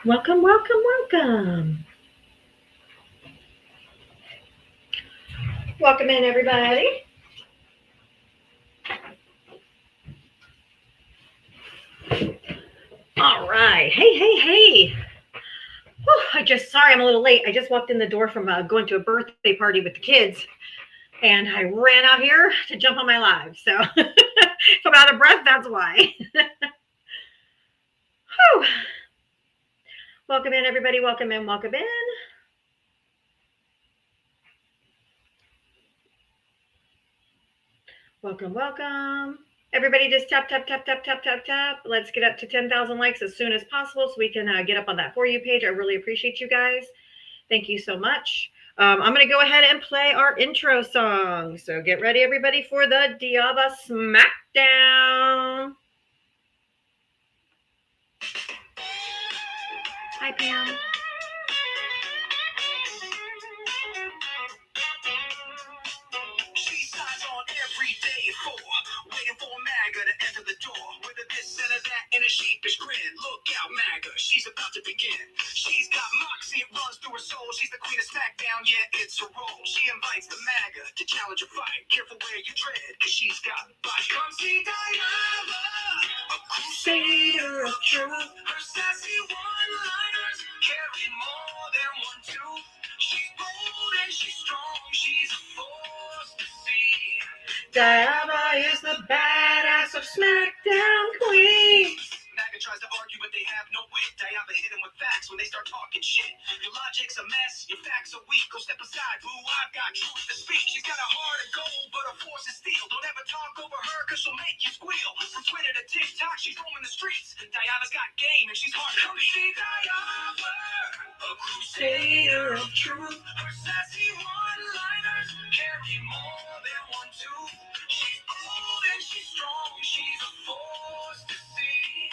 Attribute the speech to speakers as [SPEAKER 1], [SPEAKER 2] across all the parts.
[SPEAKER 1] Welcome, welcome, welcome. Welcome in, everybody. All right. Hey, hey, hey. Whew, sorry I'm a little late. I just walked in the door from going to a birthday party with the kids, and I ran out here to jump on my live. So if I'm out of breath, that's why. Whew. Welcome in, everybody. Welcome in, welcome in. Welcome, welcome. Everybody just tap, tap, tap, tap, tap, tap, tap. Let's get up to 10,000 likes as soon as possible so we can get up on that For You page. I really appreciate you guys. Thank you so much. I'm going to go ahead and play our intro song. So get ready, everybody, for the Diava Smackdown. Hi, Pam. She signs on every day at 4, waiting for MAGA to enter the door. With a this and a that and a sheepish grin. Look out, MAGA, she's about to begin. She's got moxie, it runs through her soul. She's the queen of SmackDown, yeah, it's her role. She invites the MAGA to challenge a fight. Careful where you tread, cause she's got bite. Come see Diana, a crusader of truth. Her sassy one-liners carry more than one tooth. She's bold and she's strong, she's a force to see. Diana is the badass of SmackDown Queens. MAGA tries to argue, but they have no wit. Diana hit him with facts when they start talking shit. Your logic's a mess, your facts are weak. Go step aside, boo, I've got truth to speak. She's got a heart of gold, but her force is steel. Don't ever talk over her, cause she'll make you squeal. From Twitter to TikTok, she's roaming the streets. Diana's got game, and she's hard to beat. See Diana, a crusader of truth. Her sassy one-liners carry more than one tooth. She's bold and she's strong, she's a force to see.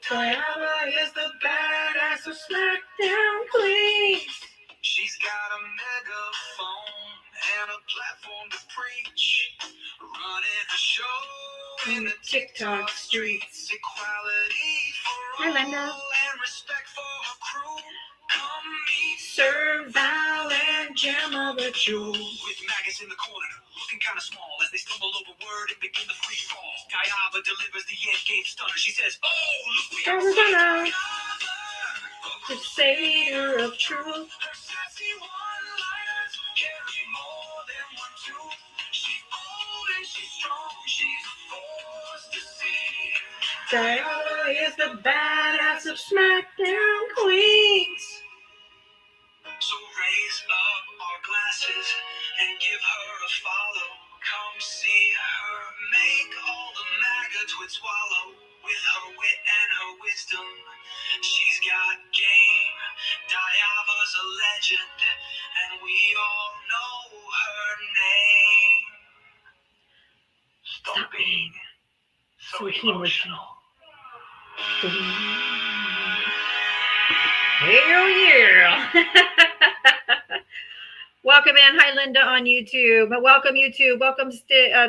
[SPEAKER 1] Diana is the badass of SmackDown Queens. She's got a megaphone and a platform to preach. Running a show in the TikTok streets. Equality for all and respect for her crew. Come meet Sir Val and Gemma the Jewel. With maggots in the corner, looking kind of small as they stumble over word and begin the free fall. Diava delivers the end game stunner. She says, "Oh, look, we have Diana, the savior of truth." Her sassy one-liners carry more than one tooth. She's bold and she's strong. She's a force to see. Diana is the badass of SmackDown Queens. So raise up our glasses and give her a follow. Come see her make all the MAGA twits swallow. With her wit and her wisdom, she's got game. Diava's a legend, and we all know her name. Stop being so emotional. Hell yeah. Welcome in. Hi, Linda on YouTube. Welcome, YouTube. Welcome,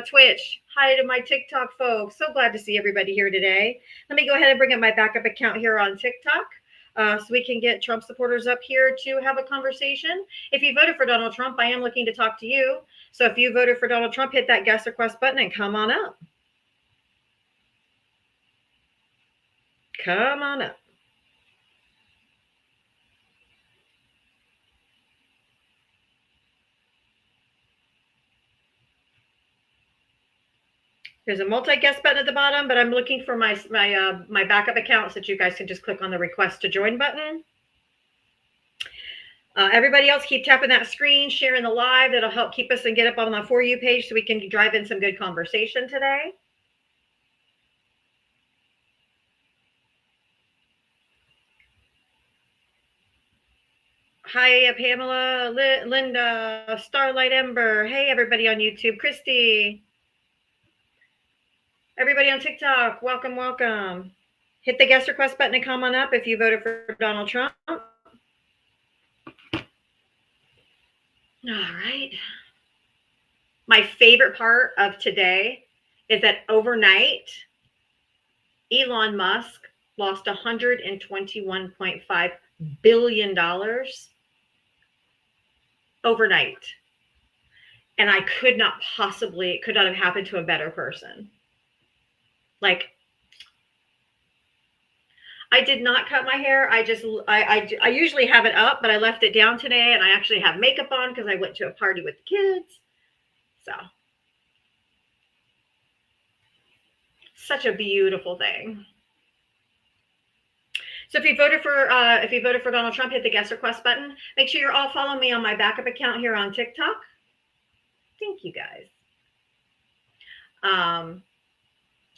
[SPEAKER 1] Twitch. Hi to my TikTok folks. So glad to see everybody here today. Let me go ahead and bring up my backup account here on TikTok so we can get Trump supporters up here to have a conversation. If you voted for Donald Trump, I am looking to talk to you. So if you voted for Donald Trump, hit that guest request button and come on up. Come on up. There's a multi-guest button at the bottom, but I'm looking for my backup account so that you guys can just click on the request to join button. Everybody else, keep tapping that screen, sharing the live. That'll help keep us and get up on the For You page so we can drive in some good conversation today. Hi, Pamela, Linda, Starlight Ember. Hey, everybody on YouTube. Christy. Everybody on TikTok, welcome, welcome. Hit the guest request button and come on up if you voted for Donald Trump. All right. My favorite part of today is that overnight, Elon Musk
[SPEAKER 2] lost $121.5 billion overnight. And it could not have happened to a better person. Like, I did not cut my hair. I usually have it up, but I left it down today, and I actually have makeup on because I went to a party with the kids. So, such a beautiful thing. So if you voted for Donald Trump, hit the guest request button. Make sure you're all following me on my backup account here on TikTok. Thank you guys.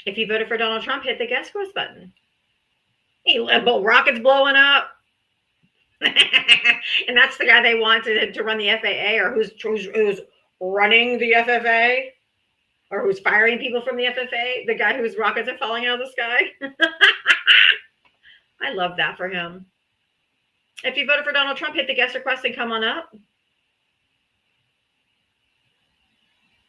[SPEAKER 2] If you voted for Donald Trump, hit the guest request button. Hey, rockets blowing up. And that's the guy they want to run the FAA, or who's running the FFA, or who's firing people from the FFA, the guy whose rockets are falling out of the sky. I love that for him. If you voted for Donald Trump, hit the guest request and come on up.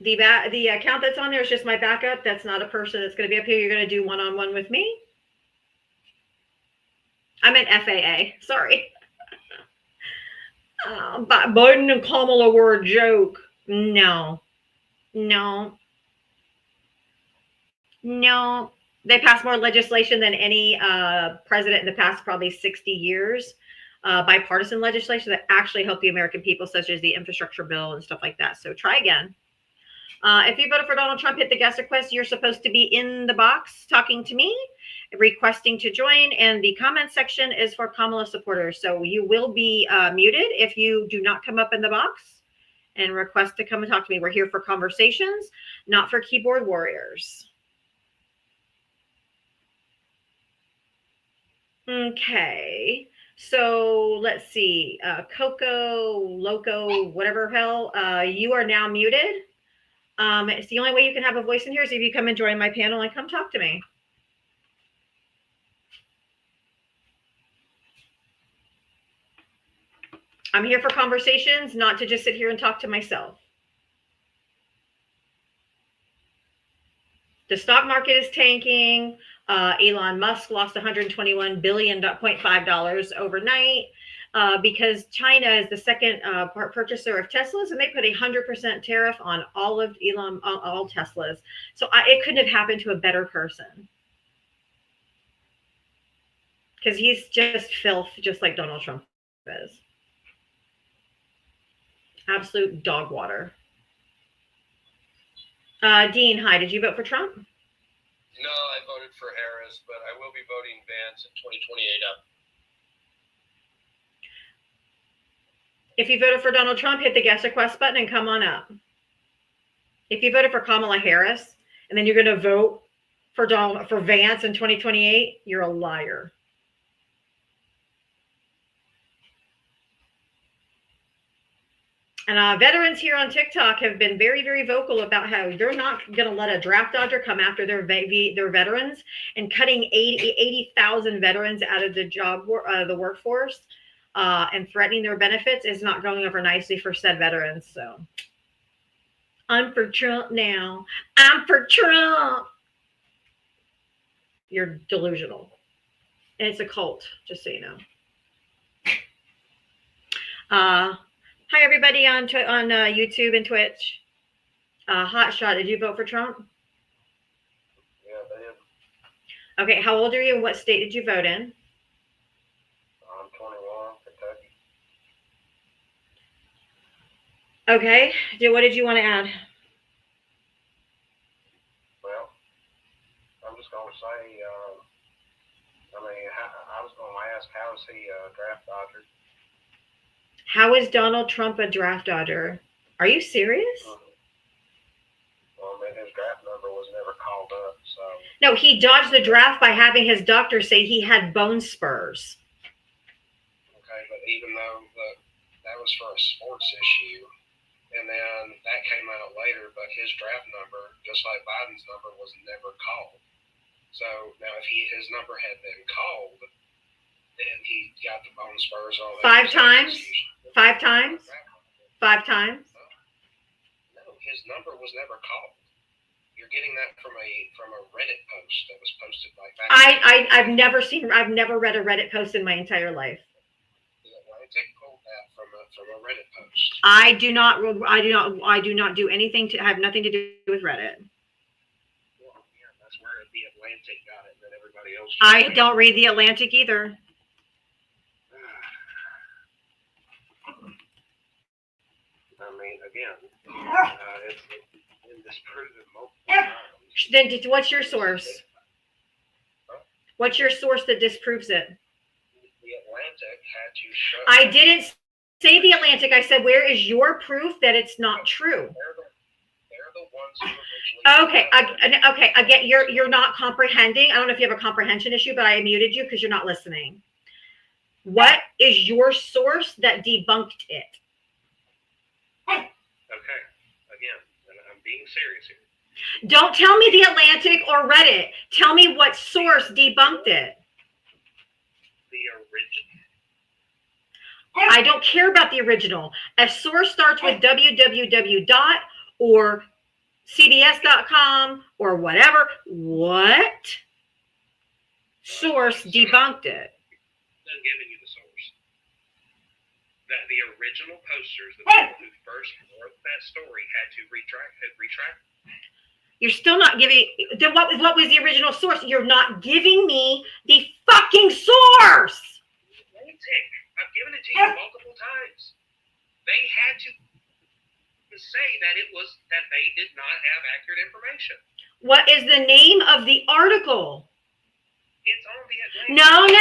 [SPEAKER 2] The account that's on there is just my backup. That's not a person that's going to be up here. You're going to do one-on-one with me. I meant FAA. Sorry. Biden and Kamala were a joke. No. They passed more legislation than any president in the past probably 60 years. Bipartisan legislation that actually helped the American people, such as the infrastructure bill and stuff like that. So try again. If you voted for Donald Trump, hit the guest request. You're supposed to be in the box talking to me, requesting to join, and the comment section is for Kamala supporters. So you will be muted if you do not come up in the box and request to come and talk to me. We're here for conversations, not for keyboard warriors. Okay, so let's see. Coco, Loco, whatever hell, you are now muted. It's the only way you can have a voice in here is if you come and join my panel and come talk to me. I'm here for conversations, not to just sit here and talk to myself. The stock market is tanking. Elon Musk lost $121.5 billion overnight because China is the second purchaser of Teslas, and they put 100% tariff on all of all Teslas. So it couldn't have happened to a better person, because he's just filth, just like Donald Trump is. Absolute dog water. Dean, hi. Did you vote for Trump?
[SPEAKER 3] No, I voted for Harris, but I will be voting Vance in 2028 up.
[SPEAKER 2] If you voted for Donald Trump, hit the guest request button and come on up. If you voted for Kamala Harris and then you're going to vote for Vance in 2028, you're a liar. And veterans here on TikTok have been very, very vocal about how they're not going to let a draft dodger come after their veterans, and cutting 80,000 veterans out of the workforce and threatening their benefits is not going over nicely for said veterans. So I'm for Trump now. I'm for Trump. You're delusional. And it's a cult, just so you know. Hi, everybody on YouTube and Twitch. Hotshot, did you vote for Trump?
[SPEAKER 3] Yeah, I did.
[SPEAKER 2] Okay, how old are you and what state did you vote in?
[SPEAKER 3] I'm 21, Kentucky.
[SPEAKER 2] Okay, what did you want to add?
[SPEAKER 3] Well, I'm just going to say, I was going to ask, how is he a draft dodger?
[SPEAKER 2] How is Donald Trump a draft dodger? Are you serious?
[SPEAKER 3] Well, his draft number was never called up, so.
[SPEAKER 2] No, he dodged the draft by having his doctor say he had bone spurs.
[SPEAKER 3] Okay, but even though that was for a sports issue, and then that came out later, but his draft number, just like Biden's number, was never called. So now if his number had been called, then he got the bone spurs on it.
[SPEAKER 2] 5 times? 5 times? 5 times?
[SPEAKER 3] No, his number was never called. You're getting that from a Reddit post that was posted like back
[SPEAKER 2] I've never read a Reddit post in my entire life.
[SPEAKER 3] The Atlantic pulled that from a Reddit post.
[SPEAKER 2] I do not do anything to have nothing to do with Reddit.
[SPEAKER 3] Well, yeah, that's where the Atlantic got it, that everybody else.
[SPEAKER 2] I don't read the Atlantic either.
[SPEAKER 3] I mean, again, it's been disproven multiple times.
[SPEAKER 2] Then what's your source? What's your source that disproves it?
[SPEAKER 3] The Atlantic had to show.
[SPEAKER 2] I didn't say the Atlantic. I said, where is your proof that it's not true?
[SPEAKER 3] They're the ones who originally.
[SPEAKER 2] Okay, I get you're not comprehending. I don't know if you have a comprehension issue, but I muted you because you're not listening. What is your source that debunked it?
[SPEAKER 3] Okay, again, and I'm being serious here.
[SPEAKER 2] Don't tell me the Atlantic or Reddit. Tell me what source debunked it.
[SPEAKER 3] The original.
[SPEAKER 2] I don't care about the original. A source starts with www. or cbs.com or whatever. What source debunked it?
[SPEAKER 3] I'm giving you the source. That the original posters, the people who first wrote that story, had to retract.
[SPEAKER 2] You're still not giving. Then what was the original source? You're not giving me the fucking source.
[SPEAKER 3] Atlantic. I've given it to you multiple times. They had to say that they did not have accurate information.
[SPEAKER 2] What is the name of the article?
[SPEAKER 3] It's on the Atlantic.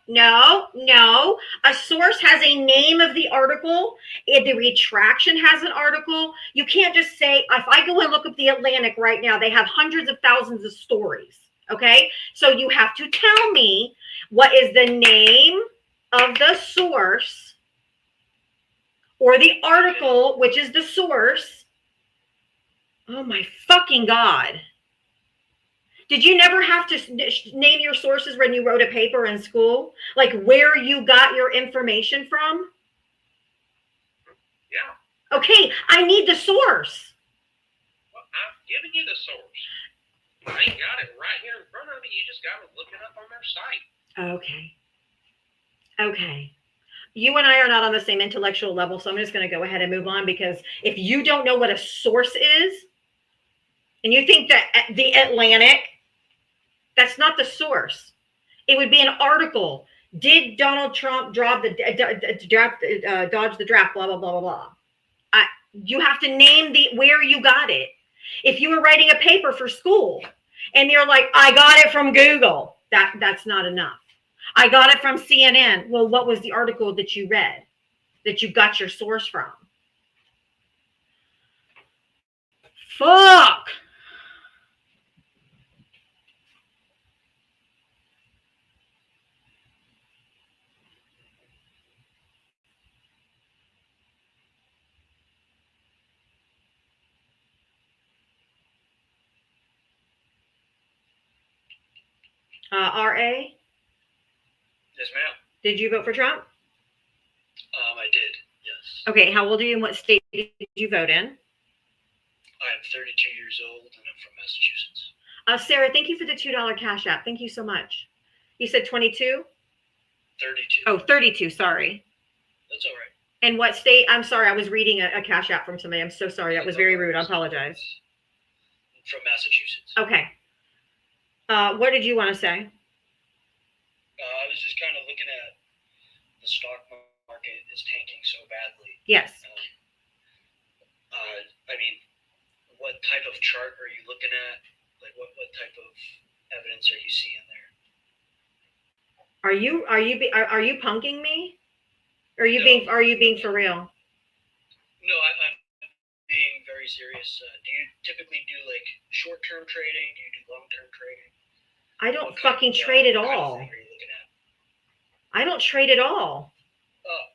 [SPEAKER 2] No. A source has a name of the article. The retraction has an article. You can't just say, if I go and look up the Atlantic right now, they have hundreds of thousands of stories. Okay. So you have to tell me what is the name of the source or the article, which is the source. Oh my fucking God. Did you never have to name your sources when you wrote a paper in school? Like where you got your information from?
[SPEAKER 3] Yeah.
[SPEAKER 2] Okay, I need the source.
[SPEAKER 3] Well, I've given you the source. I ain't got it right here in front of me. You just got to look it up on their site.
[SPEAKER 2] Okay. You and I are not on the same intellectual level, so I'm just going to go ahead and move on, because if you don't know what a source is, and you think that the Atlantic, that's not the source. It would be an article. Did Donald Trump dodge the draft? Blah blah blah blah blah. You have to name where you got it. If you were writing a paper for school and you're like, I got it from Google, that's not enough. I got it from CNN. Well, what was the article that you read that you got your source from? Fuck. R.A.?
[SPEAKER 4] Yes, ma'am.
[SPEAKER 2] Did you vote for Trump?
[SPEAKER 4] I did, yes.
[SPEAKER 2] Okay, how old are you and what state did you vote in?
[SPEAKER 4] I am 32 years old and I'm from Massachusetts.
[SPEAKER 2] Sarah, thank you for the $2 Cash App. Thank you so much. You said 22?
[SPEAKER 4] 32.
[SPEAKER 2] Oh, 32, sorry.
[SPEAKER 4] That's all right.
[SPEAKER 2] And what state? I'm sorry, I was reading a Cash App from somebody. I'm so sorry. That was very rude. I apologize.
[SPEAKER 4] From Massachusetts.
[SPEAKER 2] Okay. What did you want to say?
[SPEAKER 4] I was just kind of looking at the stock market is tanking so badly.
[SPEAKER 2] Yes.
[SPEAKER 4] I mean, what type of chart are you looking at? Like, what type of evidence are you seeing there?
[SPEAKER 2] Are you punking me? Are you
[SPEAKER 4] No.
[SPEAKER 2] Are you being for real?
[SPEAKER 4] No, I'm being very serious. Do you typically do like short-term trading? Do you do long-term trading?
[SPEAKER 2] I don't fucking trade at all.
[SPEAKER 4] What kind of thing are you looking at?
[SPEAKER 2] I don't trade at all.
[SPEAKER 4] Oh,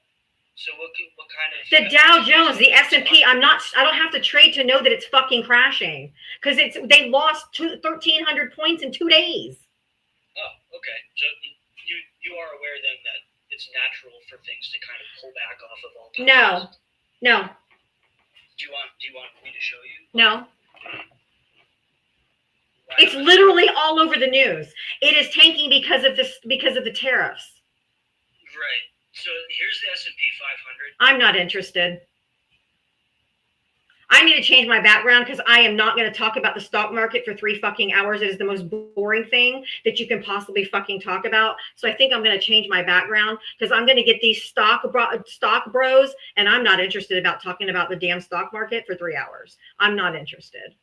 [SPEAKER 4] so what kind of?
[SPEAKER 2] The Dow Jones, the S&P, I don't have to trade to know that it's fucking crashing, because they lost 1,300 points in 2 days.
[SPEAKER 4] Oh, okay. So you are aware then that it's natural for things to kind of pull back off of all time?
[SPEAKER 2] No.
[SPEAKER 4] Do you want me to show you?
[SPEAKER 2] No.
[SPEAKER 4] Why
[SPEAKER 2] It's literally all over the news. It is tanking because of the tariffs.
[SPEAKER 4] Right. So here's the S&P 500.
[SPEAKER 2] I'm not interested. I need to change my background because I am not going to talk about the stock market for 3 fucking hours. It is the most boring thing that you can possibly fucking talk about. So I think I'm going to change my background because I'm going to get these stock bros, and I'm not interested about talking about the damn stock market for 3 hours. I'm not interested.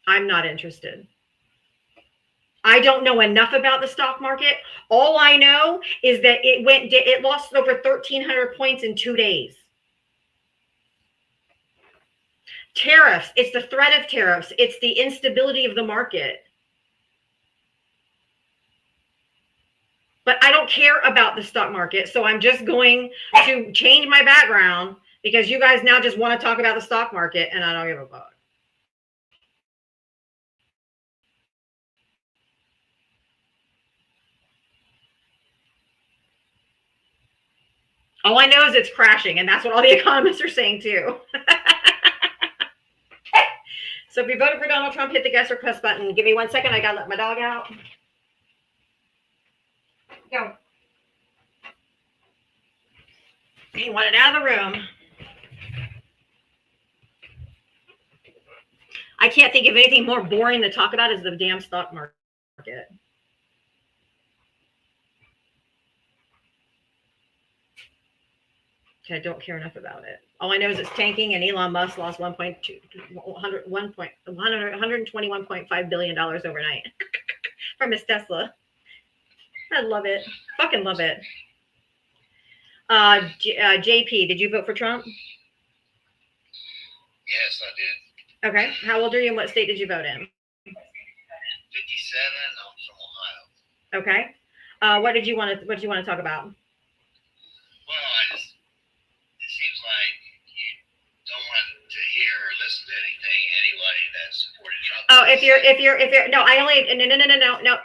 [SPEAKER 2] I'm not interested. I don't know enough about the stock market. All I know is that it lost over 1,300 points in 2 days. Tariffs. It's the threat of tariffs. It's the instability of the market. But I don't care about the stock market. So I'm just going to change my background because you guys now just want to talk about the stock market and I don't give a fuck. All I know is it's crashing, and that's what all the economists are saying too. So if you voted for Donald Trump, hit the guest request button. Give me 1 second. I gotta let my dog out. Go. He wanted out of the room. I can't think of anything more boring to talk about is the damn stock market. I don't care enough about it. All I know is it's tanking, and Elon Musk lost $121.5 billion overnight from his Tesla. I love it. Fucking love it. JP, did you vote for Trump?
[SPEAKER 3] Yes, I did.
[SPEAKER 2] Okay. How old are you and what state did you vote in?
[SPEAKER 3] 57. I'm from Ohio.
[SPEAKER 2] Okay. What did you want to talk about?
[SPEAKER 3] Well, it seems like you don't want to hear or listen to anything anyway that supported Trump.
[SPEAKER 2] Oh, if you're no, I only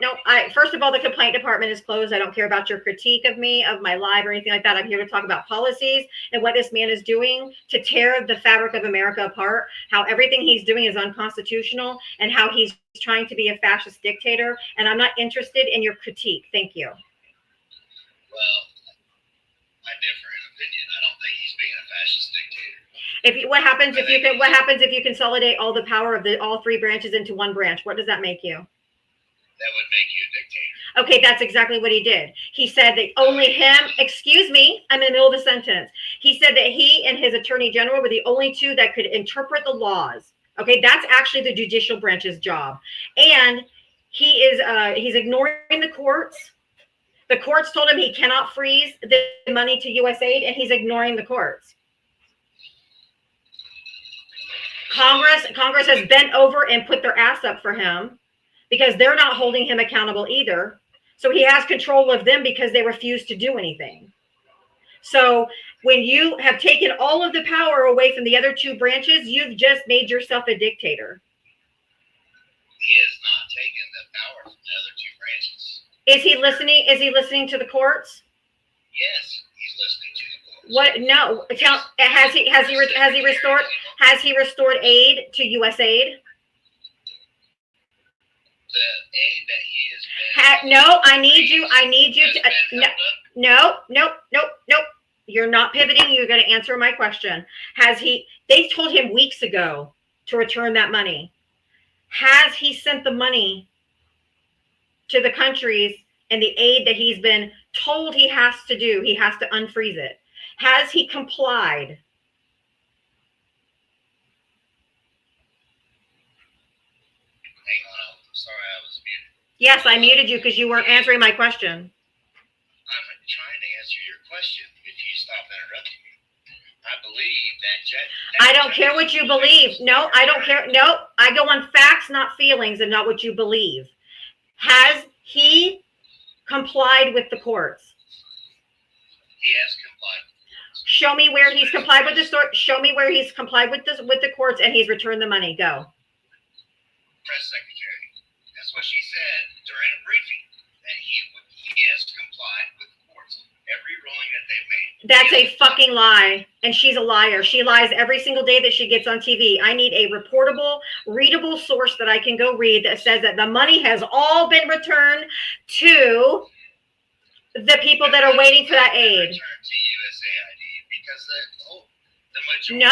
[SPEAKER 2] no. First of all, the complaint department is closed. I don't care about your critique of me, of my live or anything like that. I'm here to talk about policies and what this man is doing to tear the fabric of America apart, how everything he's doing is unconstitutional, and how he's trying to be a fascist dictator. And I'm not interested in your critique. Thank you.
[SPEAKER 3] Well, I differ in opinion. I don't think he's being a fascist dictator.
[SPEAKER 2] What happens if you consolidate all the power of all 3 branches into one branch? What does that make you?
[SPEAKER 3] That would make you a dictator.
[SPEAKER 2] Okay, that's exactly what he did. He said that only him, excuse me, I'm in the middle of the sentence. He said that he and his attorney general were the only 2 that could interpret the laws. Okay, that's actually the judicial branch's job. And he's ignoring the courts. The courts told him he cannot freeze the money to USAID, and he's ignoring the courts. Congress has bent over and put their ass up for him because they're not holding him accountable either. So he has control of them because they refuse to do anything. So when you have taken all of the power away from the other 2 branches, you've just made yourself a dictator.
[SPEAKER 3] He has not taken the power from the other 2 branches.
[SPEAKER 2] Is he listening? Is he listening to the courts?
[SPEAKER 3] Yes, he's listening to the courts.
[SPEAKER 2] What? No. Has he restored aid to USAID?
[SPEAKER 3] The aid that he has been.
[SPEAKER 2] No. I need you to. No. You're not pivoting. You're going to answer my question. They told him weeks ago to return that money. Has he sent the money to the countries and the aid that he's been told he has to do? He has to unfreeze it. Has he complied?
[SPEAKER 3] Hang on, I'm sorry, I was muted.
[SPEAKER 2] Yes, I muted you because you weren't answering my question.
[SPEAKER 3] I'm trying to answer your question if you stop interrupting me. I believe that
[SPEAKER 2] I don't care what you believe. No, I don't care. No, I go on facts, not feelings, and not what you believe. Has he complied with the courts?
[SPEAKER 3] He has complied.
[SPEAKER 2] Show me where he's complied with the Show me where he's complied with the courts and he's returned the money. Go.
[SPEAKER 3] Press secretary. That's what she said during a briefing, that he has complied with the courts
[SPEAKER 1] every ruling that they've made.
[SPEAKER 2] That's a fucking lie. And she's a liar. She lies every single day that she gets on TV. I need a reportable, readable source that I can go read that says that the money has all been returned to the people that are waiting for that aid.
[SPEAKER 1] To USAID because the majority.
[SPEAKER 2] No.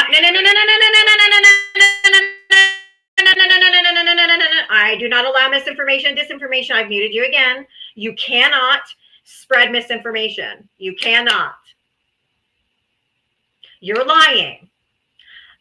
[SPEAKER 2] I do not allow misinformation, disinformation. I've muted you again. You cannot spread misinformation. You cannot. You're lying.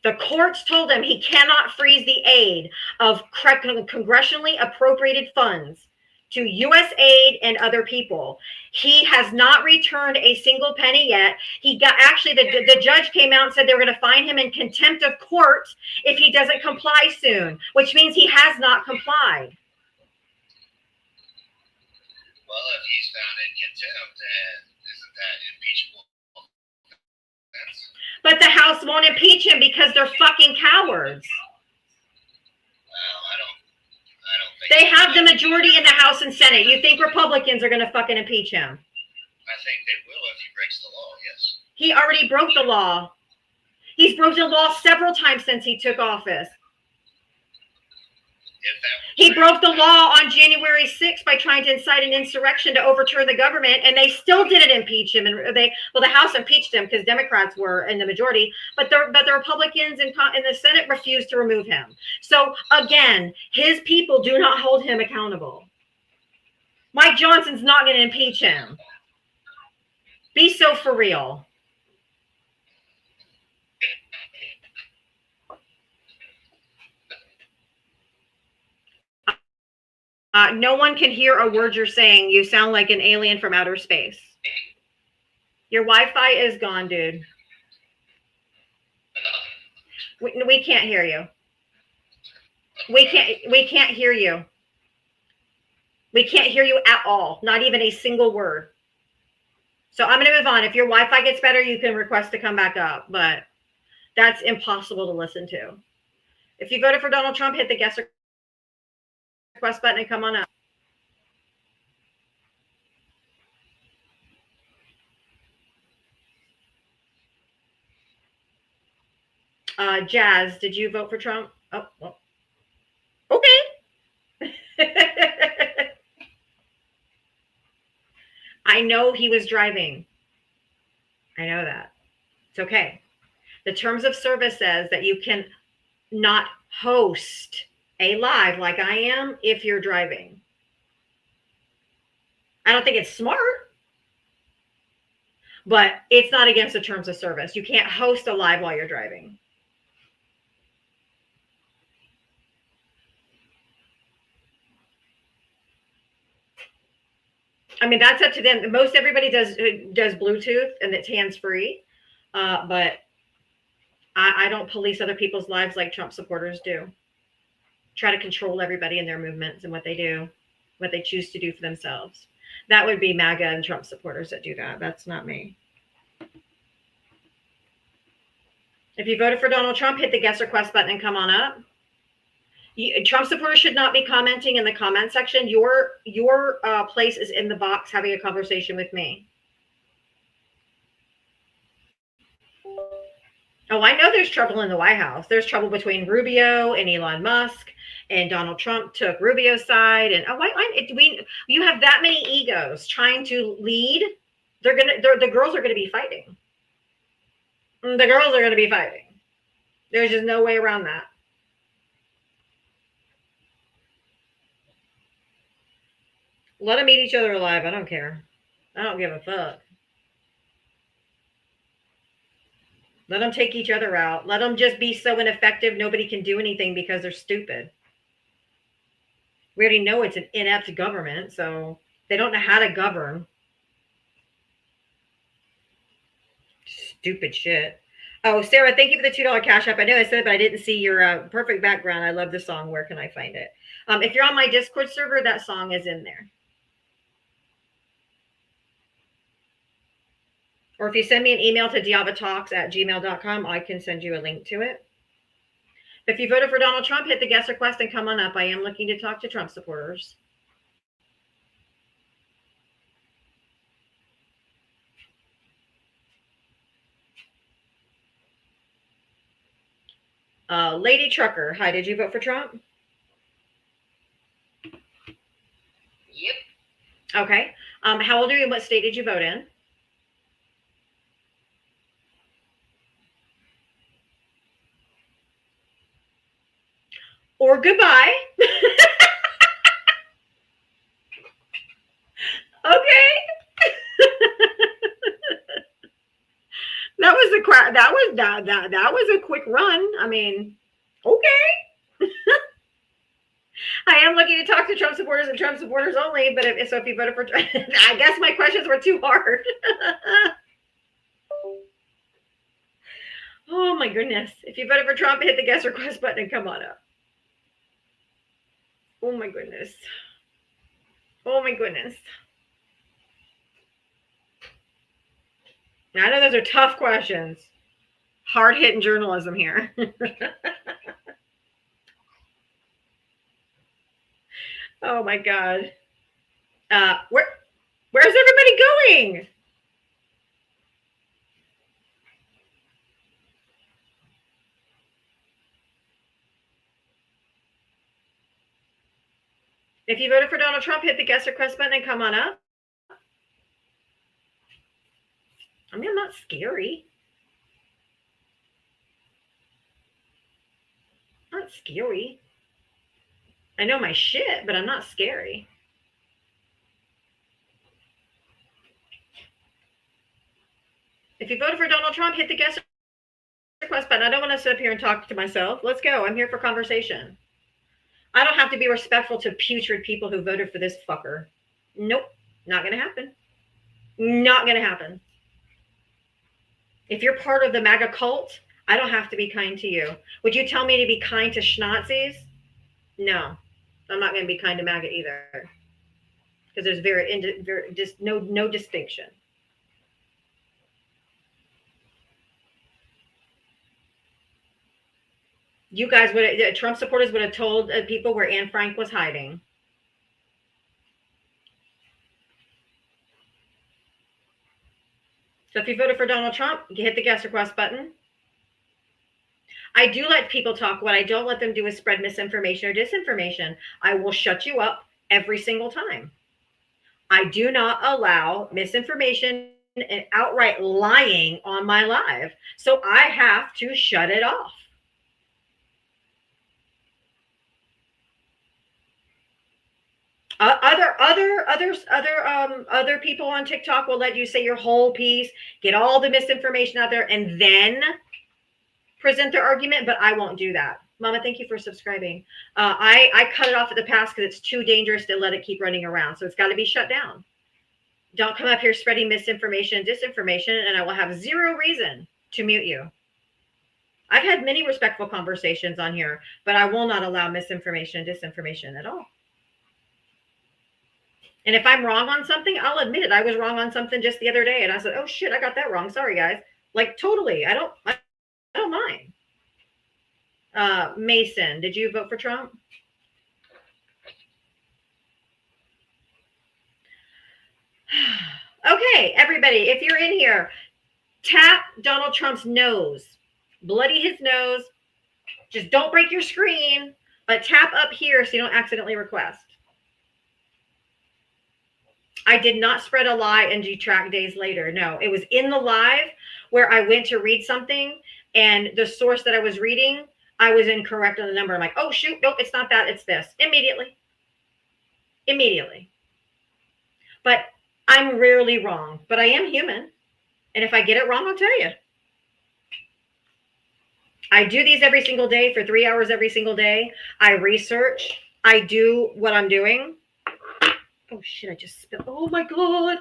[SPEAKER 2] The courts told him he cannot freeze the aid of congressionally appropriated funds to USAID and other people. He has not returned a single penny yet. He got the judge came out and said they were going to fine him in contempt of court if he doesn't comply soon, which means he has not complied.
[SPEAKER 1] Well, if he's found in contempt, isn't that impeachable?
[SPEAKER 2] But the House won't impeach him because they're fucking cowards.
[SPEAKER 1] Well, I don't think
[SPEAKER 2] They have the majority in the House and Senate. You think Republicans are going to fucking impeach him?
[SPEAKER 1] I think they will if he breaks the law, yes.
[SPEAKER 2] He already broke the law. He's broken the law several times since he took office. He broke the law on January 6th by trying to incite an insurrection to overturn the government, and they still didn't impeach him. And the House impeached him because Democrats were in the majority, but the Republicans in the Senate refused to remove him. So again, his people do not hold him accountable. Mike Johnson's not going to impeach him. Be so for real. No one can hear a word you're saying. You sound like an alien from outer space. Your Wi-Fi is gone, dude. We can't hear you. We can't hear you. We can't hear you at all. Not even a single word. So I'm going to move on. If your Wi-Fi gets better, you can request to come back up. But that's impossible to listen to. If you voted for Donald Trump, hit the guest request button and come on up. Jazz, did you vote for Trump? Oh, well. Okay. I know he was driving. I know that. It's okay. The terms of service says that you can not host a live like I am if you're driving. I don't think it's smart, but it's not against the terms of service. You can't host a live while you're driving. I mean, that's up to them. Most everybody does Bluetooth and it's hands-free, but I don't police other people's lives like Trump supporters do. Try to control everybody in their movements and what they do, what they choose to do for themselves. That would be MAGA and Trump supporters that do that. That's not me. If you voted for Donald Trump, hit the guest request button and come on up. Trump supporters should not be commenting in the comment section. Your place is in the box having a conversation with me. Oh, I know there's trouble in the White House. There's trouble between Rubio and Elon Musk, and Donald Trump took Rubio's side. And you have that many egos trying to lead. The girls are gonna be fighting. The girls are gonna be fighting. There's just no way around that. Let them eat each other alive. I don't care. I don't give a fuck. Let them take each other out. Let them just be so ineffective nobody can do anything because they're stupid. We already know it's an inept government, so they don't know how to govern. Stupid shit. Oh, Sarah, thank you for the $2 Cash App. I know I said it, but I didn't see your perfect background. I love the song. Where can I find it? If you're on my Discord server, that song is in there. Or if you send me an email to diavatalks@gmail.com, I can send you a link to it. If you voted for Donald Trump, hit the guest request and come on up. I am looking to talk to Trump supporters. Lady Trucker, hi, did you vote for Trump?
[SPEAKER 5] Yep.
[SPEAKER 2] Okay. How old are you and what state did you vote in? Or goodbye. Okay. That was a quick run. I mean, okay. I am looking to talk to Trump supporters and Trump supporters only, but if you voted for Trump, I guess my questions were too hard. Oh my goodness. If you voted for Trump, hit the guest request button and come on up. Oh my goodness. Oh my goodness. I know those are tough questions. Hard hitting journalism here. Oh my God. Where's everybody going? If you voted for Donald Trump, hit the guest request button and come on up. I mean, I'm not scary. I'm not scary. I know my shit, but I'm not scary. If you voted for Donald Trump, hit the guest request button. I don't want to sit up here and talk to myself. Let's go. I'm here for conversation. I don't have to be respectful to putrid people who voted for this fucker. Nope. Not going to happen. Not going to happen. If you're part of the MAGA cult, I don't have to be kind to you. Would you tell me to be kind to schnazis? No. I'm not going to be kind to MAGA either. Because there's just no distinction. You guys Trump supporters would have told people where Anne Frank was hiding. So if you voted for Donald Trump, you hit the guest request button. I do let people talk. What I don't let them do is spread misinformation or disinformation. I will shut you up every single time. I do not allow misinformation and outright lying on my live. So I have to shut it off. Other people on TikTok will let you say your whole piece, get all the misinformation out there, and then present their argument. But I won't do that. Mama, thank you for subscribing. I cut it off at the pass because it's too dangerous to let it keep running around. So it's got to be shut down. Don't come up here spreading misinformation and disinformation, and I will have zero reason to mute you. I've had many respectful conversations on here, but I will not allow misinformation and disinformation at all. And if I'm wrong on something, I'll admit it. I was wrong on something just the other day, and I said, "Oh shit, I got that wrong. Sorry, guys." Like totally. I don't mind. Mason, did you vote for Trump? Okay, everybody, if you're in here, tap Donald Trump's nose. Bloody his nose. Just don't break your screen, but tap up here so you don't accidentally request. I did not spread a lie and detract days later. No, it was in the live where I went to read something and the source that I was reading, I was incorrect on the number. I'm like, oh, shoot, nope, it's not that, it's this. Immediately. But I'm rarely wrong, but I am human. And if I get it wrong, I'll tell you. I do these every single day for 3 hours every single day. I research. I do what I'm doing. Oh, shit, I just spilled. Oh, my God.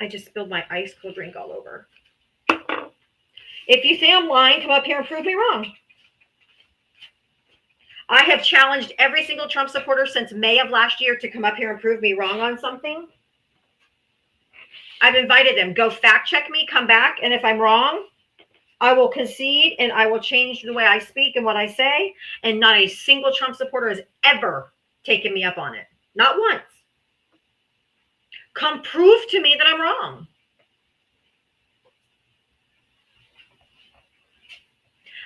[SPEAKER 2] I just spilled my ice cold drink all over. If you say I'm lying, come up here and prove me wrong. I have challenged every single Trump supporter since May of last year to come up here and prove me wrong on something. I've invited them. Go fact check me, come back, and if I'm wrong, I will concede and I will change the way I speak and what I say. And not a single Trump supporter has ever taken me up on it. Not once. Come prove to me that I'm wrong.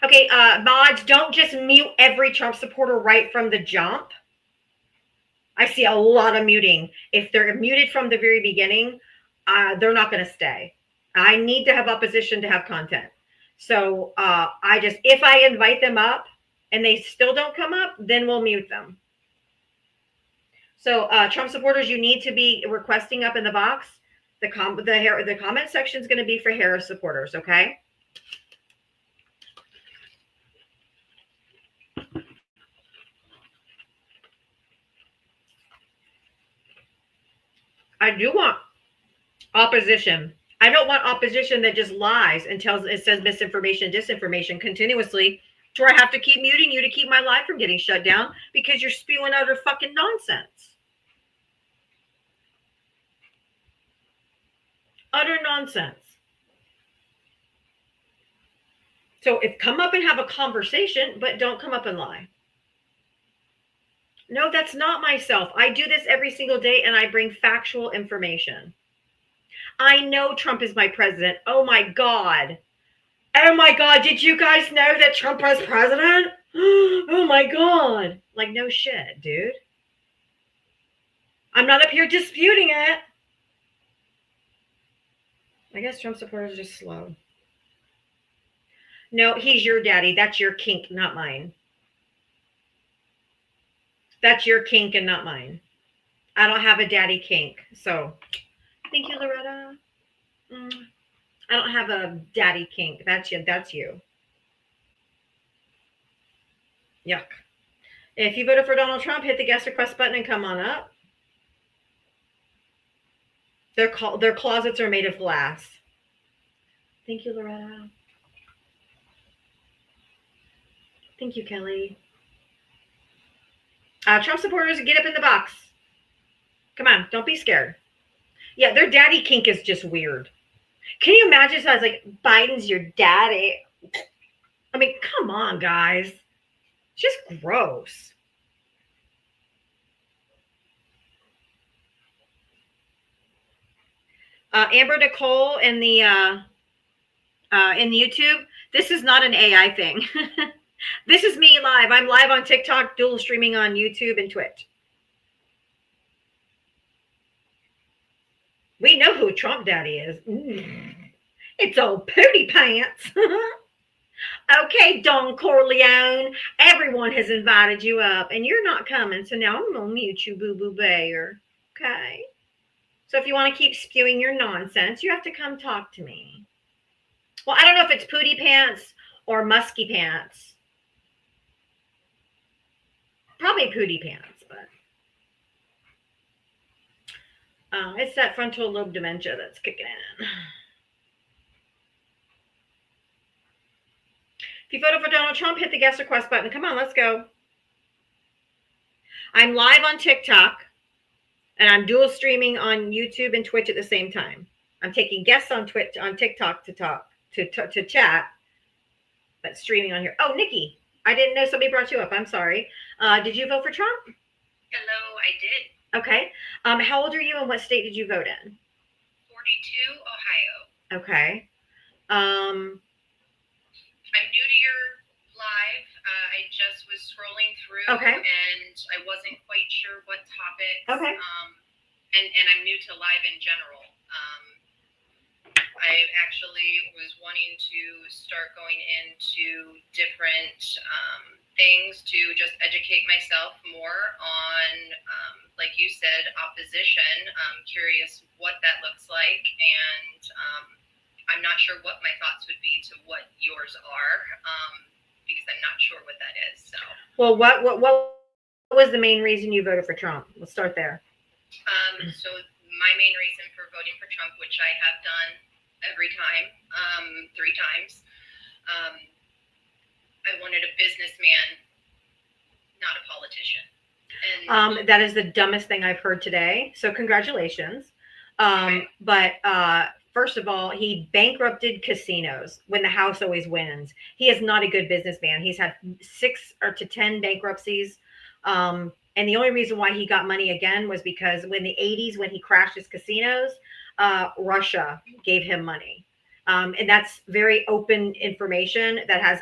[SPEAKER 2] Okay, mods, don't just mute every Trump supporter right from the jump. I see a lot of muting. If they're muted from the very beginning, they're not going to stay. I need to have opposition to have content. So if I invite them up and they still don't come up, then we'll mute them. So Trump supporters, you need to be requesting up in the box. The comment section is going to be for Harris supporters, okay? I do want opposition. I don't want opposition that just lies and says misinformation, disinformation continuously, to where I have to keep muting you to keep my live from getting shut down because you're spewing utter fucking nonsense. Utter nonsense. So come up and have a conversation, but don't come up and lie. No, that's not myself. I do this every single day and I bring factual information. I know Trump is my president. Oh my God. Oh my God. Did you guys know that Trump was president? Oh my God. Like, no shit, dude. I'm not up here disputing it. I guess Trump supporters are just slow. No, he's your daddy. That's your kink, not mine. That's your kink and not mine. I don't have a daddy kink. So, thank you, Loretta. I don't have a daddy kink. That's you. That's you. Yuck. If you voted for Donald Trump, hit the guest request button and come on up. Their closets are made of glass. Thank you, Loretta. Thank you, Kelly. Trump supporters, get up in the box. Come on, don't be scared. Yeah, their daddy kink is just weird. Can you imagine if I was like, Biden's your daddy? I mean, come on, guys. It's just gross. Amber Nicole in the YouTube, this is not an AI thing. This is me live. I'm live on TikTok, dual streaming on YouTube and Twitch. We know who Trump daddy is. It's old Pooty Pants. Okay, Don Corleone. Everyone has invited you up and you're not coming. So now I'm going to mute you, Boo-Boo Bear. Okay. So if you want to keep spewing your nonsense, you have to come talk to me. Well, I don't know if it's Pooty Pants or Musky Pants. Probably Pooty Pants, but it's that frontal lobe dementia that's kicking in. If you voted for Donald Trump, hit the guest request button. Come on, let's go. I'm live on TikTok, and I'm dual streaming on YouTube and Twitch at the same time. I'm taking guests on Twitch, on TikTok to chat, but streaming on here. Oh, Nikki, I didn't know somebody brought you up. I'm sorry. Did you vote for Trump?
[SPEAKER 5] Hello, I did.
[SPEAKER 2] Okay. How old are you and what state did you vote in?
[SPEAKER 5] 42, Ohio.
[SPEAKER 2] Okay.
[SPEAKER 5] I'm new to your live. I just was scrolling through,
[SPEAKER 2] Okay.
[SPEAKER 5] and I wasn't quite sure what topics.
[SPEAKER 2] Okay.
[SPEAKER 5] And I'm new to live in general. I actually was wanting to start going into different things to just educate myself more on, like you said, opposition. I'm curious what that looks like, and I'm not sure what my thoughts would be to what yours are, because I'm not sure what that is. So,
[SPEAKER 2] Well, what was the main reason you voted for Trump? Let's start there.
[SPEAKER 5] so my main reason for voting for Trump, which I have done every time, 3 times, I wanted a businessman, not a politician. And
[SPEAKER 2] That is the dumbest thing I've heard today. So congratulations.
[SPEAKER 5] Okay.
[SPEAKER 2] But first of all, he bankrupted casinos when the house always wins. He is not a good businessman. He's had 6 to 10 bankruptcies. And the only reason why he got money again was because when the 80s, when he crashed his casinos, Russia gave him money. And that's very open information that has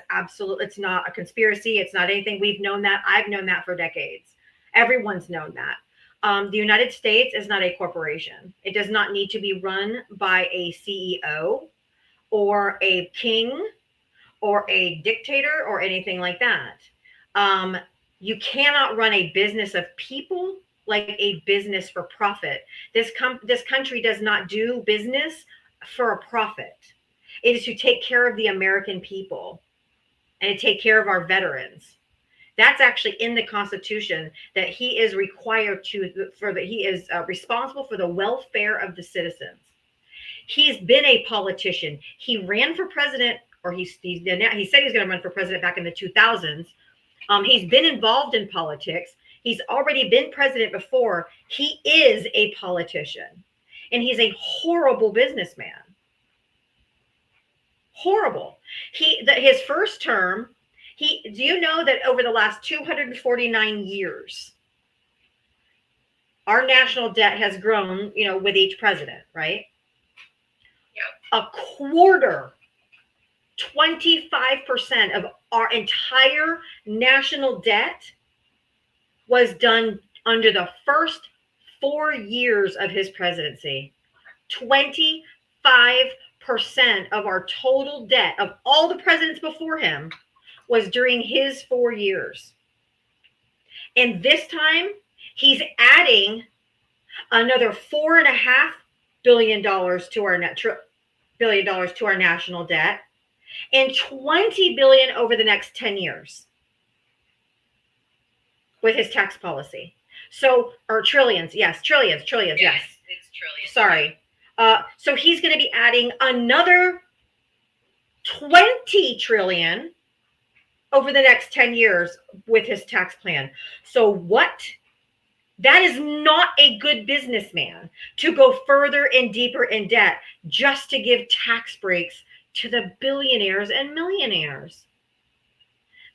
[SPEAKER 2] it's not a conspiracy. It's not anything. We've known that. I've known that for decades. Everyone's known that. The United States is not a corporation. It does not need to be run by a CEO or a king or a dictator or anything like that. You cannot run a business of people like a business for profit. This country does not do business for a profit. It is to take care of the American people and to take care of our veterans. That's actually in the Constitution, that he is required he is responsible for the welfare of the citizens. He's been a politician. He ran for president, or he said he was going to run for president back in the 2000s. He's been involved in politics. He's already been president before. He is a politician, and he's a horrible businessman. Horrible. His first term, do you know that over the last 249 years, our national debt has grown, with each president, right?
[SPEAKER 5] Yep.
[SPEAKER 2] A quarter, 25% of our entire national debt was done under the first 4 years of his presidency. 25% of our total debt of all the presidents before him was during his 4 years. And this time he's adding another $4.5 billion to our national debt, and $20 billion over the next 10 years with his tax policy. Or trillions. Yes, trillions. Yes.
[SPEAKER 5] It's trillions.
[SPEAKER 2] Sorry. So he's going to be adding another 20 trillion over the next 10 years with his tax plan. So what? That is not a good businessman to go further and deeper in debt just to give tax breaks to the billionaires and millionaires.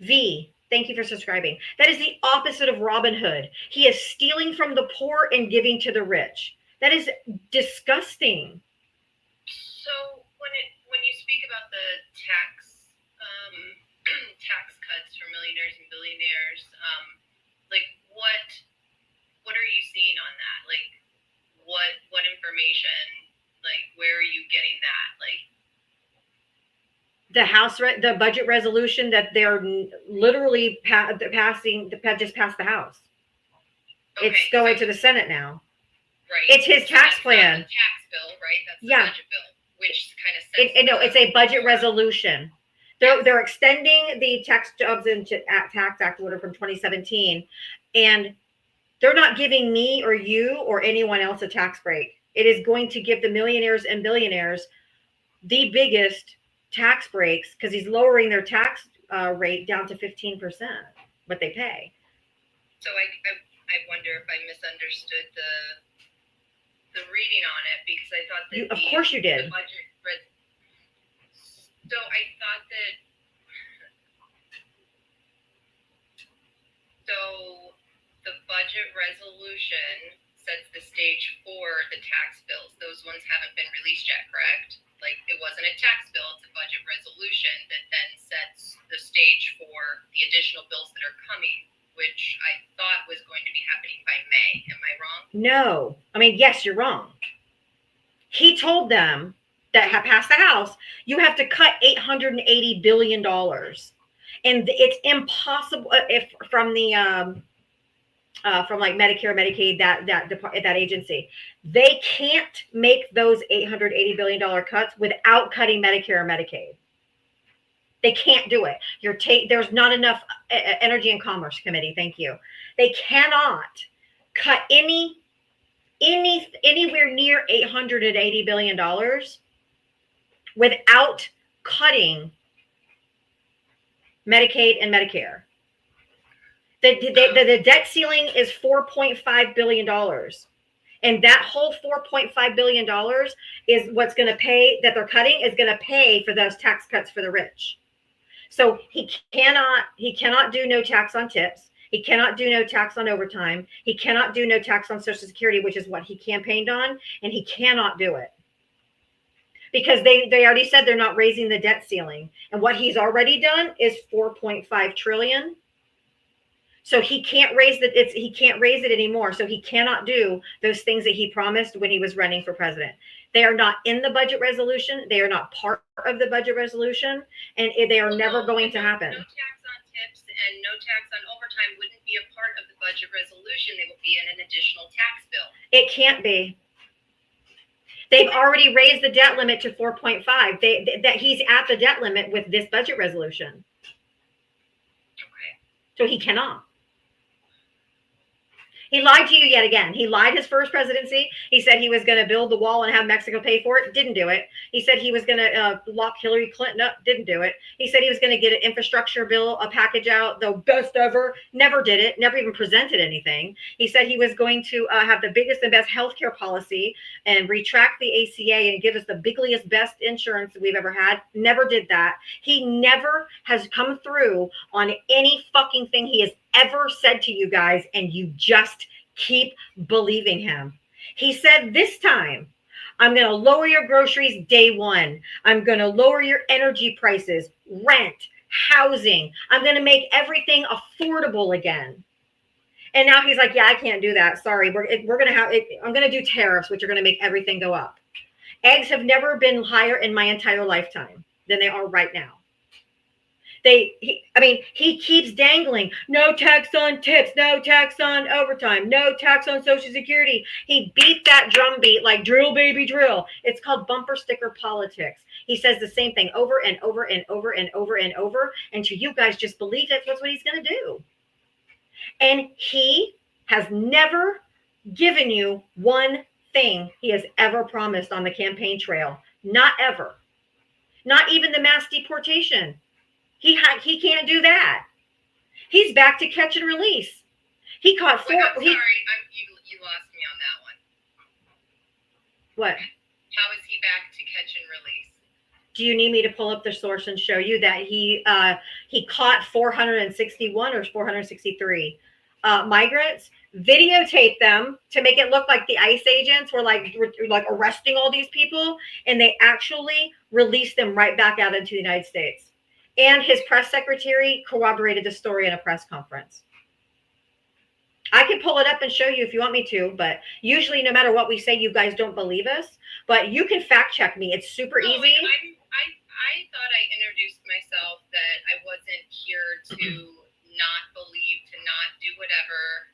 [SPEAKER 2] V, thank you for subscribing. That is the opposite of Robin Hood. He is stealing from the poor and giving to the rich. That is disgusting.
[SPEAKER 5] So when you speak about the tax cuts for millionaires and billionaires, like what are you seeing on that? Like what information? Like where are you getting that? Like
[SPEAKER 2] the budget resolution that they're literally passing, just passed the House.
[SPEAKER 5] okay,
[SPEAKER 2] It's going to the Senate now.
[SPEAKER 5] Right.
[SPEAKER 2] It's his tax plan.
[SPEAKER 5] That's the tax bill, right? That's the
[SPEAKER 2] Yeah.
[SPEAKER 5] budget bill, which kind of sets
[SPEAKER 2] No, it's a budget resolution. They're extending the Tax Jobs and Tax Act order from 2017, and they're not giving me or you or anyone else a tax break. It is going to give the millionaires and billionaires the biggest tax breaks, because he's lowering their tax rate down to 15%, what they pay.
[SPEAKER 5] So I wonder if I misunderstood the reading on it, because I thought that
[SPEAKER 2] Of course you did.
[SPEAKER 5] The budget so I thought that the budget resolution sets the stage for the tax bills. Those ones haven't been released yet, correct? Like it wasn't a tax bill, it's a budget resolution that then sets the stage for the additional bills that are coming, which I thought was going to be happening by May. Am I wrong?
[SPEAKER 2] No. I mean, yes, you're wrong. He told them that have passed the House, you have to cut $880 billion. And it's impossible if from like Medicare, Medicaid, that agency, they can't make those $880 billion cuts without cutting Medicare or Medicaid. They can't do it. There's not enough Energy and Commerce Committee. Thank you. They cannot cut anywhere near $880 billion without cutting Medicaid and Medicare. The debt ceiling is $4.5 billion. And that whole $4.5 billion is what's going to pay, that they're cutting is going to pay for those tax cuts for the rich. So he cannot do no tax on tips. He cannot do no tax on overtime. He cannot do no tax on Social Security, which is what he campaigned on, and he cannot do it. because they already said they're not raising the debt ceiling. And what he's already done is 4.5 trillion. So he can't raise it anymore. So he cannot do those things that he promised when he was running for president. They are not in the budget resolution. They are not part of the budget resolution, and they are never going to happen.
[SPEAKER 5] No tax on tips and no tax on overtime wouldn't be a part of the budget resolution. They will be in an additional tax bill.
[SPEAKER 2] It can't be. They've already raised the debt limit to 4.5. That he's at the debt limit with this budget resolution.
[SPEAKER 5] Okay.
[SPEAKER 2] So he cannot. He lied to you yet again. He lied his first presidency. He said he was going to build the wall and have Mexico pay for it. Didn't do it. He said he was going to lock Hillary Clinton up. Didn't do it. He said he was going to get an infrastructure bill, a package out, the best ever. Never did it. Never even presented anything. He said he was going to have the biggest and best healthcare policy and retract the ACA and give us the biggest, best insurance we've ever had. Never did that. He never has come through on any fucking thing he has ever said to you guys, and you just keep believing him. He said this time, I'm going to lower your groceries day one. I'm going to lower your energy prices, rent, housing. I'm going to make everything affordable again. And now he's like, yeah, I can't do that. Sorry. We're going to have it. I'm going to do tariffs, which are going to make everything go up. Eggs have never been higher in my entire lifetime than they are right now. He keeps dangling, no tax on tips, no tax on overtime, no tax on Social Security. He beat that drum beat like drill, baby, drill. It's called bumper sticker politics. He says the same thing over and over and over and over and over until you guys just believe that's what he's going to do. And he has never given you one thing he has ever promised on the campaign trail. Not ever. Not even the mass deportation. He can't do that. He's back to catch and release. He caught four.
[SPEAKER 5] Wait, I'm sorry, you lost me on that one.
[SPEAKER 2] What?
[SPEAKER 5] How is he back to catch and release?
[SPEAKER 2] Do you need me to pull up the source and show you that he caught 461 or 463 migrants, videotaped them to make it look like the ICE agents were like arresting all these people, and they actually released them right back out into the United States. And his press secretary corroborated the story in a press conference. I can pull it up and show you if you want me to, but usually no matter what we say, you guys don't believe us. But you can fact check me. It's super easy.
[SPEAKER 5] I thought I introduced myself that I wasn't here to not believe, to not do whatever.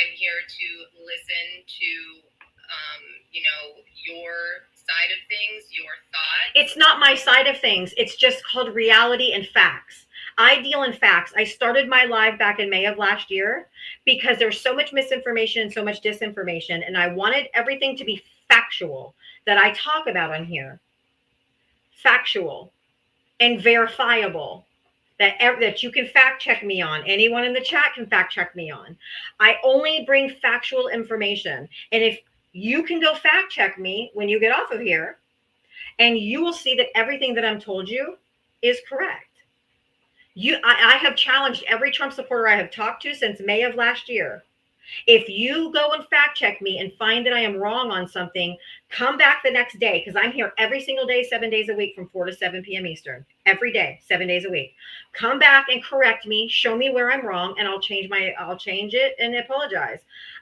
[SPEAKER 5] I'm here to listen to, your side of things, your thoughts.
[SPEAKER 2] It's not my side of things. It's just called reality and facts. I deal in facts. I started my live back in May of last year because there's so much misinformation and so much disinformation. And I wanted everything to be factual that I talk about on here. Factual and verifiable. That you can fact check me on. Anyone in the chat can fact check me on. I only bring factual information. And if you can go fact check me when you get off of here, and you will see that everything that I'm told you is correct. I have challenged every Trump supporter I have talked to since May of last year. If you go and fact check me and find that I am wrong on something, come back the next day, because I'm here every single day, 7 days a week from 4 to 7 p.m. Eastern. Every day, 7 days a week. Come back and correct me, show me where I'm wrong, and I'll change it and apologize.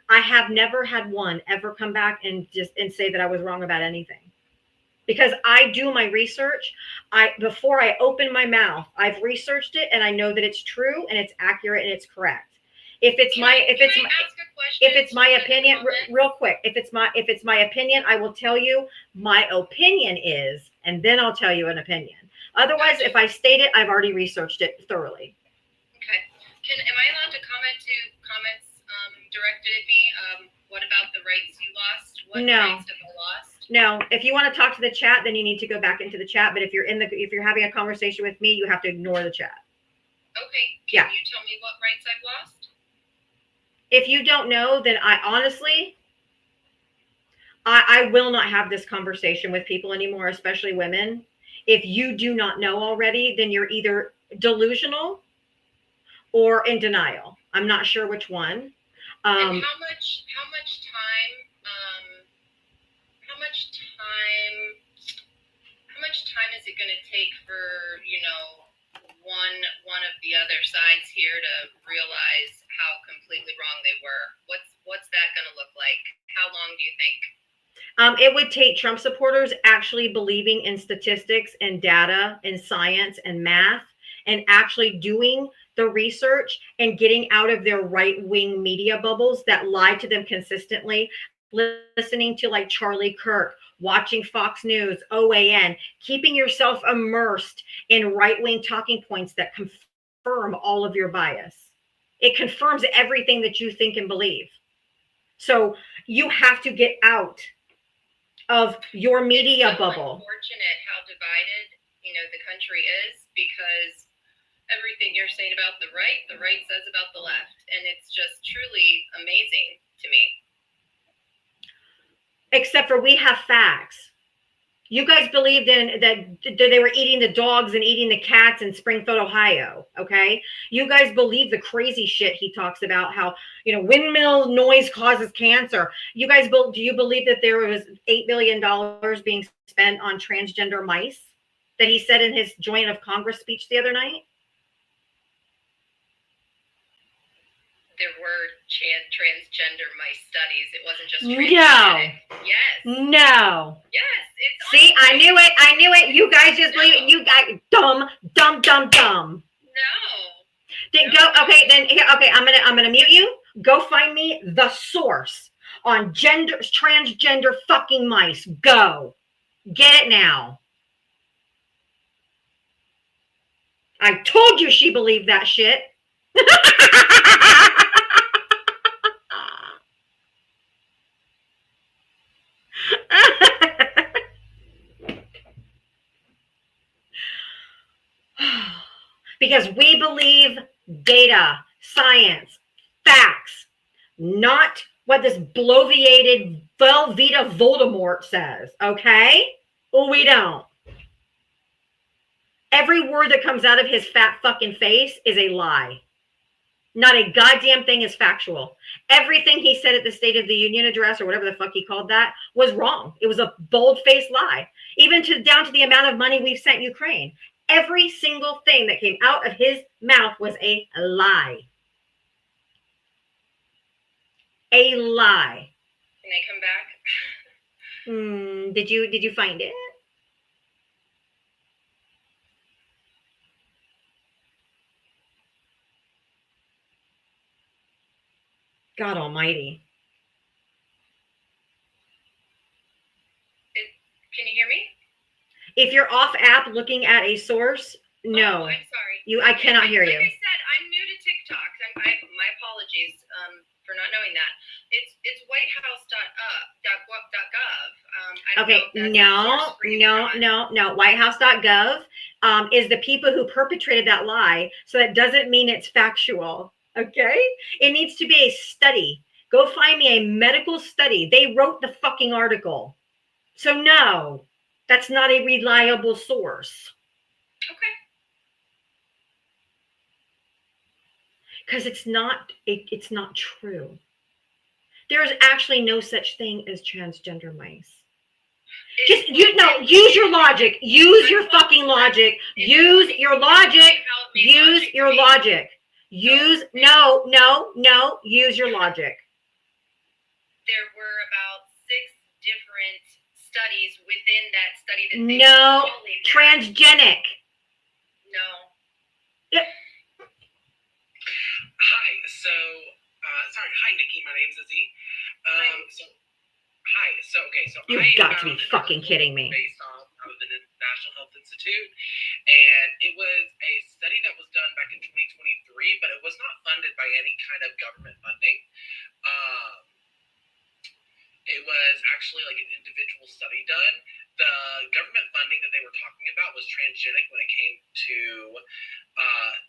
[SPEAKER 2] I have never had one ever come back and say that I was wrong about anything. Because I do my research. Before I open my mouth, I've researched it and I know that it's true and it's accurate and it's correct. If it's my opinion, real quick, if it's my opinion, I will tell you my opinion is, and then I'll tell you an opinion. Otherwise, if I state it, I've already researched it thoroughly.
[SPEAKER 5] Okay. Am I allowed to comment to comments directed at me? What about the rights you lost? What rights have I lost?
[SPEAKER 2] No. If you want to talk to the chat, then you need to go back into the chat. But if you're having a conversation with me, you have to ignore the chat.
[SPEAKER 5] Okay. Can you tell me what rights I've lost?
[SPEAKER 2] If you don't know, then I honestly will not have this conversation with people anymore, especially women. If you do not know already, then you're either delusional or in denial. I'm not sure which one.
[SPEAKER 5] And how much time much time is it going to take for, one of the other sides here to realize how completely wrong they were? What's that going to look like? How long do you think?
[SPEAKER 2] It would take Trump supporters actually believing in statistics and data and science and math and actually doing the research and getting out of their right-wing media bubbles that lie to them consistently, listening to like Charlie Kirk, watching Fox News, OAN, keeping yourself immersed in right-wing talking points that confirm all of your bias. It confirms everything that you think and believe. So you have to get out of your media
[SPEAKER 5] it's so
[SPEAKER 2] bubble.
[SPEAKER 5] Unfortunate how divided, the country is, because everything you're saying about the right says about the left, and it's just truly amazing to me.
[SPEAKER 2] Except for we have facts. You guys believed in that they were eating the dogs and eating the cats in Springfield, Ohio. Okay. You guys believe the crazy shit he talks about, how, windmill noise causes cancer. You guys, do you believe that there was $8 billion being spent on transgender mice that he said in his Joint of Congress speech the other night?
[SPEAKER 5] There were transgender mice studies. It wasn't just
[SPEAKER 2] No.
[SPEAKER 5] Yes.
[SPEAKER 2] No.
[SPEAKER 5] Yes. It's
[SPEAKER 2] See, I knew it. You guys just believe. You guys dumb.
[SPEAKER 5] No.
[SPEAKER 2] Then go. Okay. Then okay. I'm gonna mute you. Go find me the source on transgender fucking mice. Go. Get it now. I told you she believed that shit. Because we believe data, science, facts, not what this bloviated Velveeta Voldemort says, okay? We don't. Every word that comes out of his fat fucking face is a lie. Not a goddamn thing is factual. Everything he said at the State of the Union address, or whatever the fuck he called that, was wrong. It was a bold-faced lie. Even down to the amount of money we've sent Ukraine. Every single thing that came out of his mouth was a lie. A lie.
[SPEAKER 5] Can I come back?
[SPEAKER 2] Did you find it? God almighty.
[SPEAKER 5] Can you hear me?
[SPEAKER 2] If you're off app looking at a source, no.
[SPEAKER 5] Oh, I'm sorry.
[SPEAKER 2] I cannot hear you.
[SPEAKER 5] Like I said, I'm new to TikTok. My apologies for not knowing that. It's whitehouse.gov.
[SPEAKER 2] Okay, no. Whitehouse.gov is the people who perpetrated that lie. So that doesn't mean it's factual. Okay? It needs to be a study. Go find me a medical study. They wrote the fucking article. So no, that's not a reliable source.
[SPEAKER 5] Okay.
[SPEAKER 2] Because it's not true. There is actually no such thing as transgender mice. Just use your logic. Use your fucking logic. Use your logic. Use your logic. Use your logic.
[SPEAKER 5] There were about 6 different studies within that study that they
[SPEAKER 2] no transgenic.
[SPEAKER 5] No.
[SPEAKER 2] Yep.
[SPEAKER 6] Hi, hi Nikki, my name's Izzy.
[SPEAKER 2] You've got to be fucking kidding me.
[SPEAKER 6] Based off of the National Health Institute, and it was a study that was done back in 2023, but it was not funded by any kind of government funding. It was actually like an individual study done. The government funding that they were talking about was transgenic when it came to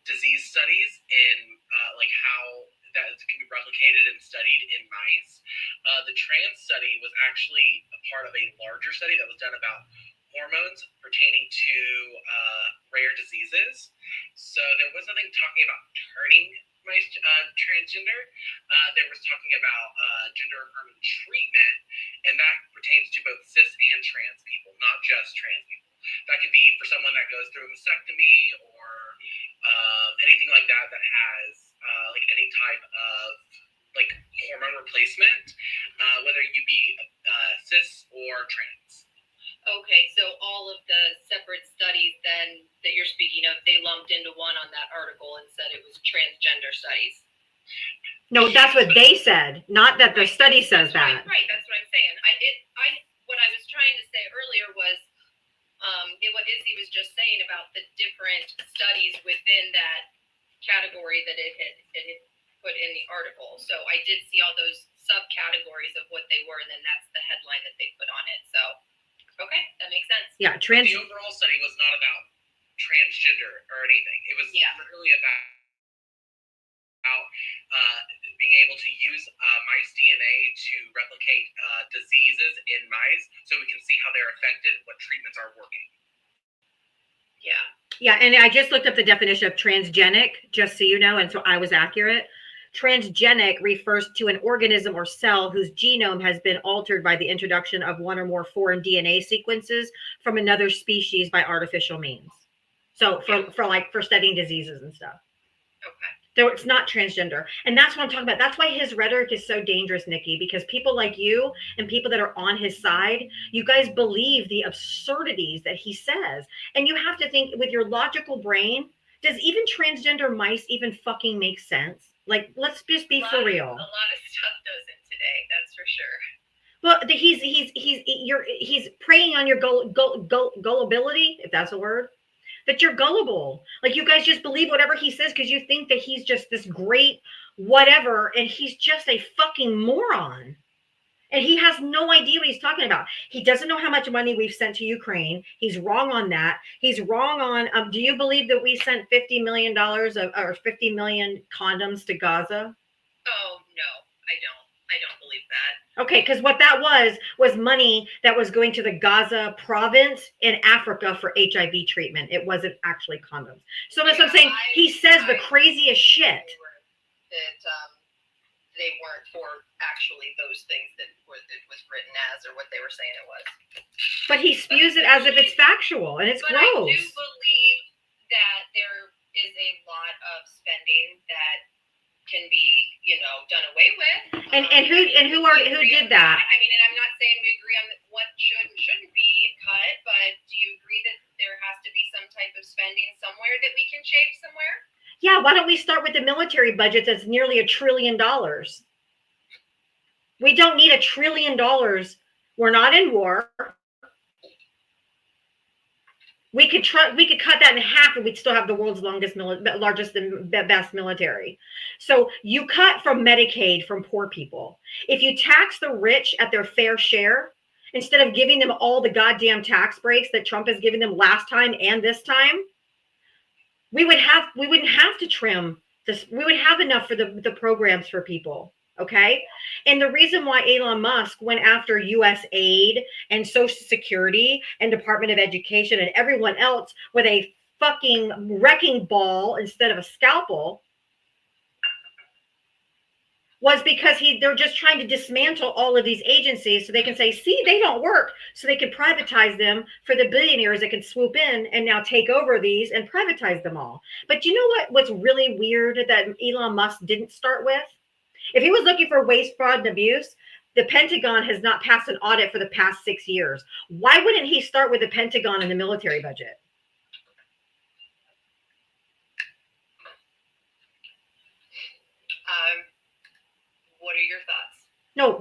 [SPEAKER 6] disease studies in like how that can be replicated and studied in mice. The trans study was actually a part of a larger study that was done about hormones pertaining to rare diseases. So there was nothing talking about turning mice transgender. There was talking about gender affirming treatment, and that pertains to both cis and trans people, not just trans people. That could be for someone that goes through a mastectomy or anything like that that has like any type of like hormone replacement, whether you be cis or trans.
[SPEAKER 5] Okay, so all of the separate studies then that you're speaking of, they lumped into one on that article and said it was transgender studies.
[SPEAKER 2] No, that's what they said, not that the study says that.
[SPEAKER 5] Right, that's what I'm saying. What I was trying to say earlier was, what Izzy was just saying about the different studies within that category that it had put in the article. So I did see all those subcategories of what they were, and then that's the headline that they put on it. So, okay, that makes sense.
[SPEAKER 2] Yeah,
[SPEAKER 6] The overall study was not about transgender or anything. It was literally about being able to use mice DNA to replicate diseases in mice so we can see how they're affected, what treatments are working.
[SPEAKER 5] Yeah.
[SPEAKER 2] Yeah, and I just looked up the definition of transgenic, just so you know, and so I was accurate. Transgenic refers to an organism or cell whose genome has been altered by the introduction of one or more foreign DNA sequences from another species by artificial means. So for studying diseases and stuff.
[SPEAKER 5] Okay.
[SPEAKER 2] So it's not transgender. And that's what I'm talking about. That's why his rhetoric is so dangerous, Nikki, because people like you and people that are on his side, you guys believe the absurdities that he says. And you have to think with your logical brain, does even transgender mice even fucking make sense? Like, let's just be for real.
[SPEAKER 5] A lot of stuff doesn't today, that's for sure.
[SPEAKER 2] Well, he's preying on your gullibility, if that's a word. That you're gullible. Like, you guys just believe whatever he says because you think that he's just this great whatever, and he's just a fucking moron. And he has no idea what he's talking about. He doesn't know how much money we've sent to Ukraine. He's wrong on that. He's wrong on, do you believe that we sent $50 million or 50 million condoms to Gaza?
[SPEAKER 5] Oh, no, I don't believe that.
[SPEAKER 2] Okay, because what that was money that was going to the Gaza province in Africa for HIV treatment. It wasn't actually condoms. So that's what I'm saying. He says the craziest shit.
[SPEAKER 5] That they weren't for actually those things that it was written as, or what they were saying it was.
[SPEAKER 2] But he spews it as if it's factual, and it's
[SPEAKER 5] But
[SPEAKER 2] gross.
[SPEAKER 5] I do believe that there is a lot of spending that can be, done away with.
[SPEAKER 2] And who did that?
[SPEAKER 5] I mean, and I'm not saying we agree on what should and shouldn't be cut, but do you agree that there has to be some type of spending somewhere that we can shave somewhere?
[SPEAKER 2] Yeah, why don't we start with the military budget that's nearly $1 trillion? We don't need $1 trillion. We're not in war. We could cut that in half and we'd still have the world's largest and best military. So you cut from Medicaid from poor people. If you tax the rich at their fair share, instead of giving them all the goddamn tax breaks that Trump has given them last time and this time, we wouldn't have to trim this. We would have enough for the programs for people. Okay. And the reason why Elon Musk went after US aid and Social Security and Department of Education and everyone else with a fucking wrecking ball instead of a scalpel was because they're just trying to dismantle all of these agencies so they can say, see, they don't work. So they can privatize them for the billionaires that can swoop in and now take over these and privatize them all. But you know what's really weird that Elon Musk didn't start with? If he was looking for waste, fraud, and abuse, the Pentagon has not passed an audit for the past 6 years. Why wouldn't he start with the Pentagon and the military budget?
[SPEAKER 5] What are your thoughts?
[SPEAKER 2] No,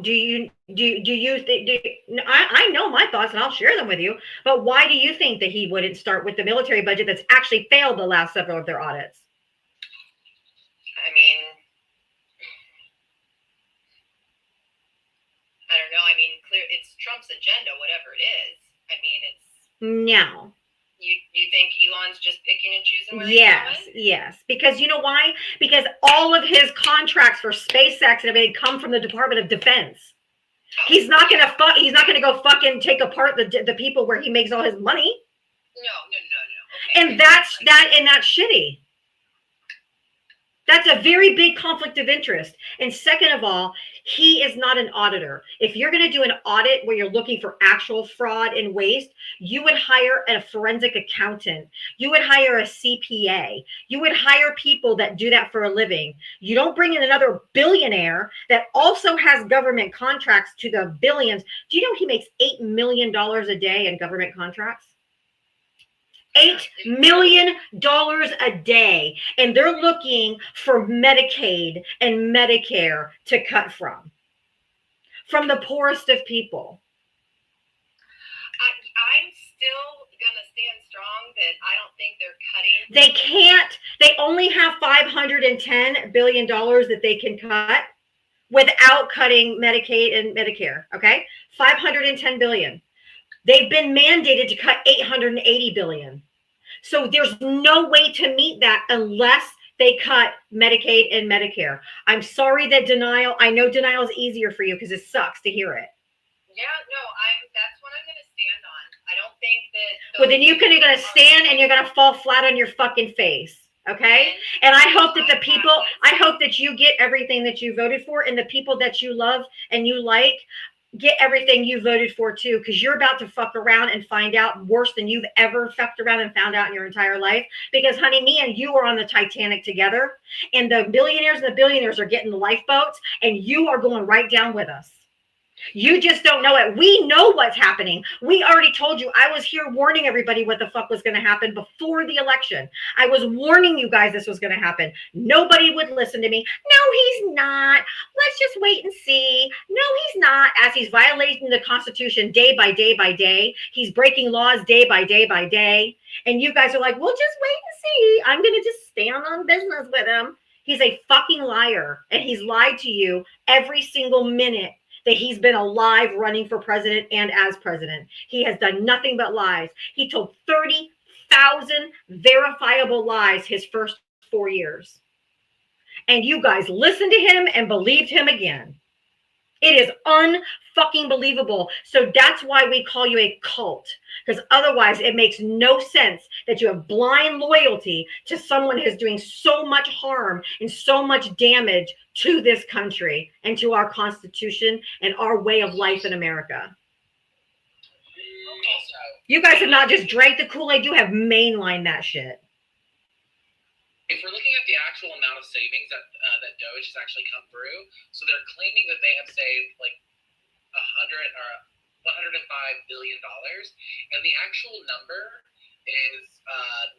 [SPEAKER 2] I know my thoughts and I'll share them with you, but why do you think that he wouldn't start with the military budget that's actually failed the last several of their audits?
[SPEAKER 5] I mean, I don't know. I mean, it's Trump's agenda, whatever it is. I mean, it's
[SPEAKER 2] No.
[SPEAKER 5] You think Elon's just picking and choosing where he's going?
[SPEAKER 2] Yes. Because you know why? Because all of his contracts for SpaceX and everything come from the Department of Defense. He's not gonna go fucking take apart the people where he makes all his money.
[SPEAKER 5] No. Okay.
[SPEAKER 2] And that's shitty. That's a very big conflict of interest. And second of all, he is not an auditor. If you're going to do an audit where you're looking for actual fraud and waste, you would hire a forensic accountant. You would hire a CPA. You would hire people that do that for a living. You don't bring in another billionaire that also has government contracts to the billions. Do you know he makes $8 million a day in government contracts? $8 million a day. And they're looking for Medicaid and Medicare to cut from the poorest of people.
[SPEAKER 5] I'm still going to stand strong that I don't think they're cutting.
[SPEAKER 2] They can't. They only have $510 billion that they can cut without cutting Medicaid and Medicare. Okay. 510 billion. They've been mandated to cut 880 billion. So there's no way to meet that unless they cut Medicaid and Medicare. I'm sorry that I know denial is easier for you because it sucks to hear it.
[SPEAKER 5] Yeah, no, that's what I'm going to stand on. I don't think that.
[SPEAKER 2] Well, then you're going to stand and you're going to fall flat on your fucking face. Okay. And I hope that I hope that you get everything that you voted for, and the people that you love and you like get everything you voted for too, because you're about to fuck around and find out worse than you've ever fucked around and found out in your entire life. Because honey, me and you are on the Titanic together, and the millionaires and the billionaires are getting the lifeboats, and you are going right down with us. You just don't know it. We know what's happening. We already told you. I was here warning everybody what the fuck was going to happen before the election. I was warning you guys this was going to happen. Nobody would listen to me. No, he's not. Let's just wait and see. No, he's not. As he's violating the Constitution day by day by day. He's breaking laws day by day by day. And you guys are like, we'll just wait and see. I'm going to just stand on business with him. He's a fucking liar. And he's lied to you every single minute that he's been alive running for president and as president. He has done nothing but lies. He told 30,000 verifiable lies his first 4 years. And you guys listened to him and believed him again. It is unfucking believable. So that's why we call you a cult. Because otherwise it makes no sense that you have blind loyalty to someone who's doing so much harm and so much damage to this country and to our Constitution and our way of life in America. You guys have not just drank the Kool-Aid, you have mainlined that shit.
[SPEAKER 6] If we're looking at the actual amount of savings that Doge has actually come through, so they're claiming that they have saved like $105 billion, and the actual number is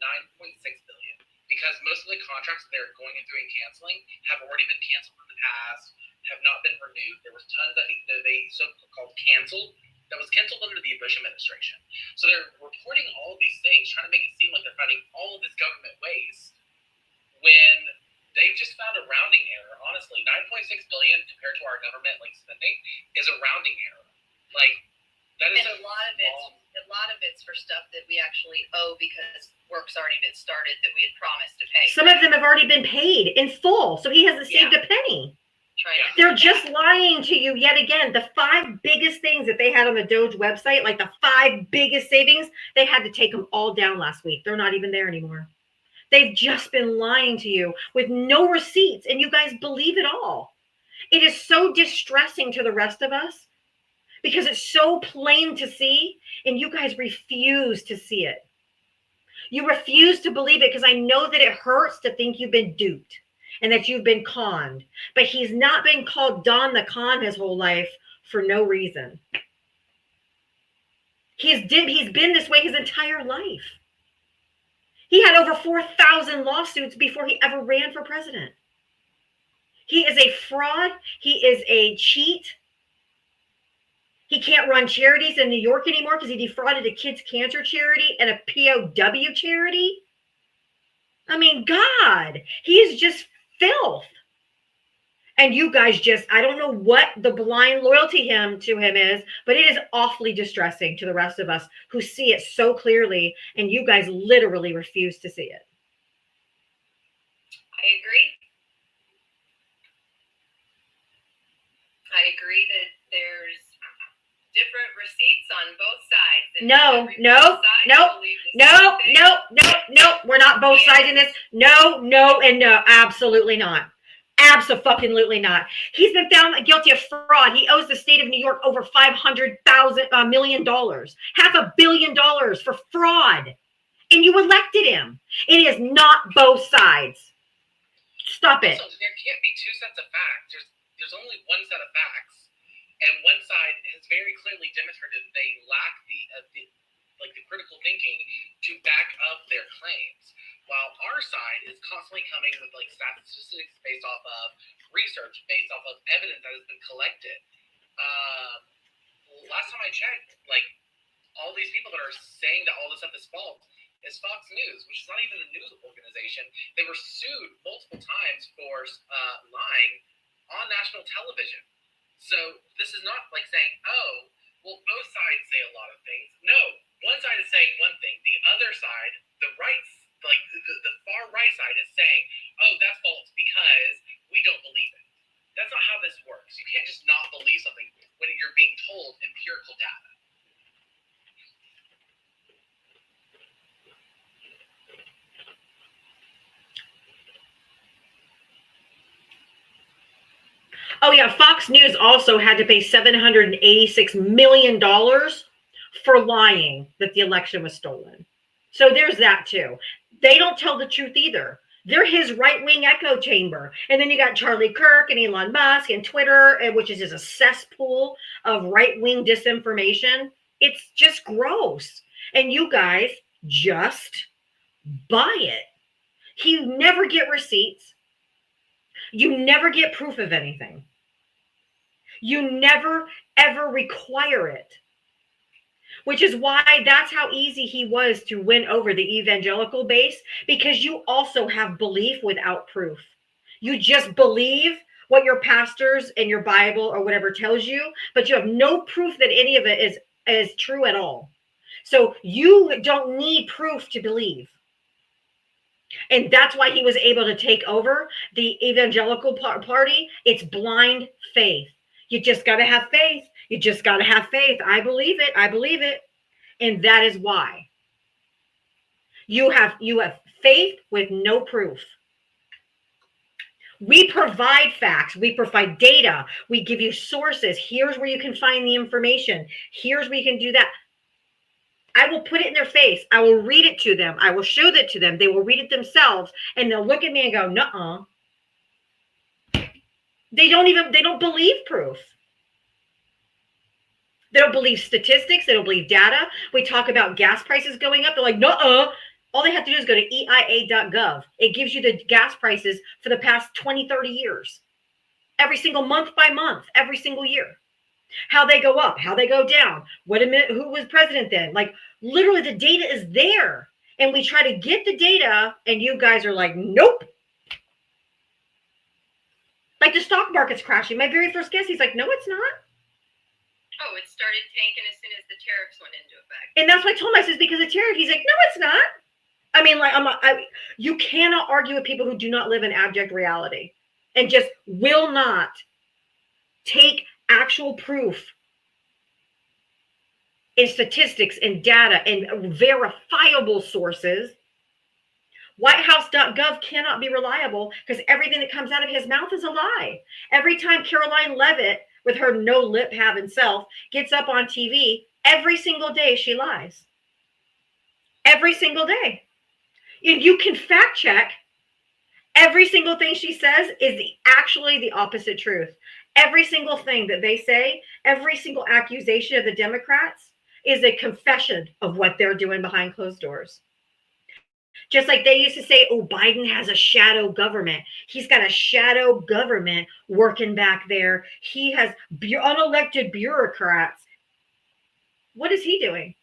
[SPEAKER 6] 9.6 billion, because most of the contracts that they're going through and canceling have already been canceled in the past, have not been renewed. There was tons that they so-called canceled that was canceled under the Bush administration. So they're reporting all of these things, trying to make it seem like they're fighting all of this government waste, when they've just found a rounding error. Honestly, 9.6 billion compared to our government like spending is a rounding error. Like that is
[SPEAKER 5] a lot of it's for stuff that we actually owe because work's already been started that we had promised to pay.
[SPEAKER 2] Some of them have already been paid in full, so he hasn't saved a penny. They're just lying to you yet again. The 5 biggest things that they had on the Doge website, like the 5 biggest savings, they had to take them all down last week. They're not even there anymore. They've just been lying to you with no receipts, and you guys believe it all. It is so distressing to the rest of us because it's so plain to see, and you guys refuse to see it. You refuse to believe it because I know that it hurts to think you've been duped and that you've been conned. But he's not been called Don the Con his whole life for no reason. He's been this way his entire life. He had over 4,000 lawsuits before he ever ran for president. He is a fraud. He is a cheat. He can't run charities in New York anymore because he defrauded a kids' cancer charity and a POW charity. I mean, God, he is just filth. And you guys just, I don't know what the blind loyalty to him is, but it is awfully distressing to the rest of us who see it so clearly, and you guys literally refuse to see it.
[SPEAKER 5] I agree. I agree that there's different receipts on both sides. And
[SPEAKER 2] No,
[SPEAKER 5] every
[SPEAKER 2] no,
[SPEAKER 5] side
[SPEAKER 2] no,
[SPEAKER 5] believes the same
[SPEAKER 2] No,
[SPEAKER 5] thing.
[SPEAKER 2] no. We're not both sides in this. No, and no. Absolutely not. Absolutely not. He's been found guilty of fraud. He owes the state of New York over $500 million, $500 million for fraud. And you elected him. It is not both sides. Stop it.
[SPEAKER 6] Also, there can't be two sets of facts. There's only one set of facts, and one side has very clearly demonstrated that they lack the critical thinking to back up their claims, while our side is constantly coming with like statistics based off of research, based off of evidence that has been collected. Last time I checked, like all these people that are saying that all this stuff is false is Fox News, which is not even a news organization. They were sued multiple times for lying on national television. So this is not like saying, oh, well, both sides say a lot of things. No, one side is saying one thing. The other side, the right, like the far right side is saying, oh, that's false because we don't believe it. That's not how this works. You can't just not believe something when you're being told empirical data.
[SPEAKER 2] Oh yeah, Fox News also had to pay $786 million for lying that the election was stolen. So there's that too. They don't tell the truth either. They're his right-wing echo chamber. And then you got Charlie Kirk and Elon Musk and Twitter, which is just a cesspool of right-wing disinformation. It's just gross. And you guys just buy it. You never get receipts. You never get proof of anything. You never, ever require it. Which is why that's how easy he was to win over the evangelical base, because you also have belief without proof. You just believe what your pastors and your Bible or whatever tells you, but you have no proof that any of it is true at all. So you don't need proof to believe. And that's why he was able to take over the evangelical party. It's blind faith. You just got to have faith. You just got to have faith. I believe it. I believe it. And that is why you have faith with no proof. We provide facts. We provide data. We give you sources. Here's where you can find the information. Here's where you can do that. I will put it in their face. I will read it to them. I will show that to them. They will read it themselves, and they'll look at me and go, nuh-uh. They don't believe proof. They don't believe statistics. They don't believe data. We talk about gas prices going up. They're like, nuh-uh. All they have to do is go to EIA.gov. It gives you the gas prices for the past 20, 30 years. Every single month by month, every single year. How they go up, how they go down. Who was president then? Like, literally the data is there. And we try to get the data, and you guys are like, nope. Like the stock market's crashing. My very first guess, he's like, no, it's not.
[SPEAKER 5] Oh, it started tanking as soon as the tariffs went into effect.
[SPEAKER 2] And that's why I told him, I said, because of tariff. He's like, no, it's not. I mean, like, you cannot argue with people who do not live in abject reality and just will not take actual proof in statistics and data and verifiable sources. Whitehouse.gov cannot be reliable because everything that comes out of his mouth is a lie. Every time Caroline Leavitt, with her no lip having self, gets up on TV, every single day she lies. Every single day. You can fact check. Every single thing she says is actually the opposite truth. Every single thing that they say, every single accusation of the Democrats is a confession of what they're doing behind closed doors. Just like they used to say, oh, Biden has a shadow government. He's got a shadow government working back there. He has unelected bureaucrats. What is he doing?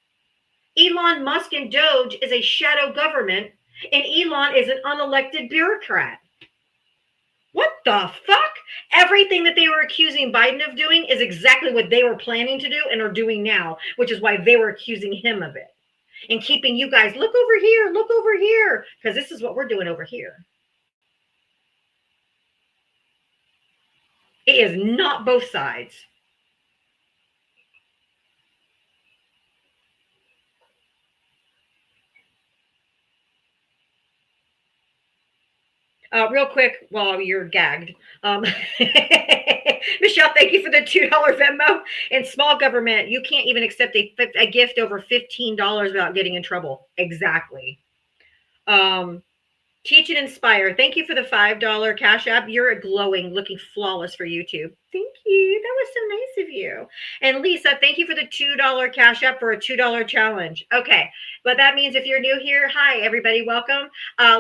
[SPEAKER 2] Elon Musk and Doge is a shadow government, and Elon is an unelected bureaucrat. What the fuck? Everything that they were accusing Biden of doing is exactly what they were planning to do and are doing now, which is why they were accusing him of it. And keeping you guys, look over here, because this is what we're doing over here. It is not both sides. Real quick, while you're gagged, Michelle, thank you for the $2 Venmo. In small government, you can't even accept a gift over $15 without getting in trouble. Exactly. Teach and inspire. Thank you for the $5 Cash App. You're glowing, looking flawless for YouTube. Thank you. That was so nice of you. And Lisa, thank you for the $2 Cash App for a $2 challenge. Okay, but that means if you're new here, hi everybody, welcome.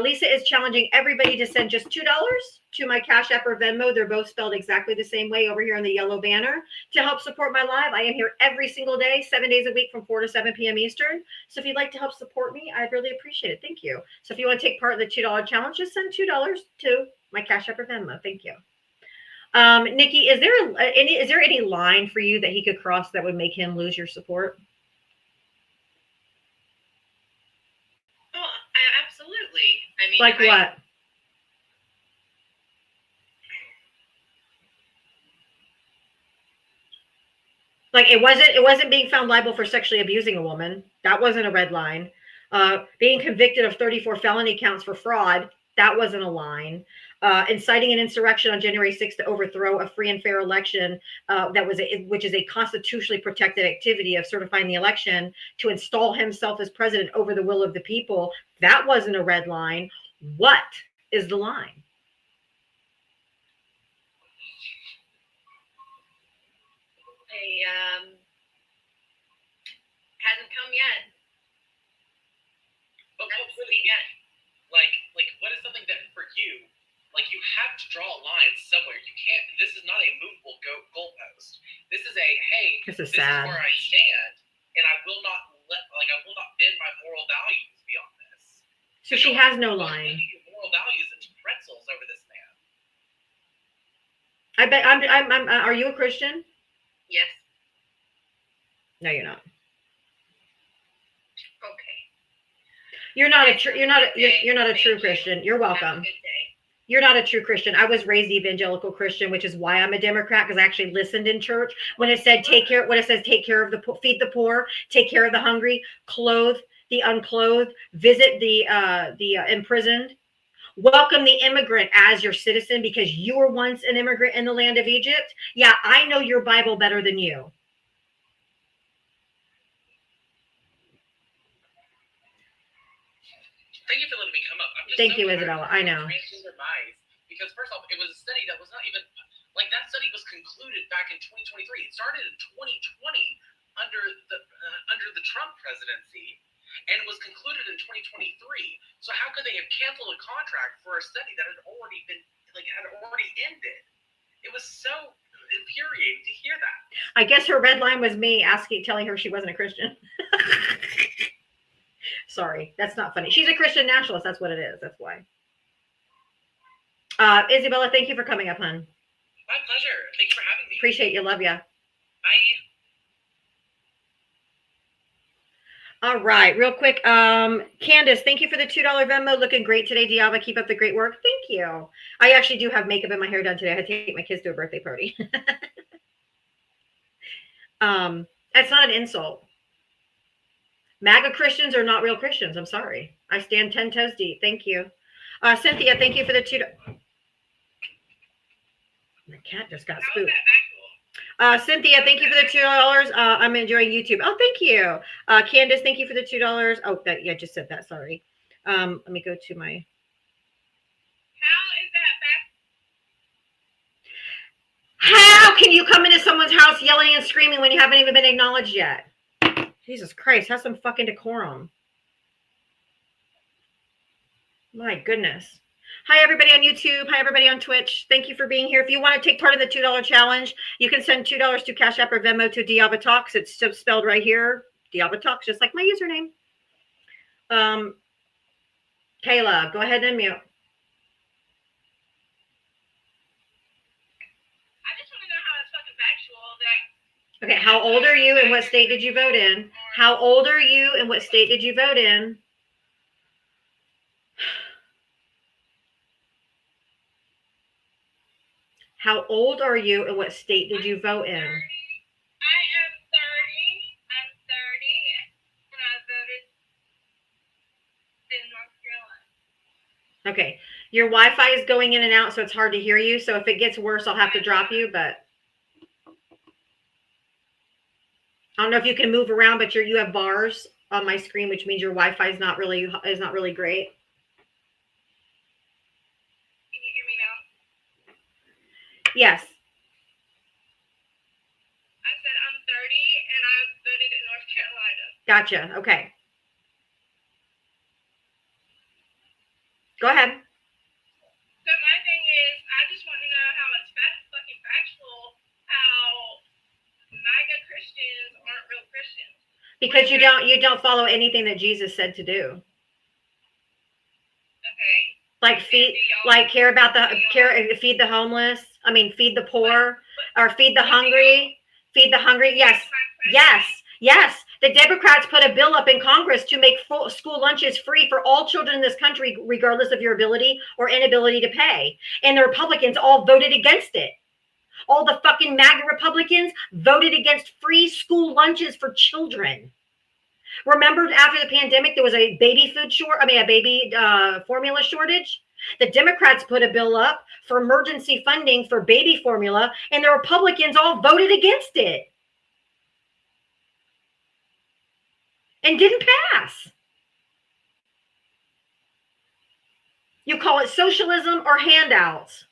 [SPEAKER 2] Lisa is challenging everybody to send just $2 to my Cash App or Venmo. They're both spelled exactly the same way over here on the yellow banner to help support my live. I am here every single day, 7 days a week from 4 to 7 p.m. Eastern. So if you'd like to help support me, I'd really appreciate it. Thank you. So if you want to take part in the $2 challenge, just send $2 to my Cash App or Venmo. Thank you. Nikki, is there any line for you that he could cross that would make him lose your support?
[SPEAKER 5] Oh, absolutely. I mean,
[SPEAKER 2] Like what? Like it wasn't being found liable for sexually abusing a woman. That wasn't a red line. Being convicted of 34 felony counts for fraud. That wasn't a line. Inciting an insurrection on January 6th to overthrow a free and fair election, which is a constitutionally protected activity of certifying the election to install himself as president over the will of the people. That wasn't a red line. What is the line?
[SPEAKER 5] Hasn't come yet.
[SPEAKER 6] But
[SPEAKER 5] That's
[SPEAKER 6] what
[SPEAKER 5] the yet.
[SPEAKER 6] like what is something that for you, like you have to draw a line somewhere. You can't. This is not a movable goalpost. This is a hey.
[SPEAKER 2] This is
[SPEAKER 6] this
[SPEAKER 2] sad.
[SPEAKER 6] is where I stand, and I will not bend my moral values beyond this.
[SPEAKER 2] So she has no
[SPEAKER 6] Don't
[SPEAKER 2] line.
[SPEAKER 6] bend your moral values into pretzels over this man.
[SPEAKER 2] I bet are you a Christian?
[SPEAKER 5] Yes.
[SPEAKER 2] No, you're not.
[SPEAKER 5] Okay.
[SPEAKER 2] You're not a true Christian. You're
[SPEAKER 5] Have a
[SPEAKER 2] welcome.
[SPEAKER 5] good day.
[SPEAKER 2] You're not a true Christian. I was raised evangelical Christian, which is why I'm a Democrat, because I actually listened in church when it said take care of the poor, feed the poor, take care of the hungry, clothe the unclothed, visit the imprisoned, welcome the immigrant as your citizen because you were once an immigrant in the land of Egypt. Yeah, I know your Bible better than you.
[SPEAKER 6] Thank you for letting me come up.
[SPEAKER 2] Thank you, Isabella. I know.
[SPEAKER 6] Transgender bias, because first off, it was a study that was not even like that study was concluded back in 2023. It started in 2020 under the Trump presidency, and was concluded in 2023. So how could they have canceled a contract for a study that had already ended? It was so infuriating to hear that.
[SPEAKER 2] I guess her red line was me telling her she wasn't a Christian. Sorry, that's not funny. She's a Christian nationalist. That's what it is. That's why. Isabella, thank you for coming up, hon.
[SPEAKER 6] My pleasure. Thanks for having me.
[SPEAKER 2] Appreciate you. Love ya.
[SPEAKER 6] Bye.
[SPEAKER 2] All right, real quick. Candace, thank you for the $2 Venmo. Looking great today, Diava. Keep up the great work. Thank you. I actually do have makeup and my hair done today. I had to take my kids to a birthday party. That's not an insult. MAGA Christians are not real Christians. I'm sorry. I stand 10 toes deep. Thank you. Cynthia, thank you for the $2. My cat just got spooked. Cynthia, thank you for the $2. I'm enjoying YouTube. Oh, thank you. Candace, thank you for the $2. Oh, I just said that. Sorry. Let me go to my.
[SPEAKER 5] How is that back?
[SPEAKER 2] How can you come into someone's house yelling and screaming when you haven't even been acknowledged yet? Jesus Christ, have some fucking decorum. My goodness. Hi, everybody on YouTube. Hi, everybody on Twitch. Thank you for being here. If you want to take part in the $2 challenge, you can send $2 to Cash App or Venmo to Diava Talks. It's spelled right here. Diava Talks, just like my username. Kayla, go ahead and mute.
[SPEAKER 5] I just want to know how it's fucking factual that.
[SPEAKER 2] Okay, how old are you and what state did you vote in? How old are you and what state did you vote in? How old are you and what state did you vote in?
[SPEAKER 5] I am 30. I'm 30. And I voted in North Carolina.
[SPEAKER 2] Okay. Your Wi-Fi is going in and out, so it's hard to hear you. So if it gets worse, I'll have to drop you, but I don't know if you can move around, but you have bars on my screen, which means your Wi-Fi is not really great.
[SPEAKER 5] Can you hear me now?
[SPEAKER 2] Yes.
[SPEAKER 5] I said I'm 30 and I voted in North Carolina.
[SPEAKER 2] Gotcha. Okay. Go ahead.
[SPEAKER 5] So my thing is, I just want to know how it's fucking factual how MAGA Christians aren't real Christians.
[SPEAKER 2] Because you don't follow anything that Jesus said to do.
[SPEAKER 5] Okay.
[SPEAKER 2] Like feed the homeless. I mean, feed the poor, or feed the hungry. Feed the hungry. Yes. Yes. Yes. The Democrats put a bill up in Congress to make full school lunches free for all children in this country, regardless of your ability or inability to pay. And the Republicans all voted against it. All the fucking MAGA Republicans voted against free school lunches for children. Remember, after the pandemic, there was a baby formula shortage. The Democrats put a bill up for emergency funding for baby formula, and the Republicans all voted against it. And didn't pass. You call it socialism or handouts.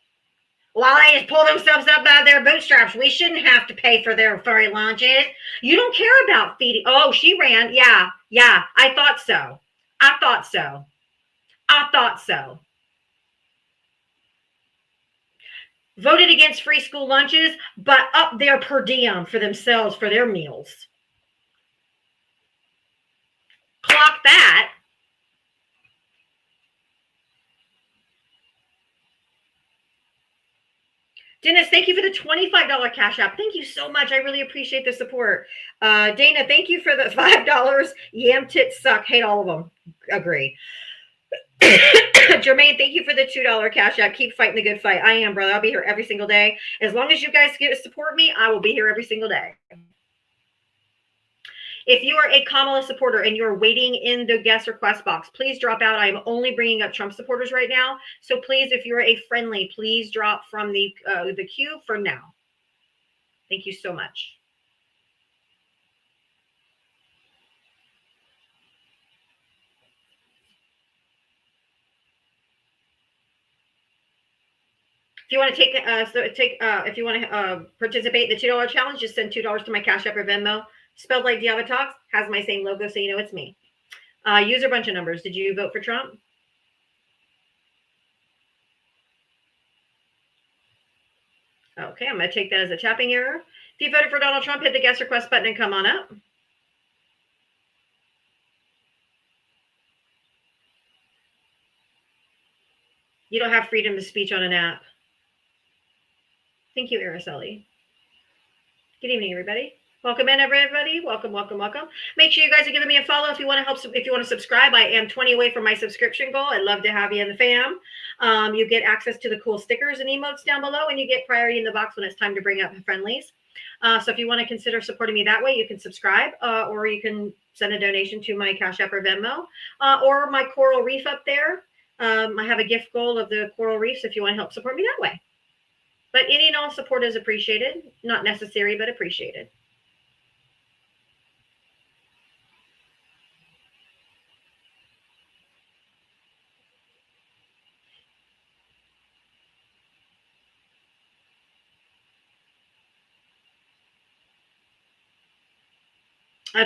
[SPEAKER 2] Well, they just pull themselves up out of their bootstraps. We shouldn't have to pay for their free lunches. You don't care about feeding. Oh, she ran. Yeah. I thought so. Voted against free school lunches, but up their per diem for themselves for their meals. Clock that. Dennis, thank you for the $25 Cash App. Thank you so much. I really appreciate the support. Dana, thank you for the $5. Yam tits suck. Hate all of them. Agree. Jermaine, thank you for the $2 Cash App. Keep fighting the good fight. I am, brother. I'll be here every single day. As long as you guys support me, I will be here every single day. If you are a Kamala supporter and you're waiting in the guest request box, please drop out. I'm only bringing up Trump supporters right now. So please, if you're a friendly, please drop from the queue for now. Thank you so much. If you want to if you want to participate in the $2 challenge, just send $2 to my Cash App or Venmo. Spelled like Diava Talks, has my same logo, so you know it's me. User bunch of numbers. Did you vote for Trump? Okay, I'm going to take that as a tapping error. If you voted for Donald Trump, hit the guest request button and come on up. You don't have freedom of speech on an app. Thank you, Araceli. Good evening, everybody. Welcome in, everybody. Welcome. Make sure you guys are giving me a follow if you want to help. If you want to subscribe, I am 20 away from my subscription goal. I'd love to have you in the fam. You get access to the cool stickers and emotes down below, and you get priority in the box when it's time to bring up friendlies. So if you want to consider supporting me that way, you can subscribe, or you can send a donation to my Cash App or Venmo, or my Coral Reef up there. I have a gift goal of the Coral Reefs if you want to help support me that way. But any and all support is appreciated. Not necessary, but appreciated.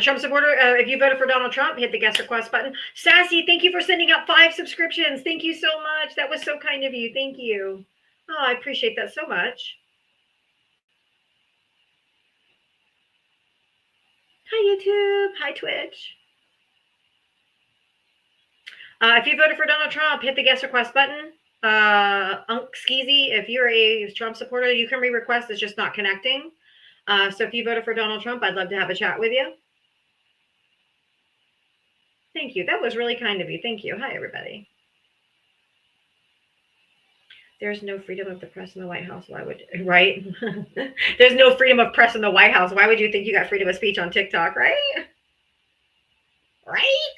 [SPEAKER 2] Trump supporter, if you voted for Donald Trump, hit the guest request button. Sassy, thank you for sending out 5 subscriptions. Thank you so much. That was so kind of you. Thank you. Oh, I appreciate that so much. Hi, YouTube. Hi, Twitch. If you voted for Donald Trump, hit the guest request button. Unc Skeezy, if you're a Trump supporter, you can re-request. It's just not connecting. So if you voted for Donald Trump, I'd love to have a chat with you. Thank you. That was really kind of you. Thank you. Hi, everybody. There's no freedom of the press in the White House. Why would, right? There's no freedom of press in the White House. Why would you think you got freedom of speech on TikTok, right? Right?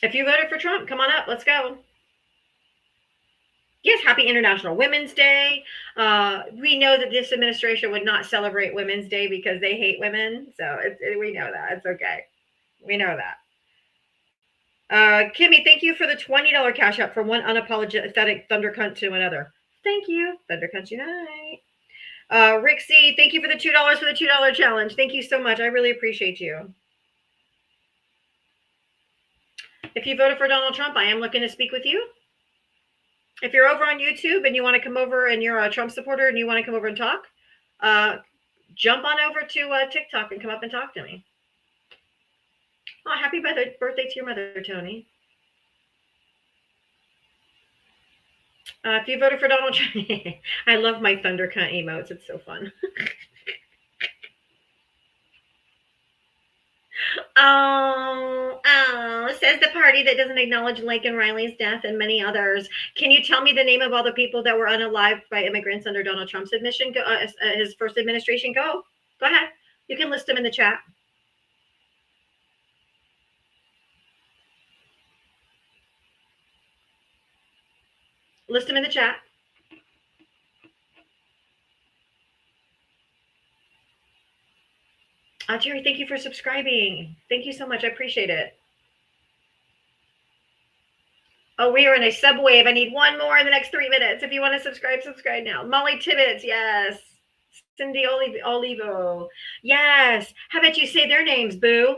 [SPEAKER 2] If you voted for Trump, come on up. Let's go. Yes, happy International Women's Day. We know that this administration would not celebrate Women's Day because they hate women. So we know that. It's okay. We know that. Kimmy, thank you for the $20 cash up from one unapologetic thunder cunt to another. Thank you. Thunder cunt unite. Rick C, thank you for the $2 for the $2 challenge. Thank you so much. I really appreciate you. If you voted for Donald Trump, I am looking to speak with you. If you're over on YouTube and you want to come over and you're a Trump supporter and you want to come over and talk, jump on over to TikTok and come up and talk to me. Oh, happy birthday to your mother, Tony. If you voted for Donald Trump, I love my thunder cunt emotes. It's so fun. Says the party that doesn't acknowledge Lincoln Riley's death and many others. Can you tell me the name of all the people that were unalived by immigrants under Donald Trump's his first administration? Go ahead. You can list them in the chat. List them in the chat. Terry, thank you for subscribing. Thank you so much. I appreciate it. Oh, we are in a subwave. I need one more in the next 3 minutes. If you want to subscribe now. Molly Tibbetts, yes. Cindy Olivo, yes. How about you say their names, boo?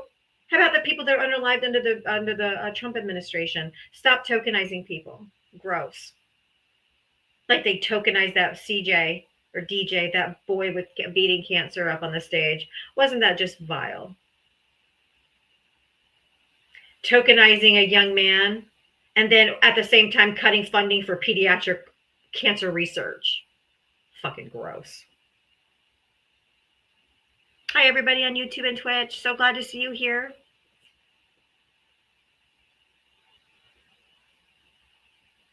[SPEAKER 2] How about the people that are unalived under the Trump administration? Stop tokenizing people. Gross. Like they tokenized that CJ or DJ, that boy with beating cancer up on the stage. Wasn't that just vile? Tokenizing a young man and then at the same time cutting funding for pediatric cancer research. Fucking gross. Hi, everybody on YouTube and Twitch. So glad to see you here.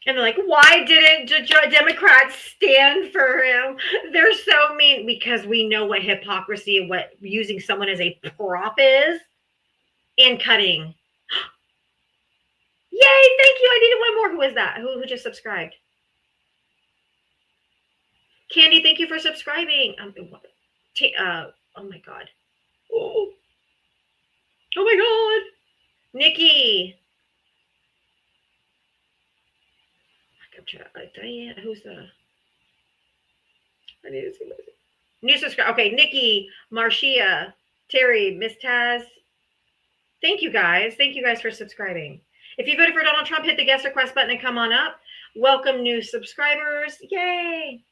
[SPEAKER 2] And they're like, why didn't Democrats stand for him? They're so mean because we know what hypocrisy and what using someone as a prop is and cutting. Yay, thank you. I needed one more. Who is that? Who just subscribed? Candy, thank you for subscribing. Oh my God. Oh my God. Nikki. Diane, who's the? I need to see this. New subscribe. Okay, Nikki, Marcia, Terry, Miss Taz. Thank you guys. Thank you guys for subscribing. If you voted for Donald Trump, hit the guest request button and come on up. Welcome new subscribers. Yay.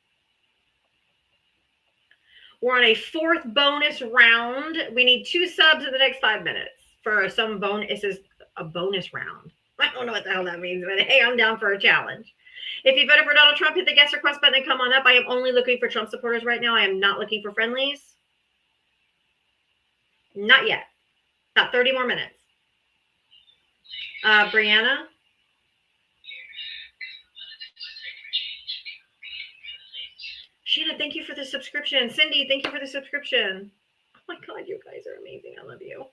[SPEAKER 2] We're on a 4th bonus round. We need 2 subs in the next 5 minutes for some bonus. This is a bonus round. I don't know what the hell that means, but hey, I'm down for a challenge. If you voted for Donald Trump, hit the guest request button and come on up. I am only looking for Trump supporters right now. I am not looking for friendlies. Not yet. About 30 more minutes. Brianna. Shanna, thank you for the subscription. Cindy, thank you for the subscription. Oh my God, you guys are amazing. I love you.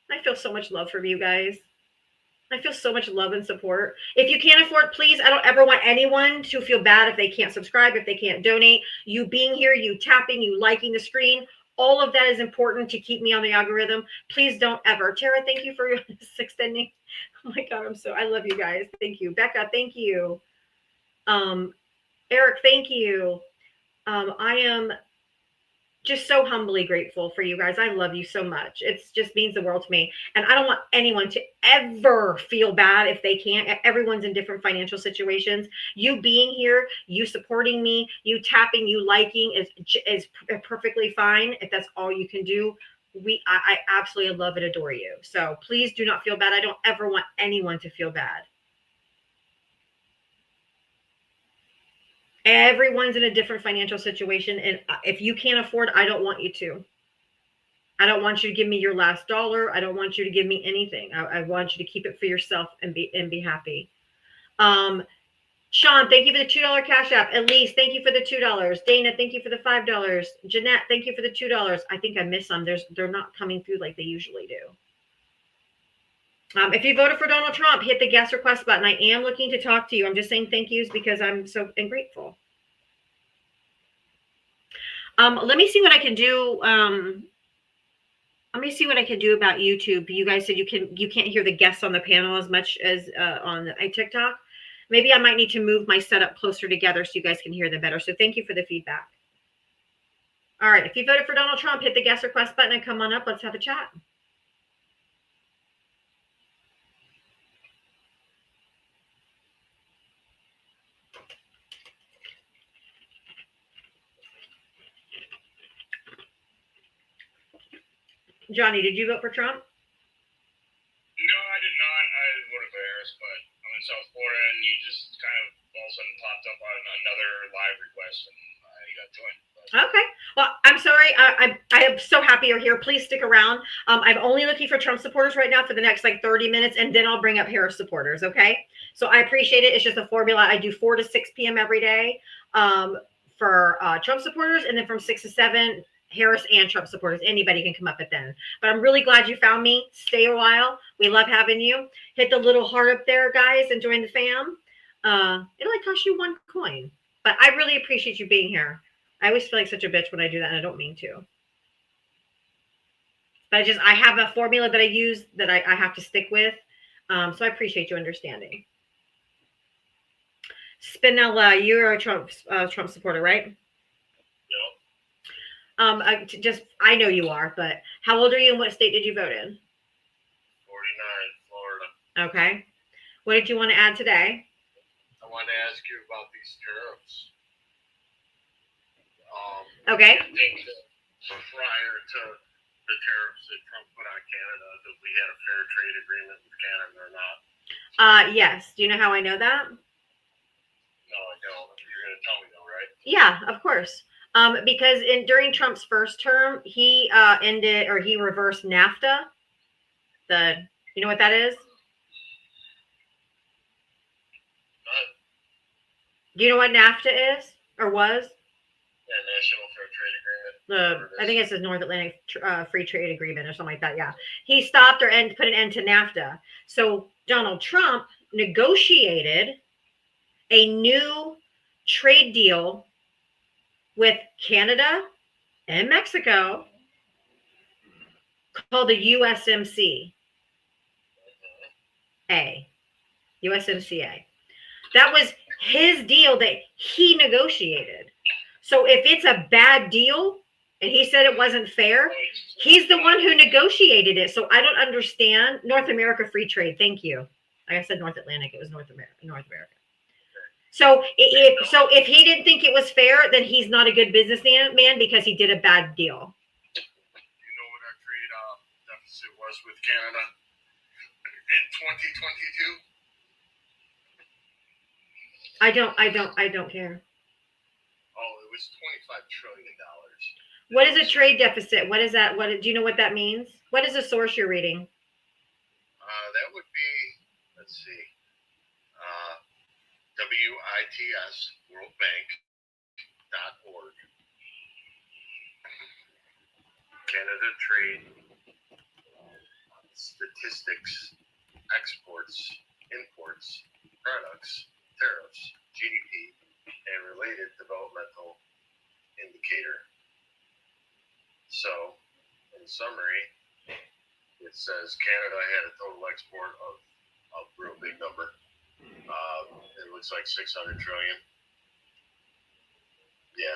[SPEAKER 2] I feel so much love from you guys. I feel so much love and support. If you can't afford, please, I don't ever want anyone to feel bad if they can't subscribe, if they can't donate. You being here, you tapping, you liking the screen, all of that is important to keep me on the algorithm. Please don't ever. Tara, thank you for extending. Oh my God, I love you guys. Thank you. Becca, thank you. Eric, thank you. I am just so humbly grateful for you guys. I love you so much. It just means the world to me. And I don't want anyone to ever feel bad if they can't. Everyone's in different financial situations. You being here, you supporting me, you tapping, you liking is perfectly fine. If that's all you can do, I absolutely love and adore you. So please do not feel bad. I don't ever want anyone to feel bad. Everyone's in a different financial situation. And if you can't afford, I don't want you to. I don't want you to give me your last dollar. I don't want you to give me anything. I want you to keep it for yourself and be happy. Sean, thank you for the $2 cash app. Elise, thank you for the $2. Dana, thank you for the $5. Jeanette, thank you for the $2. I think I missed some. They're not coming through like they usually do. If you voted for Donald Trump, hit the guest request button. I am looking to talk to you. I'm just saying thank yous because I'm so grateful. Let me see what I can do. Let me see what I can do about YouTube. You guys said you can't hear the guests on the panel as much as on TikTok. Maybe I might need to move my setup closer together so you guys can hear them better. So thank you for the feedback. All right, if you voted for Donald Trump, hit the guest request button and come on up. Let's have a chat. Johnny, did you vote for Trump?
[SPEAKER 7] No, I did not. I voted for Harris, but I'm in South Florida, and you just kind of all of a sudden popped up on another live request, and I got joined.
[SPEAKER 2] Okay. Well, I'm sorry. I am so happy you're here. Please stick around. I'm only looking for Trump supporters right now for the next like 30 minutes, and then I'll bring up Harris supporters. Okay. So I appreciate it. It's just a formula. I do 4 to 6 p.m. every day for Trump supporters, and then from 6 to 7, Harris and Trump supporters. Anybody can come up at then. But I'm really glad you found me. Stay a while. We love having you. Hit the little heart up there, guys, and join the fam. It only costs you 1 coin, but I really appreciate you being here. I always feel like such a bitch when I do that, and I don't mean to. But I have a formula that I use that I have to stick with. So I appreciate you understanding. Spinella, you're a Trump supporter, right?
[SPEAKER 7] Yep.
[SPEAKER 2] I know you are, but how old are you and what state did you vote in?
[SPEAKER 7] 49, Florida.
[SPEAKER 2] Okay. What did you want to add today?
[SPEAKER 7] I wanted to ask you about these tariffs.
[SPEAKER 2] Okay.
[SPEAKER 7] I think that prior to the tariffs that Trump put on Canada, that we had a fair trade agreement with Canada or not?
[SPEAKER 2] Yes. Do you know how I know that?
[SPEAKER 7] No, I don't. You're going to tell me though, right?
[SPEAKER 2] Yeah, of course. Because during Trump's first term, he reversed NAFTA. You know what that is? Do you know what NAFTA is or was?
[SPEAKER 7] Yeah, National Fair Trade Agreement.
[SPEAKER 2] I think it's the North Atlantic Free Trade Agreement or something like that. Yeah, he stopped put an end to NAFTA. So Donald Trump negotiated a new trade deal with Canada and Mexico called the USMCA. USMCA. That was his deal that he negotiated. So if it's a bad deal and he said it wasn't fair, he's the one who negotiated it. So I don't understand. North America Free Trade. Thank you. Like I said, North Atlantic. It was North America. So if he didn't think it was fair, then he's not a good businessman because he did a bad deal.
[SPEAKER 7] Do you know what our trade deficit was with Canada in 2022?
[SPEAKER 2] I don't care.
[SPEAKER 7] Oh, it was $25 trillion.
[SPEAKER 2] What is a trade deficit? What is that? Do you know what that means? What is the source you're reading?
[SPEAKER 7] That would be, let's see, WITS, worldbank.org. Canada Trade Statistics, Exports, Imports, Products, Tariffs, GDP, and related developmental indicator. So, in summary, it says Canada had a total export of a real big number. It looks like 600 trillion. Yeah.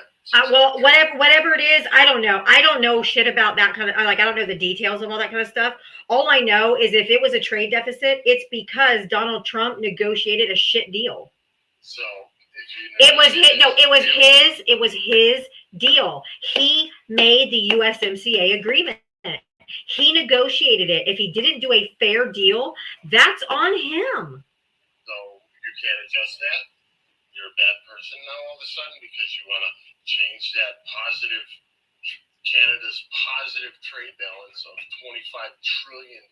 [SPEAKER 2] Well, whatever it is, I don't know. I don't know shit about that kind of, I don't know the details of all that kind of stuff. All I know is if it was a trade deficit, it's because Donald Trump negotiated a shit deal.
[SPEAKER 7] So it
[SPEAKER 2] was his deal. He made the USMCA agreement. He negotiated it. If he didn't do a fair deal, that's on him.
[SPEAKER 7] So you can't adjust that? You're a bad person now all of a sudden because you want to change that Canada's positive trade balance of 25 trillion.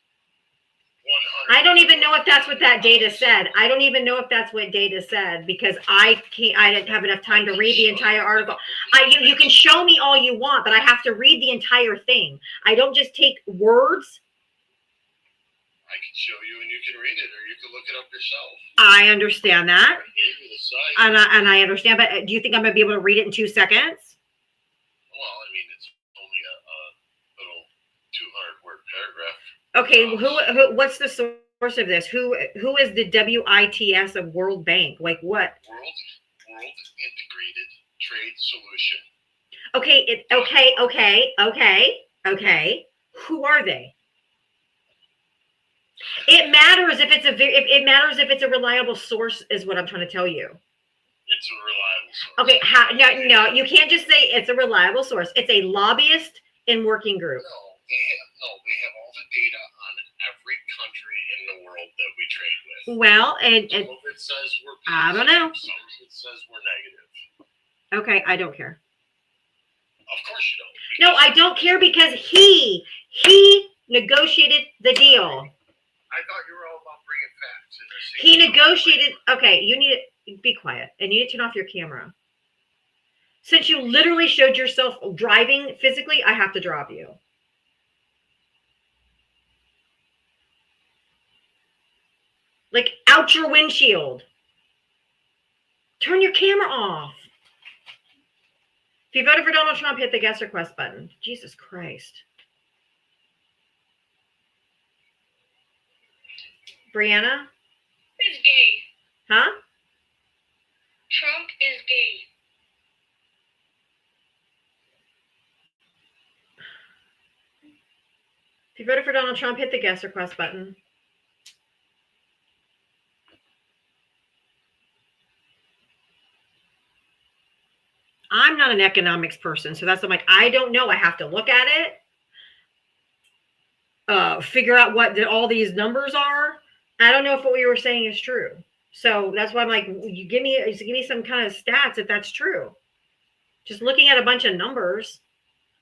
[SPEAKER 2] I don't even know if that's what that data said. I don't even know if that's what data said because I didn't have enough time to read the entire article. You can show me all you want, but I have to read the entire thing. I don't just take words.
[SPEAKER 3] I can show you and you can read it, or you can look it up yourself.
[SPEAKER 2] I understand that.
[SPEAKER 3] I gave you the site.
[SPEAKER 2] And I understand, but do you think I'm going to be able to read it in 2 seconds?
[SPEAKER 3] Well, I mean, it's only a little 200-word paragraph.
[SPEAKER 2] Okay, who what's the source of this? Who is the WITS of World Bank? Like what?
[SPEAKER 3] World Integrated Trade Solution.
[SPEAKER 2] Okay. Who are they? It matters if it matters if it's a reliable source, is what I'm trying to tell you.
[SPEAKER 3] It's a reliable source.
[SPEAKER 2] Okay, no, you can't just say it's a reliable source. It's a lobbyist in working group.
[SPEAKER 3] No, they have all the data on every country in the world that we trade with.
[SPEAKER 2] Well, and
[SPEAKER 3] Some of it says we're positive,
[SPEAKER 2] I don't know.
[SPEAKER 3] some of it says we're negative.
[SPEAKER 2] Okay, I don't care.
[SPEAKER 3] Of course you don't.
[SPEAKER 2] No, I don't care because he negotiated the deal.
[SPEAKER 3] I thought you were all about bringing facts.
[SPEAKER 2] He negotiated. Okay, you need to be quiet and you need to turn off your camera. Since you literally showed yourself driving physically, I have to drop you. Like out your windshield. Turn your camera off. If you voted for Donald Trump, hit the guest request button. Jesus Christ. Brianna?
[SPEAKER 5] Is gay.
[SPEAKER 2] Huh?
[SPEAKER 5] Trump is gay.
[SPEAKER 2] If you voted for Donald Trump, hit the guest request button. I'm not an economics person, so that's I'm like, I don't know. I have to look at it, figure out what all these numbers are. I don't know if what we were saying is true. So that's why I'm like, you give me some kind of stats if that's true. Just looking at a bunch of numbers,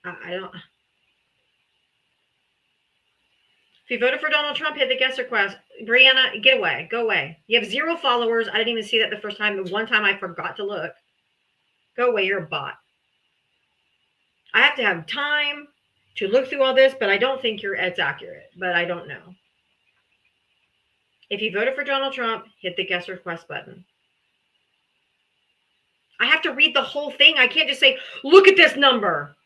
[SPEAKER 2] I don't. If you voted for Donald Trump, hit the guest request. Brianna, get away. Go away. You have 0 followers. I didn't even see that the first time. The one time I forgot to look. Go away. You're a bot. I have to have time to look through all this, but I don't think it's accurate. But I don't know. If you voted for Donald Trump, hit the guest request button. I have to read the whole thing. I can't just say, look at this number.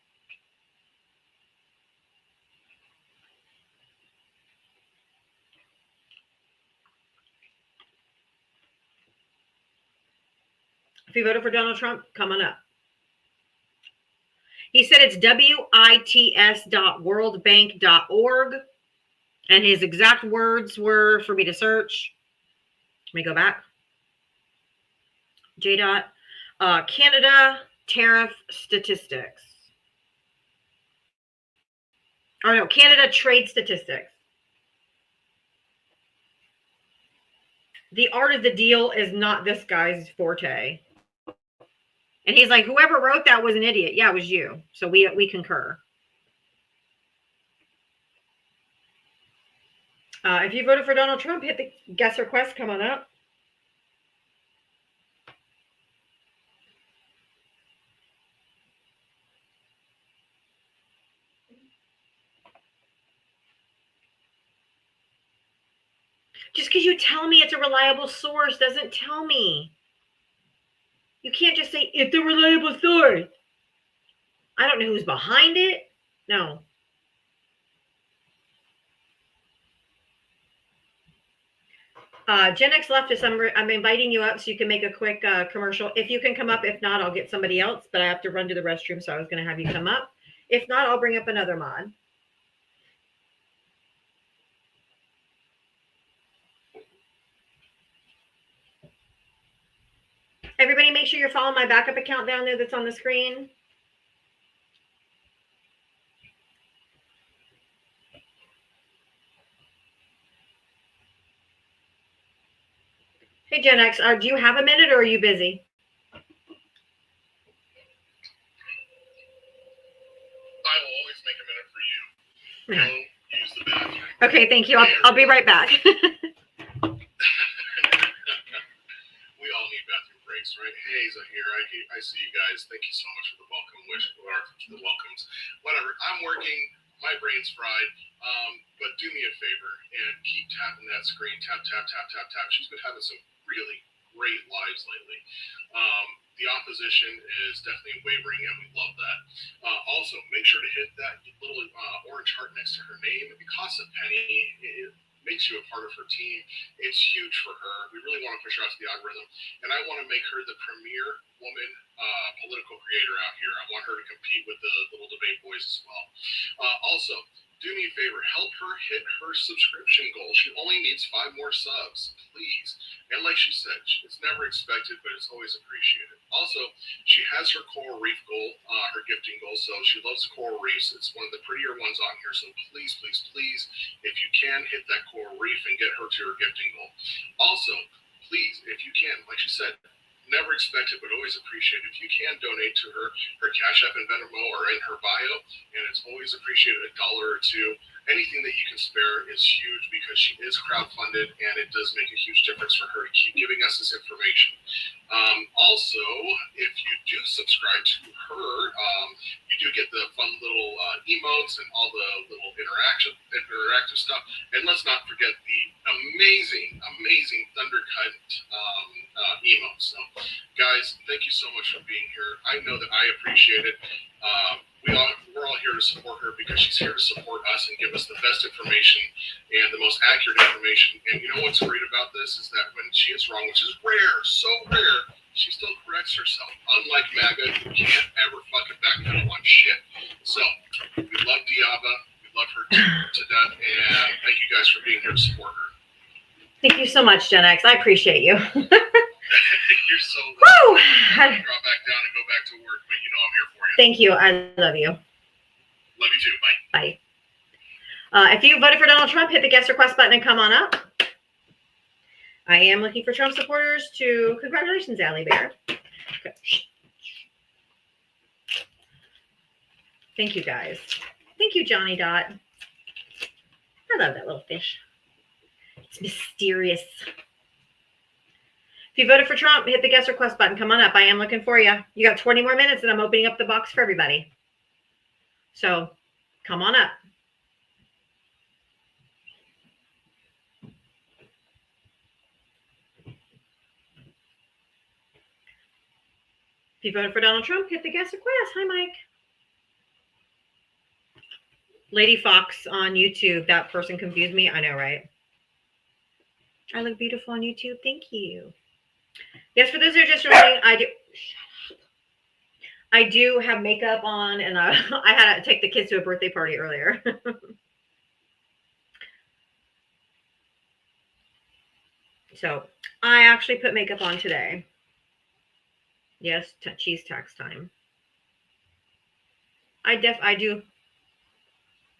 [SPEAKER 2] If you voted for Donald Trump, come on up. He said it's wits.worldbank.org. And his exact words were for me to search. Let me go back. J. Canada tariff statistics. Or no, Canada trade statistics. The art of the deal is not this guy's forte. And he's like, whoever wrote that was an idiot. Yeah, it was you. So we concur. If you voted for Donald Trump, hit the guest request. Come on up. Just because you tell me it's a reliable source doesn't tell me. You can't just say it's a reliable source. I don't know who's behind it. No. Gen X Leftist, I'm inviting you up so you can make a quick commercial. If you can come up, if not, I'll get somebody else, but I have to run to the restroom, so I was going to have you come up. If not, I'll bring up another mod. Everybody make sure you're following my backup account down there that's on the screen. Hey, Gen X, do you have a minute or are you busy?
[SPEAKER 3] I will always make a minute for you. Go use the bathroom.
[SPEAKER 2] Okay, thank you. I'll be right back.
[SPEAKER 3] We all need bathroom breaks, right? Hey, Zahir, I see you guys. Thank you so much for the welcome wish or the welcomes. Whatever. I'm working.
[SPEAKER 8] my brain's fried. But do me a favor and keep tapping that screen. Tap, tap, tap, tap, tap. She's been having some really great lives lately. The opposition is definitely wavering, and we love that. Also, make sure to hit that little orange heart next to her name. It costs a penny. It makes you a part of her team. It's huge for her. We really want to push her out to the algorithm, and I want to make her the premier woman political creator out here. I want her to compete with the little debate boys as well. Also, do me a favor, help her hit her subscription goal. She only needs 5 more subs, please. And like she said, it's never expected, but it's always appreciated. Also, she has her coral reef goal, her gifting goal, so she loves coral reefs. It's one of the prettier ones on here, so please, please, please, if you can, hit that coral reef and get her to her gifting goal. Also, please, if you can, like she said, never expected, but always appreciated. If you can donate to her Cash App and Venmo or in her bio, and it's always appreciated, $1 or $2. Anything that you can spare is huge because she is crowdfunded, and it does make a huge difference for her to keep giving us this information. Also, if you do subscribe to her, you do get the fun little emotes and all the little interactive stuff. And let's not forget the amazing Thundercut emotes. So, guys, thank you so much for being here. I know that I appreciate it. We're all here to support her because she's here to support us and give us the best information and the most accurate information. And you know what's great about this is that when she is wrong, which is rare, so rare, she still corrects herself. Unlike MAGA, who can't ever fucking backpedal on shit. So, we love Diaba. We love her to death. And thank you guys for being here to support her.
[SPEAKER 2] Thank you so much, Gen X. I appreciate you.
[SPEAKER 8] You're so welcome. I'll drop back down and go back to work, but you know I'm here for you.
[SPEAKER 2] Thank you. I love you.
[SPEAKER 8] Love you too. Bye.
[SPEAKER 2] Bye. If you voted for Donald Trump, hit the guest request button and come on up. I am looking for Trump supporters to, congratulations, Allie Bear. Okay. Thank you, guys. Thank you, Johnny Dot. I love that little fish. It's mysterious. If you voted for Trump, hit the guest request button. Come on up. I am looking for you. You got 20 more minutes, and I'm opening up the box for everybody. So come on up. If you voted for Donald Trump, hit the guest request. Hi, Mike. Lady Fox on YouTube. That person confused me. I know, right? I look beautiful on YouTube. Thank you. Yes, for those who are just joining, I do have makeup on, and I had to take the kids to a birthday party earlier. So I actually put makeup on today. Yes, cheese tax time. I do.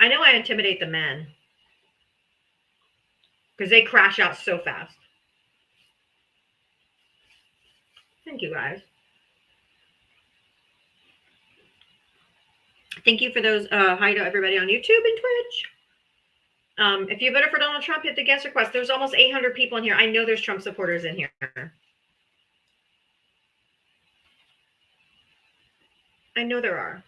[SPEAKER 2] I know I intimidate the men because they crash out so fast. Thank you, guys. Thank you for those. Hi to everybody on YouTube and Twitch. If you voted for Donald Trump, hit the guest request. There's almost 800 people in here. I know there's Trump supporters in here. I know there are.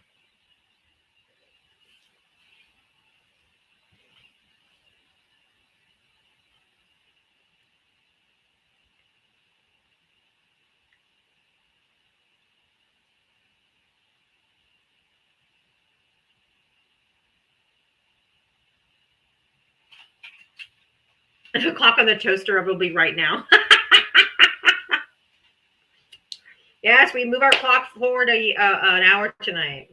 [SPEAKER 2] The clock on the toaster will be right now. Yes, we move our clock forward an hour tonight.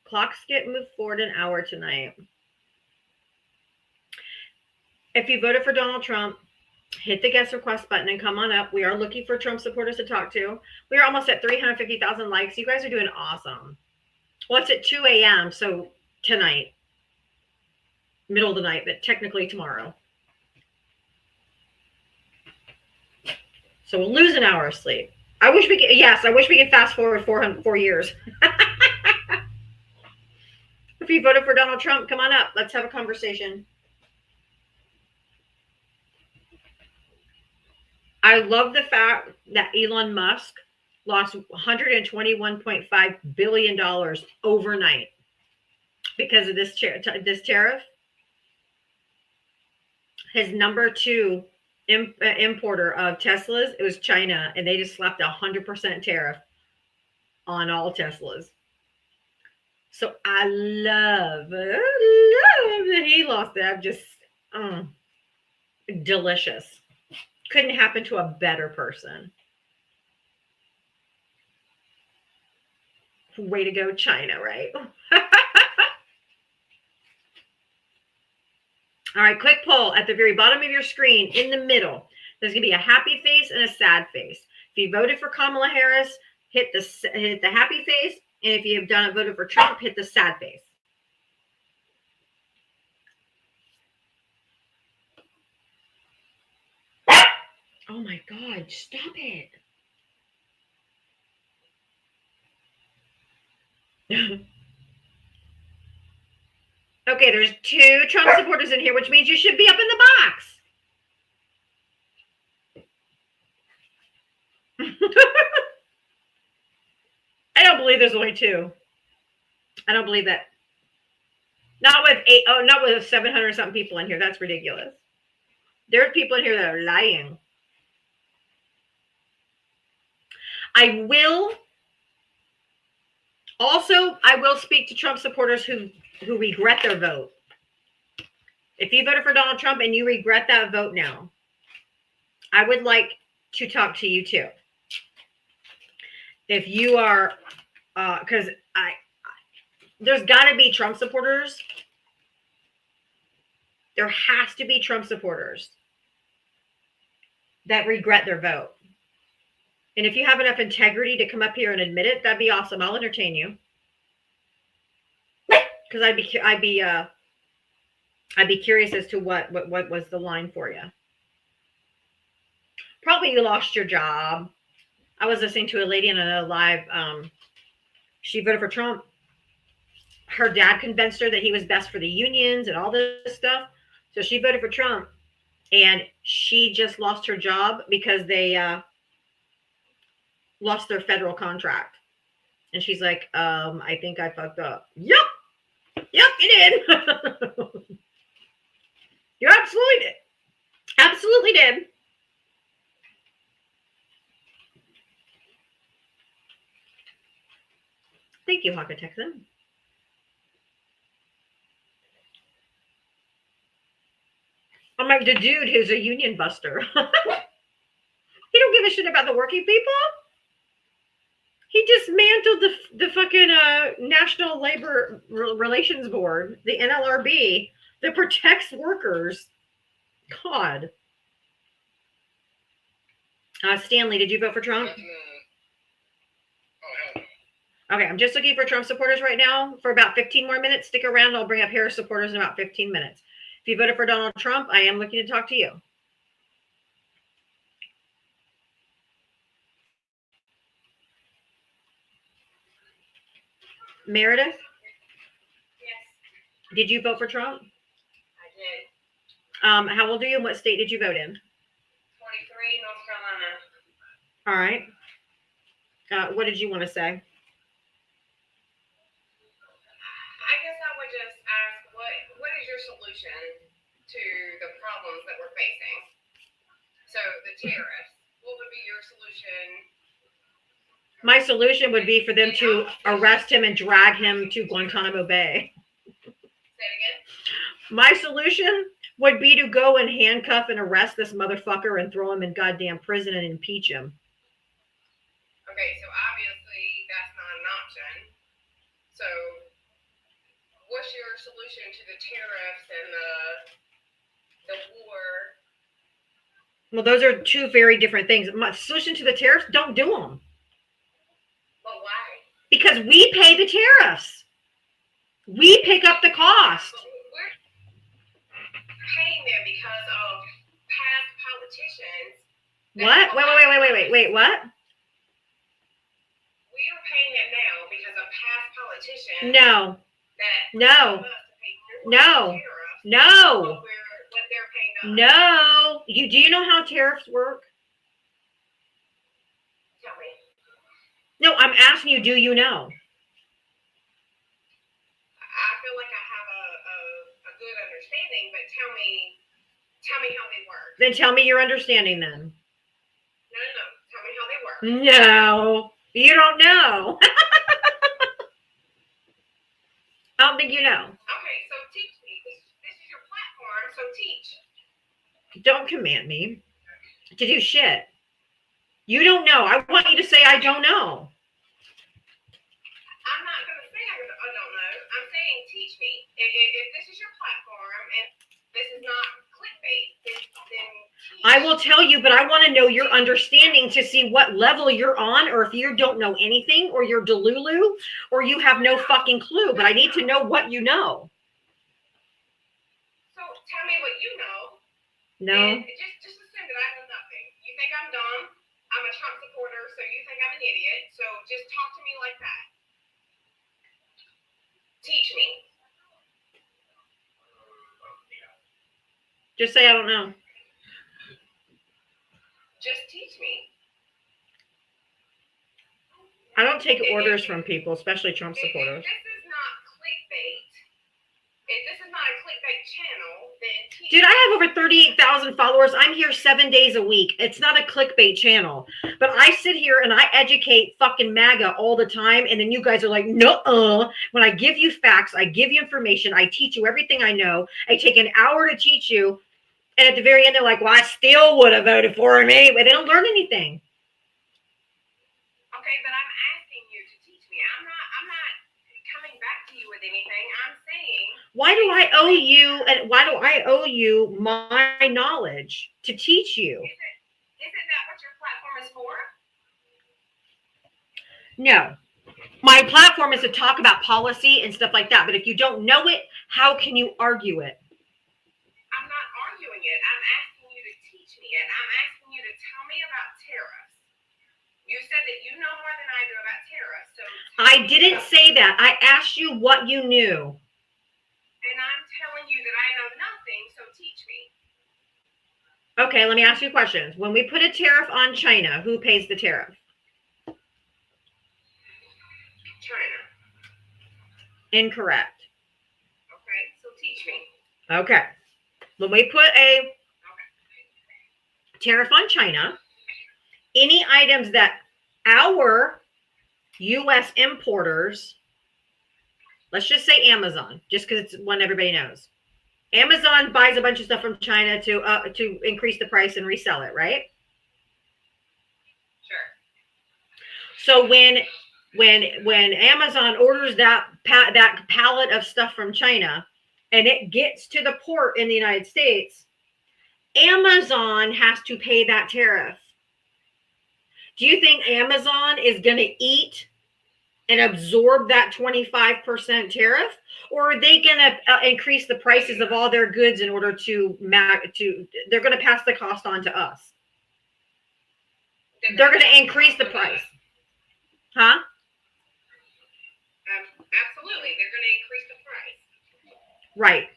[SPEAKER 2] Clocks get moved forward an hour tonight. If you voted for Donald Trump, hit the guest request button and come on up. We are looking for Trump supporters to talk to. We are almost at 350,000 likes. You guys are doing awesome. Well, it's at 2 a.m., so tonight. Middle of the night, but technically tomorrow. So we'll lose an hour of sleep. I wish we could fast forward 4 years. If you voted for Donald Trump, come on up. Let's have a conversation. I love the fact that Elon Musk lost $121.5 billion overnight. because of this tariff. His number 2 importer of Teslas, it was China, and they just slapped 100% tariff on all Teslas. So I love that he lost that. Just delicious. Couldn't happen to a better person. Way to go, China, right? All right, quick poll at the very bottom of your screen in the middle. There's going to be a happy face and a sad face. If you voted for Kamala Harris, hit the happy face. And if you've voted for Trump, hit the sad face. Oh my God, stop it. Okay, there's 2 Trump supporters in here, which means you should be up in the box. I don't believe there's only 2. I don't believe that. Not with 700 something people in here. That's ridiculous. There are people in here that are lying. I will speak to Trump supporters who regret their vote. If you voted for Donald Trump and you regret that vote now, I would like to talk to you too. If you are, because there's got to be Trump supporters. There has to be Trump supporters that regret their vote. And if you have enough integrity to come up here and admit it, that'd be awesome. I'll entertain you. Because I'd be curious as to what was the line for you. Probably you lost your job. I was listening to a lady in a live. She voted for Trump. Her dad convinced her that he was best for the unions and all this stuff. So she voted for Trump, and she just lost her job because they lost their federal contract. And she's like, I think I fucked up. Yep, you did. You absolutely did. Absolutely did. Thank you, Hawker Texan. I'm like the dude who's a union buster. He don't give a shit about the working people. He dismantled the fucking National Labor Relations Board, the NLRB, that protects workers. God. Stanley, did you vote for Trump? Okay, I'm just looking for Trump supporters right now for about 15 more minutes. Stick around. I'll bring up Harris supporters in about 15 minutes. If you voted for Donald Trump, I am looking to talk to you. Meredith?
[SPEAKER 5] Yes,
[SPEAKER 2] Did you vote for Trump?
[SPEAKER 5] I did.
[SPEAKER 2] How old are you and what state did you vote in?
[SPEAKER 5] 23, North Carolina.
[SPEAKER 2] All right. What did you want to say?
[SPEAKER 5] I guess I would just ask, what is your solution to the problems that we're facing? So the tariffs, what would be your solution?
[SPEAKER 2] My solution would be for them to arrest him and drag him to Guantanamo Bay.
[SPEAKER 5] Say it again.
[SPEAKER 2] My solution would be to go and handcuff and arrest this motherfucker and throw him in goddamn prison and impeach him.
[SPEAKER 5] Okay, so obviously that's not an option. So what's your solution to the tariffs and the war?
[SPEAKER 2] Well, those are 2 very different things. My solution to the tariffs, don't do them.
[SPEAKER 5] But why?
[SPEAKER 2] Because we pay the tariffs. We pick up the cost.
[SPEAKER 5] But we're paying them because of past politicians.
[SPEAKER 2] What? Wait, what?
[SPEAKER 5] We are paying them now because of past politicians.
[SPEAKER 2] No.
[SPEAKER 5] That
[SPEAKER 2] No.
[SPEAKER 5] What they're paying us.
[SPEAKER 2] No. Do you know how tariffs work?
[SPEAKER 5] Tell me.
[SPEAKER 2] No, I'm asking you, do you know?
[SPEAKER 5] I feel like but tell me how they work.
[SPEAKER 2] Then tell me your understanding then.
[SPEAKER 5] No. Tell me how they work.
[SPEAKER 2] No, you don't know. I don't think you know.
[SPEAKER 5] Okay, so teach me. This is your platform, so teach.
[SPEAKER 2] Don't command me to do shit. You don't know. I want you to say I don't know.
[SPEAKER 5] I'm not going to say I don't know. I'm saying teach me. If this is your platform and this is not clickbait, then teach.
[SPEAKER 2] I will tell you, but I want to know your understanding to see what level you're on, or if you don't know anything, or you're delulu, or you have no fucking clue. But I need to know what you know.
[SPEAKER 5] So tell me what you know.
[SPEAKER 2] No.
[SPEAKER 5] And just assume that I know nothing. You think I'm dumb. I'm a Trump supporter, so you think I'm an idiot. So just talk to me like that. Teach me.
[SPEAKER 2] Just say I don't know.
[SPEAKER 5] Just teach me.
[SPEAKER 2] I don't take orders from people, especially Trump supporters.
[SPEAKER 5] If this is not clickbait, if this is not a clickbait channel, then teach
[SPEAKER 2] Dude, I have over 38,000 followers. I'm here 7 days a week. It's not a clickbait channel. But I sit here and I educate fucking MAGA all the time. And then you guys are like, no. When I give you facts, I give you information. I teach you everything I know. I take an hour to teach you. And at the very end, they're like, well, I still would have voted for him anyway. They don't learn anything.
[SPEAKER 5] Okay, but I'm asking you to teach me. I'm not coming back to you with anything. I'm saying,
[SPEAKER 2] Why do I owe you my knowledge to teach you?
[SPEAKER 5] isn't that what your platform is for?
[SPEAKER 2] No. My platform is to talk about policy and stuff like that. But if you don't know it, how can you argue it?
[SPEAKER 5] I'm not arguing it. I'm asking you to teach me it. I'm asking you to tell me about tariffs. You said that you know more than I do about tariffs. So
[SPEAKER 2] I didn't say that. I asked you what you knew.
[SPEAKER 5] and I'm telling you that I know nothing, so teach me.
[SPEAKER 2] Okay, let me ask you questions. When we put a tariff on China, who pays the tariff?
[SPEAKER 5] China.
[SPEAKER 2] Incorrect.
[SPEAKER 5] Okay, so teach me.
[SPEAKER 2] Okay. When we put a tariff on China, any items that our U.S. importers, let's just say Amazon, just because it's one everybody knows. Amazon buys a bunch of stuff from China to increase the price and resell it, right?
[SPEAKER 5] Sure.
[SPEAKER 2] So when Amazon orders that pallet of stuff from China and it gets to the port in the United States, Amazon has to pay that tariff. Do you think Amazon is going to eat and absorb that 25% tariff? Or are they going to increase the prices of all their goods in order they're going to pass the cost on to us? They're going to increase the price. Huh?
[SPEAKER 5] Absolutely. They're going to increase the price.
[SPEAKER 2] Right.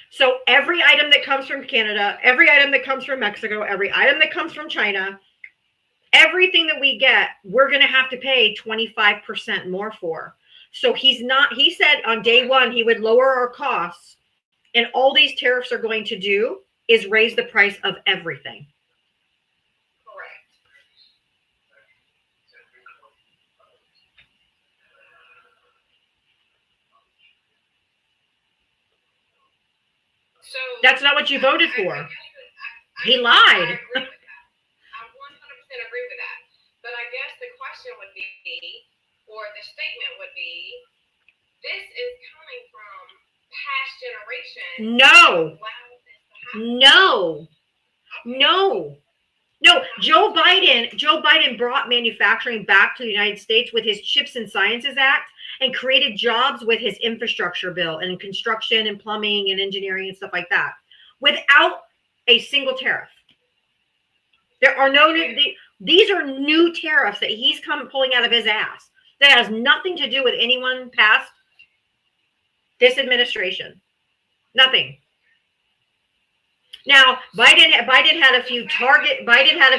[SPEAKER 2] So every item that comes from Canada, every item that comes from Mexico, every item that comes from China, everything that we get, we're going to have to pay 25% more for. So he said on day one, he would lower our costs, and all these tariffs are going to do is raise the price of everything.
[SPEAKER 5] Correct. So
[SPEAKER 2] That's not what you voted for. He lied.
[SPEAKER 5] I agree with that. I 100% agree with that. But I guess the question would be, or the statement would be, this is coming from past generations.
[SPEAKER 2] No.
[SPEAKER 5] Allow this to happen.
[SPEAKER 2] No. Joe Biden brought manufacturing back to the United States with his Chips and Sciences Act and created jobs with his infrastructure bill and construction and plumbing and engineering and stuff like that without a single tariff. There are these are new tariffs that he's pulling out of his ass that has nothing to do with anyone past this administration. Nothing. Now, Biden had a few Biden had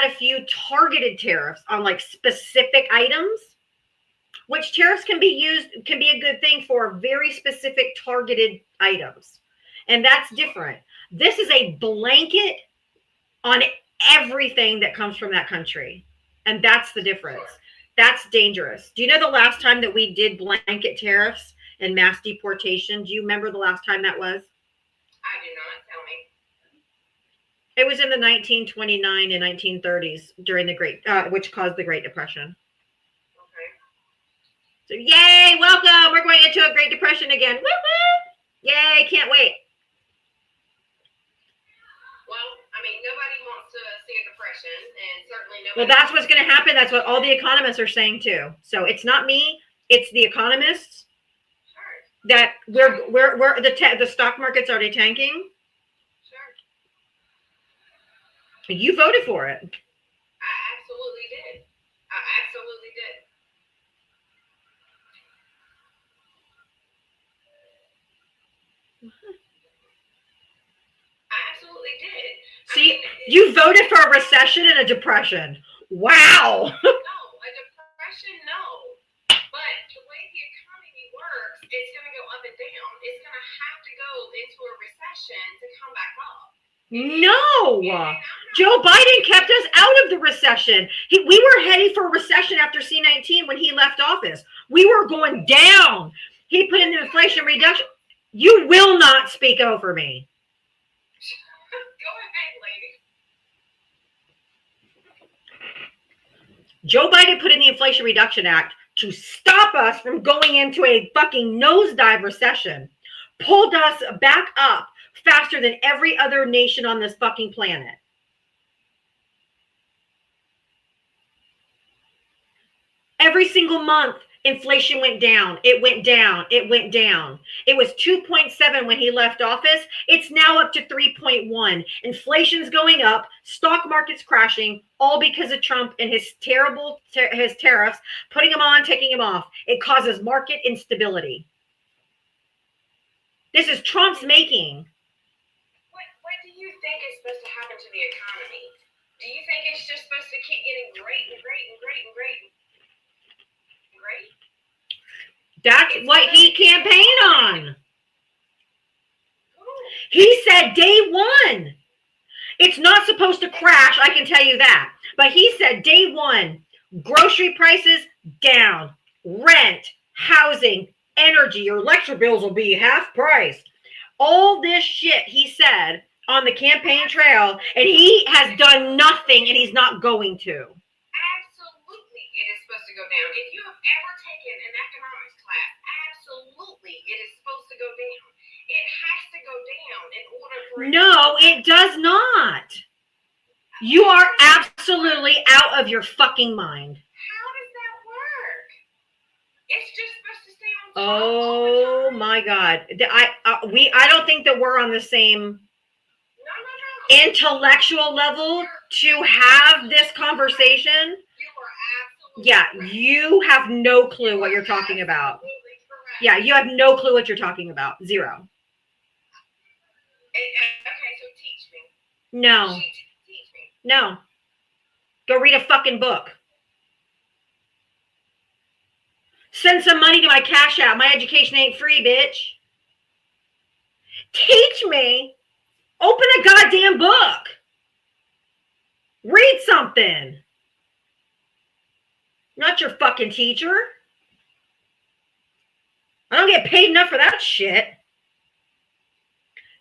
[SPEAKER 2] a few targeted tariffs on like specific items, which tariffs can be a good thing for very specific targeted items. And that's different. This is a blanket on everything that comes from that country. And that's the difference. That's dangerous. Do you know the last time that we did blanket tariffs and mass deportation? Do you remember the last time that was?
[SPEAKER 5] I do not. Tell me.
[SPEAKER 2] It was in the 1929 and 1930s during the which caused the Great Depression.
[SPEAKER 5] Okay.
[SPEAKER 2] So yay, welcome. We're going into a Great Depression again. Woo-hoo! Yay, can't wait.
[SPEAKER 5] Well, I mean, nobody wants to see a depression, and certainly nobody.
[SPEAKER 2] Well, that's what's going to happen. That's what all the economists are saying too. So it's not me; it's the economists.
[SPEAKER 5] Sure.
[SPEAKER 2] That we're the stock market's already tanking.
[SPEAKER 5] Sure.
[SPEAKER 2] You voted for it.
[SPEAKER 5] I absolutely did. I absolutely did. I absolutely did.
[SPEAKER 2] See, you voted for a recession and a depression. Wow.
[SPEAKER 5] No, a depression, no. But the way the economy works, it's going to go up and down. It's going to have to go into a recession to come back up.
[SPEAKER 2] No. Joe Biden kept us out of the recession. We were heading for a recession after C-19 when he left office. We were going down. He put in the Inflation Reduction. You will not speak over me.
[SPEAKER 5] Go ahead, lady.
[SPEAKER 2] Joe Biden put in the Inflation Reduction Act to stop us from going into a fucking nosedive recession. Pulled us back up faster than every other nation on this fucking planet. Every single month, inflation went down. It went down. It went down. It was 2.7 when he left office. It's now up to 3.1. Inflation's going up. Stock market's crashing, all because of Trump and his terrible his tariffs, putting them on, taking them off. It causes market instability. This is Trump's making.
[SPEAKER 5] What do you think is supposed to happen to the economy? Do you think it's just supposed to keep getting great and great and great and great and great?
[SPEAKER 2] That's what he campaigned on. He said day one. It's not supposed to crash, I can tell you that. But he said day one, grocery prices down, rent, housing, energy, your electric bills will be half price. All this shit he said on the campaign trail, and he has done nothing, and he's not going to.
[SPEAKER 5] Absolutely, it is supposed to go down. If you have ever taken an economics class, absolutely, it is supposed to go down. It has to go down in order for it.
[SPEAKER 2] No, it does not. You are absolutely out of your fucking mind.
[SPEAKER 5] How does that work? It's just supposed to stay on top
[SPEAKER 2] Oh
[SPEAKER 5] all the time.
[SPEAKER 2] my God. I don't think that we're on the same
[SPEAKER 5] No.
[SPEAKER 2] intellectual level to have this conversation.
[SPEAKER 5] You are absolutely
[SPEAKER 2] Yeah,
[SPEAKER 5] correct.
[SPEAKER 2] you have no clue what you're talking about.
[SPEAKER 5] Absolutely correct.
[SPEAKER 2] Yeah, you have no clue what you're talking about. Zero.
[SPEAKER 5] Okay, so teach me.
[SPEAKER 2] No,
[SPEAKER 5] Teach me.
[SPEAKER 2] no. Go read a fucking book. Send some money to my Cash App. My education ain't free, bitch. Teach me. Open a goddamn book. Read something. Not your fucking teacher. I don't get paid enough for that shit.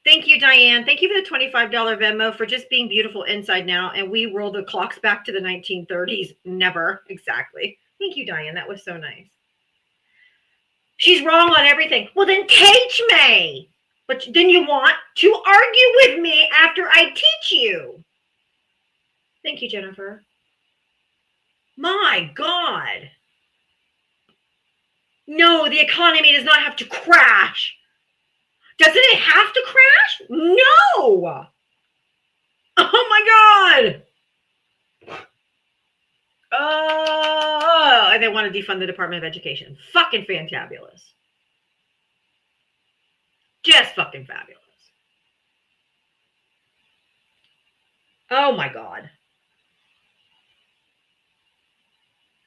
[SPEAKER 2] Thank you, Diane. Thank you for the $25 Venmo for just being beautiful inside now. And we roll the clocks back to the 1930s. Never. Exactly. Thank you, Diane. That was so nice. She's wrong on everything. Well, then teach me. But then you want to argue with me after I teach you. Thank you, Jennifer. My God. No, the economy does not have to crash. Doesn't it have to crash? No. Oh my God. Oh, and they want to defund the Department of Education. Fucking fantabulous. Just fucking fabulous. Oh my God.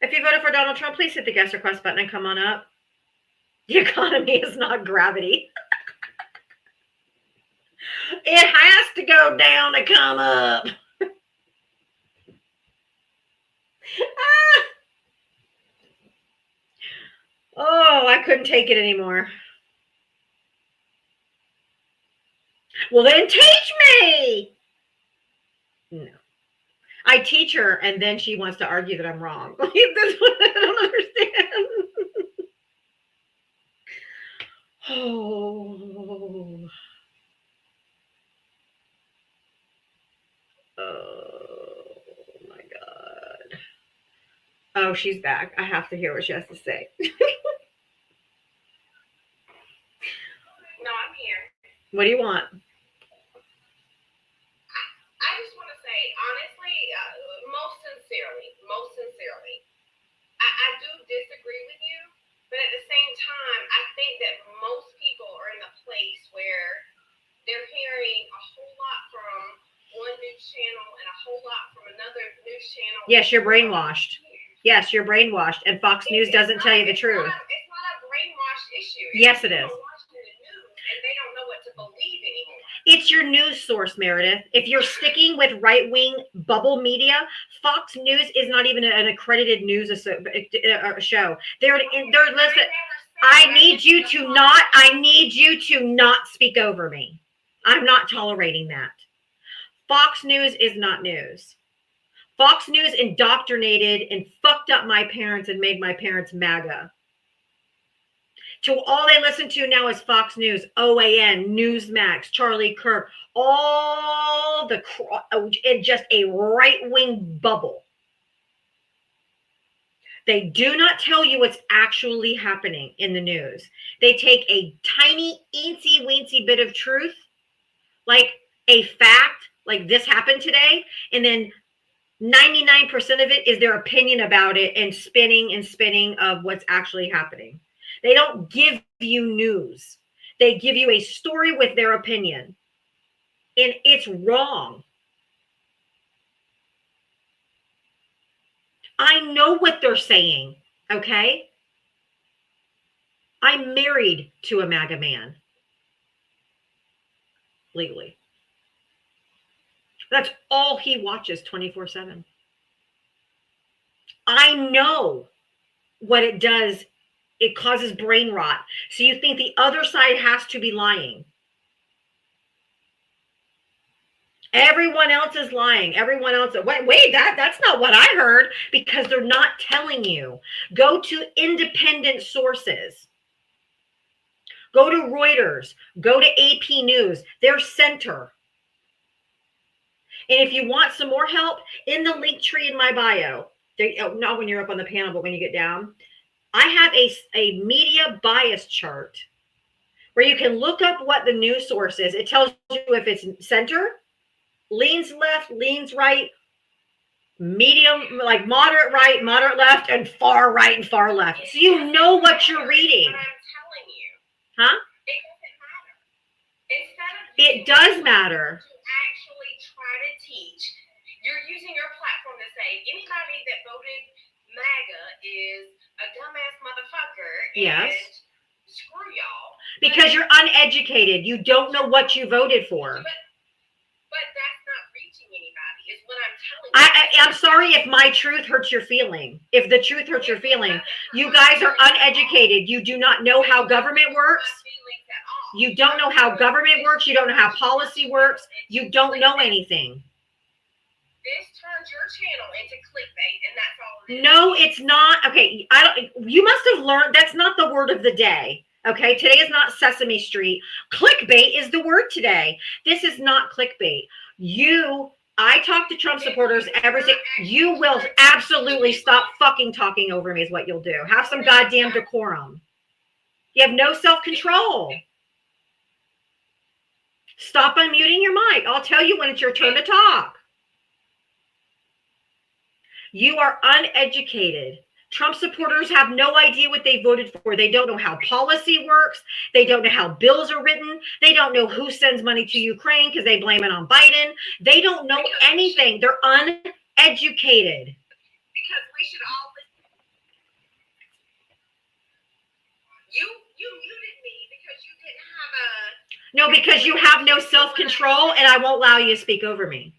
[SPEAKER 2] I If you voted for Donald Trump, please hit the guest request button and come on up. The economy is not gravity. It has to go down to come up. Oh, I couldn't take it anymore. Well, then teach me. No. I teach her, and then she wants to argue that I'm wrong. That's what I don't understand. Oh. Oh, my God. Oh, she's back. I have to hear what she has to say.
[SPEAKER 9] No, I'm here.
[SPEAKER 2] What do you want?
[SPEAKER 9] I just want to say, honestly, most sincerely, I do disagree with you, but at the same time, I think that most people are in a place where they're hearing a whole lot from one news channel and a whole lot from another news channel.
[SPEAKER 2] Yes, you're brainwashed. Yes, you're brainwashed, and Fox News doesn't tell you the truth.
[SPEAKER 9] It's not a brainwashed issue.
[SPEAKER 2] Yes, it is.
[SPEAKER 9] And they don't know what to believe anymore.
[SPEAKER 2] It's your news source, Meredith. If you're sticking with right-wing bubble media, Fox News is not even an accredited news show. They're listen. I need you to not speak over me. I'm not tolerating that. Fox News is not news. Fox News indoctrinated and fucked up my parents and made my parents MAGA. To all they listen to now is Fox News, OAN, Newsmax, Charlie Kirk, all the in just a right-wing bubble. They do not tell you what's actually happening in the news. They take a tiny, eensy-weensy bit of truth, like a fact, like this happened today, and then 99% of it is their opinion about it and spinning of what's actually happening. They don't give you news. They give you a story with their opinion. And it's wrong. I know what they're saying, okay? I'm married to a MAGA man. Legally. That's all he watches 24/7. I know what it does. It causes brain rot. So you think the other side has to be lying. Everyone else is lying. Everyone else. Wait, that's not what I heard, because they're not telling you. Go to independent sources. Go to Reuters. Go to AP News. Their center. And if you want some more help, in the link tree in my bio, not when you're up on the panel, but when you get down, I have a media bias chart where you can look up what the news source is. It tells you if it's center, leans left, leans right, medium, like moderate right, moderate left, and far right and far left. So you know what you're reading.
[SPEAKER 9] But I'm telling you.
[SPEAKER 2] Huh?
[SPEAKER 9] It doesn't matter. Instead of
[SPEAKER 2] It does matter.
[SPEAKER 9] to actually try to teach, you're using your platform to say anybody that voted MAGA is a dumbass motherfucker.
[SPEAKER 2] Yes.
[SPEAKER 9] And screw y'all.
[SPEAKER 2] Because you're uneducated. You don't know what you voted for.
[SPEAKER 9] But that's not reaching anybody, is what I'm telling you.
[SPEAKER 2] I'm sorry if my truth hurts your feeling. If the truth hurts your feeling, you guys are uneducated. You do not know how government works. You don't know how government works. You don't know how policy works. You don't know anything.
[SPEAKER 9] This turns your channel into clickbait, and that's all it is.
[SPEAKER 2] No, it's not. Okay, you must have learned that's not the word of the day. Okay, today is not Sesame Street. Clickbait is the word today. This is not clickbait. I talk to Trump supporters every day. You will absolutely stop fucking talking over me is what you'll do. Have some goddamn decorum. You have no self-control. Stop unmuting your mic. I'll tell you when it's your turn to talk. You are uneducated. Trump supporters have no idea what they voted for. They don't know how policy works. They don't know how bills are written. They don't know who sends money to Ukraine because they blame it on Biden. They don't know anything. They're uneducated.
[SPEAKER 9] Because we should all listen. You muted me because you didn't have a.
[SPEAKER 2] No, because you have no self-control, and I won't allow you to speak over me.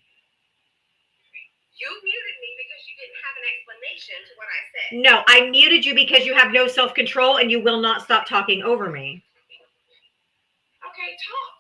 [SPEAKER 9] You muted me because you didn't have an explanation to what I said.
[SPEAKER 2] No, I muted you because you have no self-control, and you will not stop talking over me.
[SPEAKER 9] Okay, talk.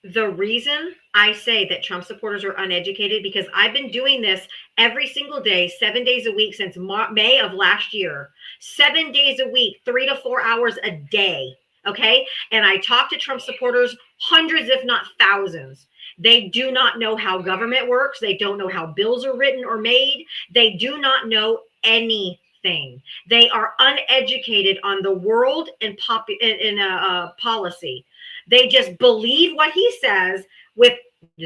[SPEAKER 2] The reason I say that Trump supporters are uneducated, because I've been doing this every single day, 7 days a week since May of last year. 7 days a week, 3 to 4 hours a day. Okay. And I talk to Trump supporters, hundreds, if not thousands. They do not know how government works. They don't know how bills are written or made. They do not know anything. They are uneducated on the world and policy. They just believe what he says with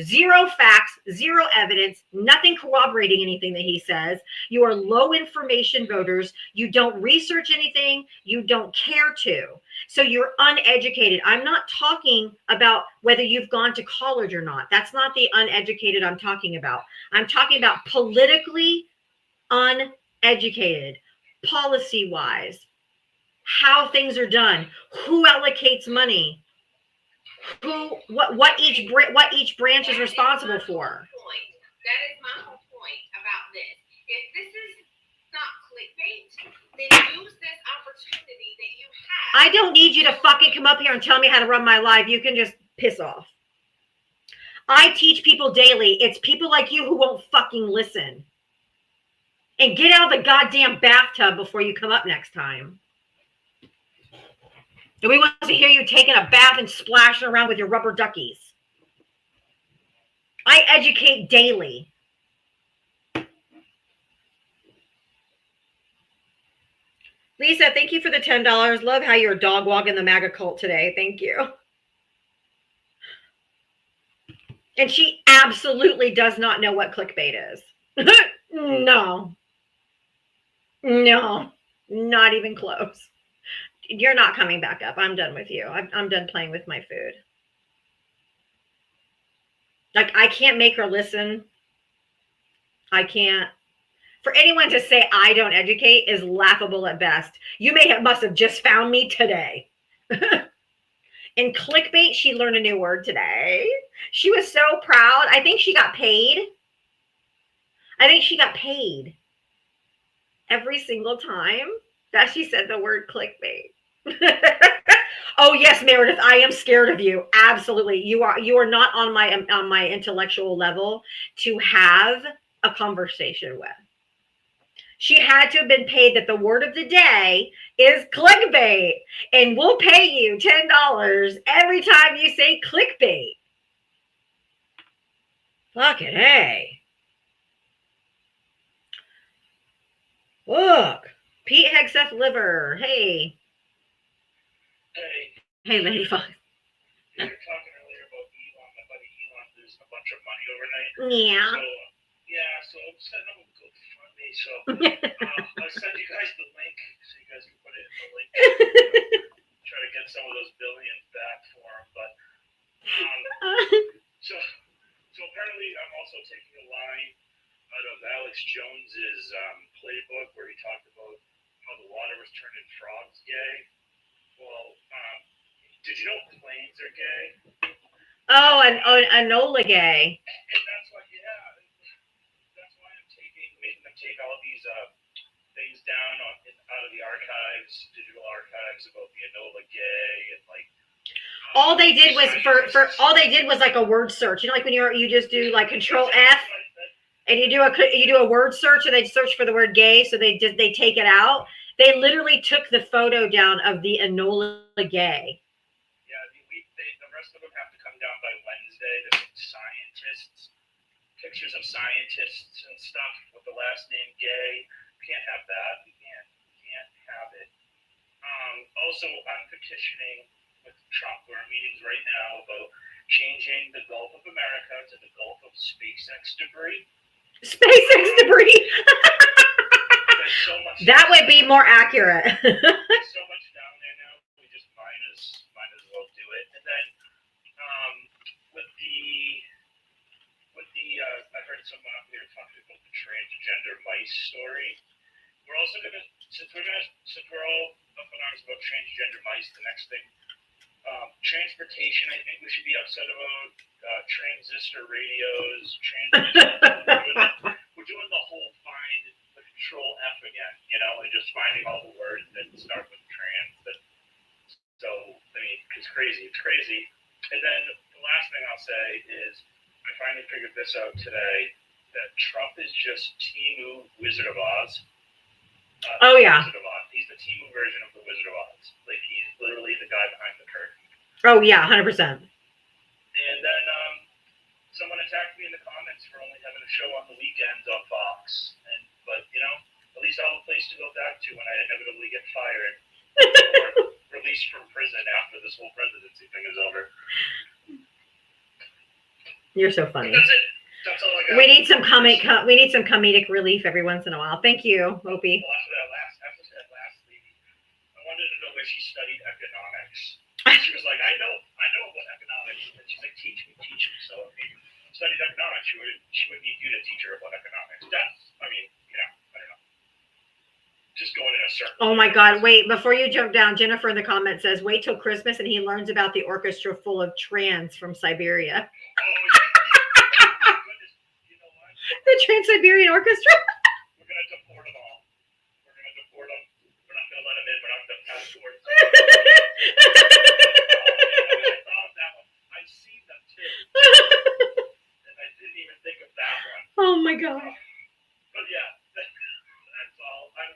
[SPEAKER 2] zero facts, zero evidence, nothing corroborating anything that he says. You are low information voters. You don't research anything. You don't care to. So you're uneducated. I'm not talking about whether you've gone to college or not. That's not the uneducated I'm talking about. I'm talking about politically uneducated, policy-wise, how things are done, who allocates money, what each branch is responsible for.
[SPEAKER 9] That is my whole point about this. If this is not clickbait, then use this opportunity that you have.
[SPEAKER 2] I don't need you to fucking come up here and tell me how to run my live. You can just piss off. I teach people daily. It's people like you who won't fucking listen. And get out of the goddamn bathtub before you come up next time. Nobody wants to hear you taking a bath and splashing around with your rubber duckies. I educate daily. Lisa, thank you for the $10. Love how you're dog walking the MAGA cult today. Thank you. And she absolutely does not know what clickbait is. No, not even close. You're not coming back up. I'm done with you. I'm done playing with my food. Like, I can't make her listen. I can't. For anyone to say I don't educate is laughable at best. You must have just found me today. In clickbait, she learned a new word today. She was so proud. I think she got paid. Every single time that she said the word clickbait. Oh yes, Meredith, I am scared of you. Absolutely. You are not on my intellectual level to have a conversation with. She had to have been paid that the word of the day is clickbait, and we'll pay you $10 every time you say clickbait. Fucking hey. Look, Pete Hegseth Liver. Hey. Hey, Lady Fox.
[SPEAKER 7] You were talking earlier about Elon. My buddy Elon losing a bunch of money overnight.
[SPEAKER 2] Yeah.
[SPEAKER 7] So I'm setting up a GoFundMe. So I'll send you guys the link so you guys can put it in the link. Try to get some of those billions back for him. But so apparently I'm also taking a line out of Alex Jones's playbook where he talked about how the water was turning frogs gay. Well, did you know planes are gay?
[SPEAKER 2] Oh, Enola gay.
[SPEAKER 7] And that's why, that's why I'm making them take all these things down out of the archives, digital archives about the Enola gay and like.
[SPEAKER 2] All they did was like a word search. You know, like when you just do like Control F, and you do a word search, and they search for the word gay, so they take it out. They literally took the photo down of the Enola gay.
[SPEAKER 7] Yeah, the rest of them have to come down by Wednesday. There's pictures of scientists and stuff with the last name gay. Can't have that. We can't have it. Also, I'm petitioning with Trump. We're in meetings right now about changing the Gulf of America to the Gulf of SpaceX debris.
[SPEAKER 2] SpaceX debris.
[SPEAKER 7] So much
[SPEAKER 2] that would be more accurate.
[SPEAKER 7] There's so much down there now. We just might as well do it. And then with the I heard someone up here talking about the transgender mice story. we're also gonna since we're all up in arms about transgender mice. The next thing, transportation. I think we should be upset about transistor radios. We're doing the whole find the control F again, you know, and just finding all the words that start with trans. So I mean, it's crazy. It's crazy. And then the last thing I'll say is, I finally figured this out today, that Trump is just Temu Wizard of Oz.
[SPEAKER 2] Oh, yeah.
[SPEAKER 7] Wizard of Oz. He's the Temu version of the Wizard of Oz. Like, he's literally the guy behind the curtain.
[SPEAKER 2] Oh, yeah, 100%.
[SPEAKER 7] And then someone attacked me in the comments for only having a show on the weekends on Fox. But, you know, at least I'll have a place to go back to when I inevitably get fired. Or released from prison after this whole presidency thing is over.
[SPEAKER 2] You're so funny.
[SPEAKER 7] That's it. That's all I got.
[SPEAKER 2] We need some comedic relief every once in a while. Thank you, Opie.
[SPEAKER 7] Well, after that last lady, I wanted to know where she studied economics. She was like, I know about economics. And she's like, teach me. So if you studied economics, she would need you to teach her about economics. I mean, you know, I don't know. Just going in a circle.
[SPEAKER 2] Oh my God, wait, before you jump down, Jennifer in the comments says, wait till Christmas and he learns about the orchestra full of trans from Siberia.
[SPEAKER 7] Oh, you know what?
[SPEAKER 2] The Trans-Siberian Orchestra?
[SPEAKER 7] We're going to deport them all. We're going to deport them. We're not going to let them in. We're not going to passport them. I thought of that one. I've seen them too. And I didn't even think of that one.
[SPEAKER 2] Oh my God.
[SPEAKER 7] But yeah, that's all. I'm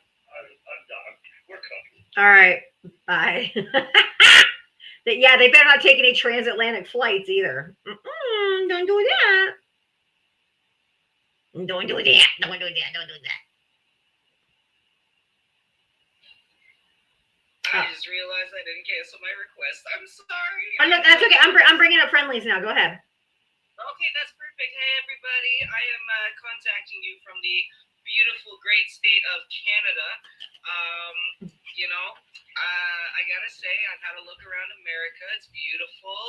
[SPEAKER 7] done. We're cooked.
[SPEAKER 2] All right, bye. Yeah, they better not take any transatlantic flights either. Don't do that. Don't do that.
[SPEAKER 10] I just realized I didn't cancel my request. I'm sorry.
[SPEAKER 2] Oh, no, that's okay. I'm bringing up friendlies now. Go ahead.
[SPEAKER 10] Okay, that's perfect. Hey, everybody. I am contacting you from the beautiful, great state of Canada. You know, I gotta say, I've had a look around America. It's beautiful.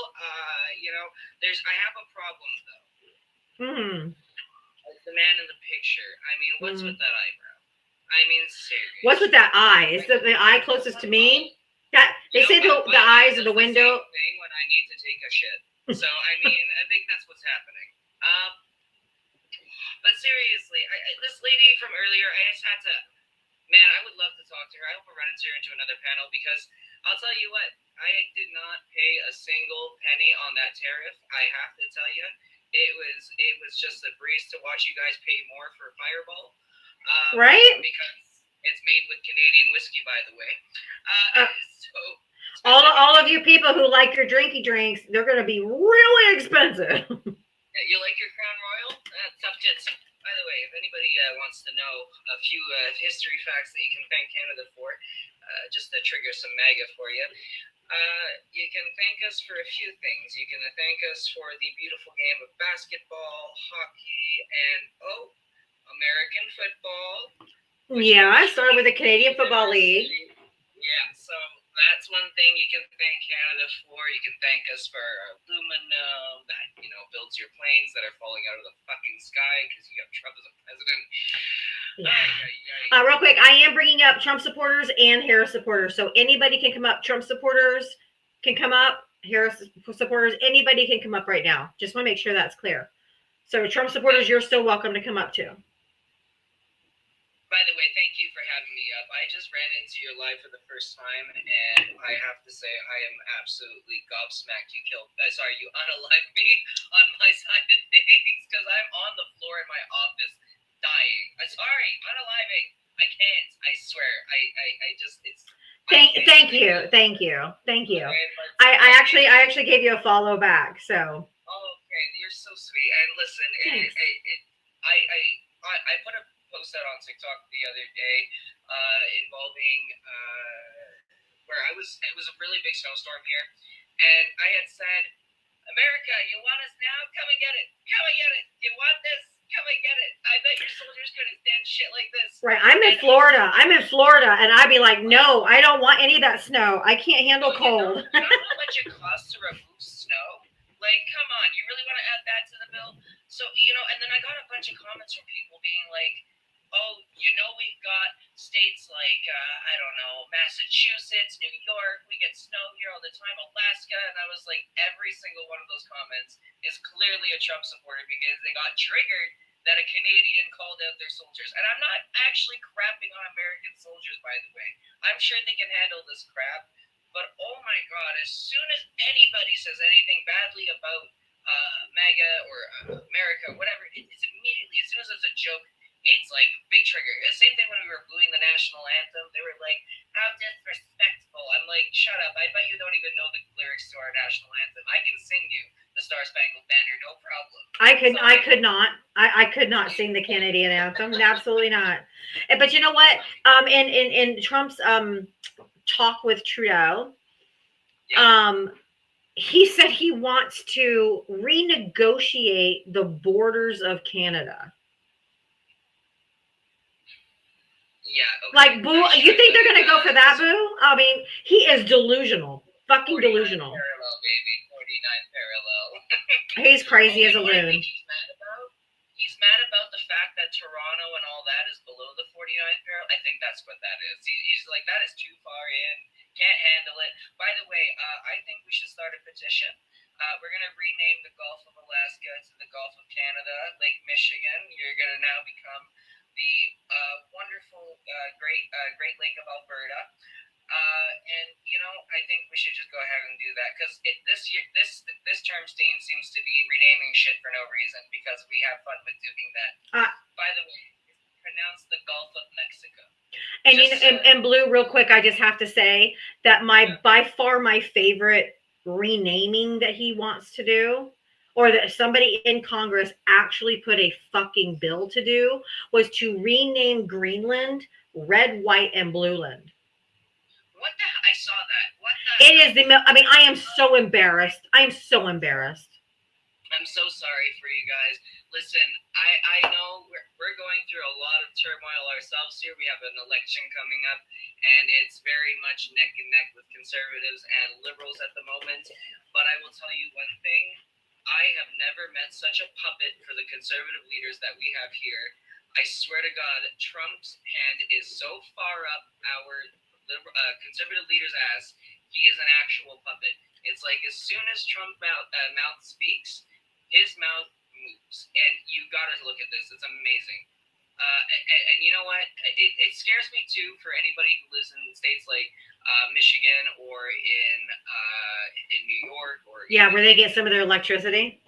[SPEAKER 10] You know, I have a problem, though. Like the man in the picture. I mean, what's with that eyebrow? I mean, seriously.
[SPEAKER 2] What's with that eye? Is the eye closest to me? That they say the eyes are the window.
[SPEAKER 10] Thing when I need to take a shit. So I mean, I think that's what's happening. But seriously, this lady from earlier, I just had to. Man, I would love to talk to her. I hope I run into another panel because I'll tell you what, I did not pay a single penny on that tariff. I have to tell you, it was just a breeze to watch you guys pay more for Fireball.
[SPEAKER 2] Right?
[SPEAKER 10] Because it's made with Canadian whiskey, by the way. So
[SPEAKER 2] all of you people who like your drinky drinks, they're going to be really expensive.
[SPEAKER 10] You like your Crown Royal? Tough tits. By the way, if anybody wants to know a few history facts that you can thank Canada for, just to trigger some MAGA for you, you can thank us for a few things. You can thank us for the beautiful game of basketball, hockey, and, American football.
[SPEAKER 2] Yeah, I started with the Canadian Football League.
[SPEAKER 10] Yeah, so that's one thing you can thank Canada for. You can thank us for aluminum that, builds your planes that are falling out of the fucking sky because you got Trump as a president.
[SPEAKER 2] Yeah. Real quick, I am bringing up Trump supporters and Harris supporters. So anybody can come up. Trump supporters can come up. Harris supporters, anybody can come up right now. Just want to make sure that's clear. So Trump supporters, you're still welcome to come up too.
[SPEAKER 10] By the way, thank you for having me up. I just ran into your live for the first time, and I have to say I am absolutely gobsmacked. You unalived me on my side of things because I'm on the floor in my office dying. I'm sorry, unaliving. I can't. I swear. I just it's.
[SPEAKER 2] Thank you. I actually gave you a follow back. So.
[SPEAKER 10] Oh, okay. You're so sweet. And listen, I put a post out on TikTok the other day involving where it was a really big snowstorm here, and I had said, America, you want us now? Come and get it. Come and get it. You want this? Come and get it. I bet your soldiers couldn't stand shit like this.
[SPEAKER 2] Right. I'm in Florida, and I'd be like, no, I don't want any of that snow. I can't handle cold.
[SPEAKER 10] You know how much it costs to remove snow? Like, come on, you really want to add that to the bill? So, and then I got a bunch of comments from people being like, oh, we've got states like, I don't know, Massachusetts, New York, we get snow here all the time, Alaska. And I was like, every single one of those comments is clearly a Trump supporter because they got triggered that a Canadian called out their soldiers. And I'm not actually crapping on American soldiers, by the way. I'm sure they can handle this crap. But oh my God, as soon as anybody says anything badly about MAGA or America, whatever, it's immediately, as soon as it's a joke, it's like big trigger. The same thing when we were booing the national anthem. They were like, how disrespectful. I'm like, shut up. I bet you don't even know the lyrics to our national anthem. I can sing you the Star Spangled Banner, no problem.
[SPEAKER 2] I could not. I could not sing the Canadian anthem. Absolutely not. But you know what? In Trump's talk with Trudeau, he said he wants to renegotiate the borders of Canada.
[SPEAKER 10] Yeah. Okay.
[SPEAKER 2] Like, Boo, you think they're going to go for that, Boo? I mean, he is delusional. Fucking delusional.
[SPEAKER 10] Parallel, baby. 49 parallel.
[SPEAKER 2] He's crazy as a
[SPEAKER 10] You know what I
[SPEAKER 2] loon.
[SPEAKER 10] think he's mad about? He's mad about the fact that Toronto and all that is below the 49th parallel. I think that's what that is. He's like, that is too far in. Can't handle it. By the way, I think we should start a petition. We're going to rename the Gulf of Alaska to the Gulf of Canada, Lake Michigan. You're going to now become the wonderful Great Lake of Alberta. And I think we should just go ahead and do that because this term seems to be renaming shit for no reason because we have fun with doing that. By the way, it's pronounced the Gulf of Mexico.
[SPEAKER 2] And and Blue, real quick, I just have to say that by far my favorite renaming that he wants to do, or that somebody in Congress actually put a fucking bill to do, was to rename Greenland Red, White, and Blueland.
[SPEAKER 10] What the? I saw that. What the?
[SPEAKER 2] It is I am so embarrassed. I am so embarrassed.
[SPEAKER 10] I'm so sorry for you guys. Listen, I know we're going through a lot of turmoil ourselves here. We have an election coming up, and it's very much neck and neck with conservatives and liberals at the moment. But I will tell you one thing. I have never met such a puppet for the conservative leaders that we have here. I swear to God, Trump's hand is so far up our conservative leader's ass, he is an actual puppet. It's like as soon as Trump mouth speaks, his mouth moves. And you got to look at this. It's amazing. And you know what? It scares me too for anybody who lives in states like Michigan or in New York or
[SPEAKER 2] where they get some of their electricity.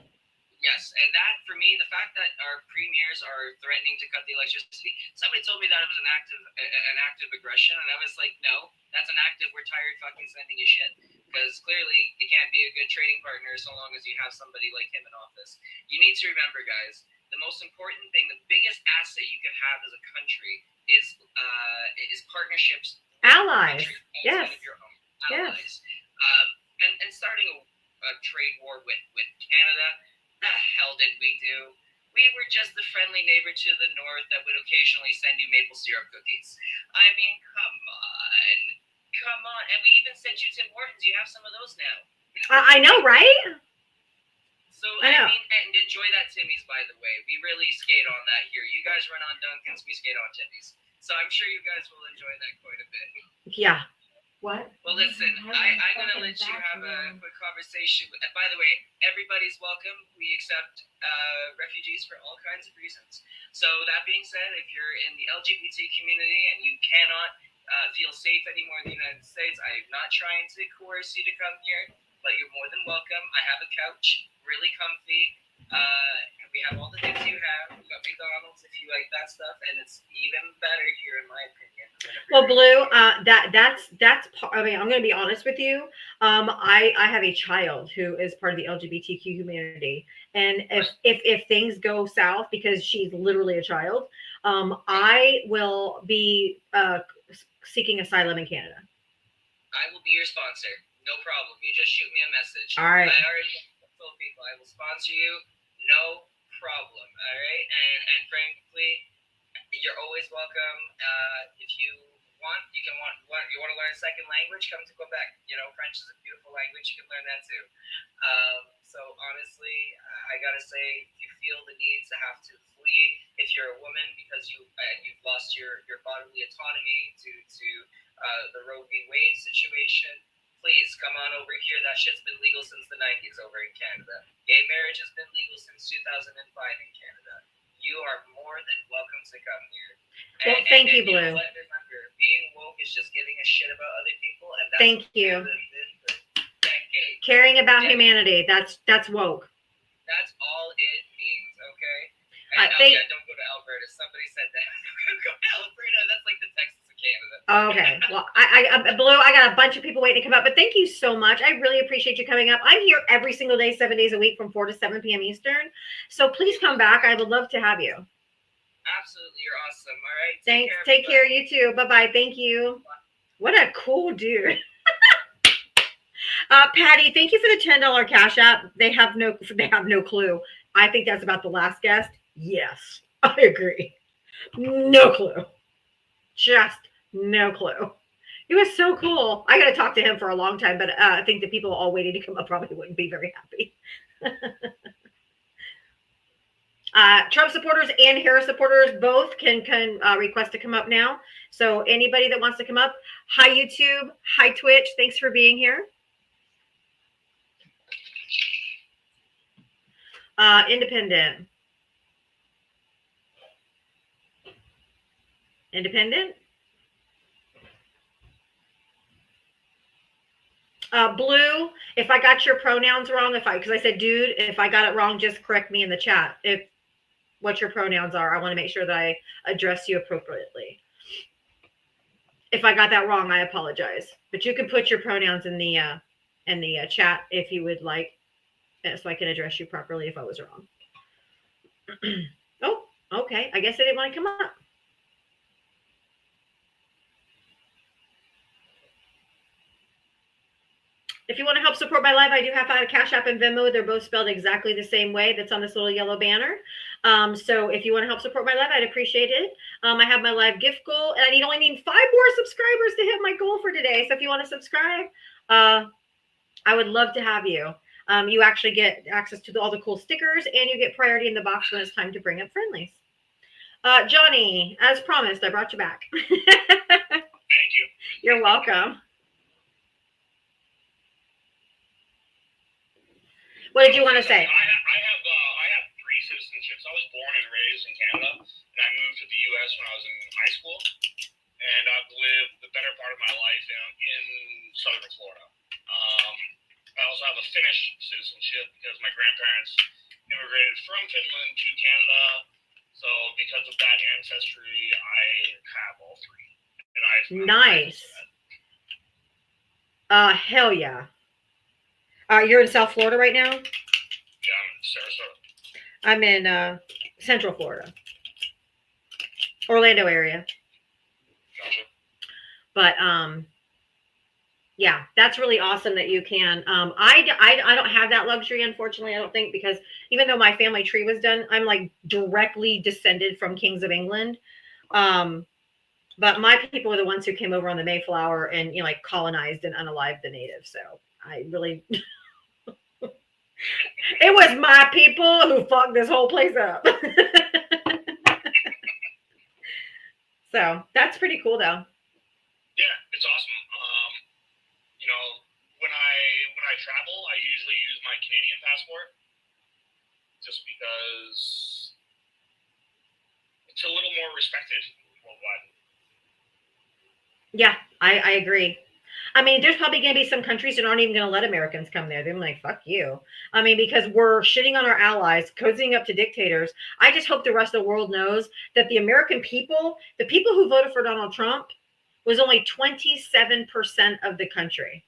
[SPEAKER 10] Yes, and that for me, the fact that our premiers are threatening to cut the electricity, somebody told me that it was an active aggression, and I was like, no, that's an active. We're tired fucking sending you shit because clearly you can't be a good trading partner so long as you have somebody like him in office. You need to remember, guys, the most important thing, the biggest asset you can have as a country is partnerships,
[SPEAKER 2] allies, yes,
[SPEAKER 10] of your own allies, and starting a trade war with Canada. The hell did we do? We were just the friendly neighbor to the north that would occasionally send you maple syrup cookies. I mean, come on. And we even sent you Tim Hortons. You have some of those now.
[SPEAKER 2] I know, right?
[SPEAKER 10] So, I mean, and enjoy that Timmy's, by the way. We really skate on that here. You guys run on Dunkin's, we skate on Timmy's. So I'm sure you guys will enjoy that quite a bit.
[SPEAKER 2] Yeah.
[SPEAKER 11] What?
[SPEAKER 10] Well, listen, I'm going to let you have a quick conversation. By the way, everybody's welcome. We accept refugees for all kinds of reasons. So that being said, if you're in the LGBT community and you cannot feel safe anymore in the United States, I'm not trying to coerce you to come here, but you're more than welcome. I have a couch, really comfy. We have all the things you have. We got McDonald's if you like that stuff, and it's even better here in my opinion.
[SPEAKER 2] Well, Blue, that's. I mean, I'm going to be honest with you. I have a child who is part of the LGBTQ community, and if things go south because she's literally a child, I will be seeking asylum in Canada.
[SPEAKER 10] I will be your sponsor. No problem. You just shoot me a message.
[SPEAKER 2] All right.
[SPEAKER 10] I already told people I will sponsor you. No problem. All right. And frankly, you're always welcome. If you want, you want to learn a second language, come to Quebec. You know, French is a beautiful language. You can learn that too. So honestly, I gotta say, if you feel the need to have to flee, if you're a woman because you've lost your bodily autonomy due to the Roe v. Wade situation, please come on over here. That shit's been legal since the 90s over in Canada. Gay marriage has been legal since 2005 in Canada. You are more than welcome to come here.
[SPEAKER 2] Well, thank you,
[SPEAKER 10] know
[SPEAKER 2] Blue.
[SPEAKER 10] what? Remember, being woke is just giving a shit about other people, and that's
[SPEAKER 2] Thank
[SPEAKER 10] what
[SPEAKER 2] you.
[SPEAKER 10] Canada's been for decades.
[SPEAKER 2] Caring about humanity. That's woke.
[SPEAKER 10] That's all it means, okay?
[SPEAKER 2] I
[SPEAKER 10] And
[SPEAKER 2] think-
[SPEAKER 10] yeah, don't go to Alberta. Somebody said that. Don't go to Alberta. That's like the Texas of Canada.
[SPEAKER 2] Okay. Well, I Blue, I got a bunch of people waiting to come up, but thank you so much. I really appreciate you coming up. I'm here every single day, 7 days a week from 4 to 7 p.m. Eastern. So please come back. I would love to have you.
[SPEAKER 10] Absolutely, you're awesome. All right.
[SPEAKER 2] Thanks. Take care. You too. Bye-bye. Thank you. What a cool dude. Patty, thank you for the $10 cash app. They have no clue. I think that's about the last guest. Yes, I agree. No clue. Just no clue. He was so cool. I got to talk to him for a long time, but I think the people all waiting to come up probably wouldn't be very happy. Trump supporters and Harris supporters both can request to come up now. So anybody that wants to come up, hi YouTube, hi Twitch. Thanks for being here. Independent. Blue, if I got your pronouns wrong, because I said dude, if I got it wrong, just correct me in the chat. If what your pronouns are, I want to make sure that I address you appropriately. If I got that wrong, I apologize. But you can put your pronouns in the chat if you would like, so I can address you properly if I was wrong. Oh, okay. I guess I didn't want to come up. If you want to help support my live, I do have a Cash App and Venmo. They're both spelled exactly the same way. That's on this little yellow banner. So if you want to help support my live, I'd appreciate it. I have my live gift goal, and I only need 5 more subscribers to hit my goal for today. So if you want to subscribe, I would love to have you. You actually get access to all the cool stickers, and you get priority in the box when it's time to bring up friendlies. Johnny, as promised, I brought you back.
[SPEAKER 7] Thank you.
[SPEAKER 2] You're welcome. What did you want to say?
[SPEAKER 7] I have 3 citizenships. I was born and raised in Canada, and I moved to the U.S. when I was in high school, and I've lived the better part of my life in southern Florida. I also have a Finnish citizenship because my grandparents immigrated from Finland to Canada. So because of that ancestry, I have all 3. And
[SPEAKER 2] Nice. Hell yeah. You're in South Florida right now?
[SPEAKER 7] Yeah, I'm in Sarasota.
[SPEAKER 2] I'm in Central Florida. Orlando area.
[SPEAKER 7] Gotcha.
[SPEAKER 2] But yeah, that's really awesome that you can. I don't have that luxury, unfortunately, I don't think, because even though my family tree was done, I'm like directly descended from Kings of England. But my people are the ones who came over on the Mayflower and, like colonized and unalived the natives. So I really, it was my people who fucked this whole place up. So that's pretty cool though.
[SPEAKER 7] Yeah, it's awesome. You know, when I travel, I usually use my Canadian passport just because it's a little more respected worldwide.
[SPEAKER 2] Yeah, I agree. I mean, there's probably going to be some countries that aren't even going to let Americans come there. They're like, fuck you. I mean, because we're shitting on our allies, cozying up to dictators. I just hope the rest of the world knows that the American people, the people who voted for Donald Trump, was only 27% of the country.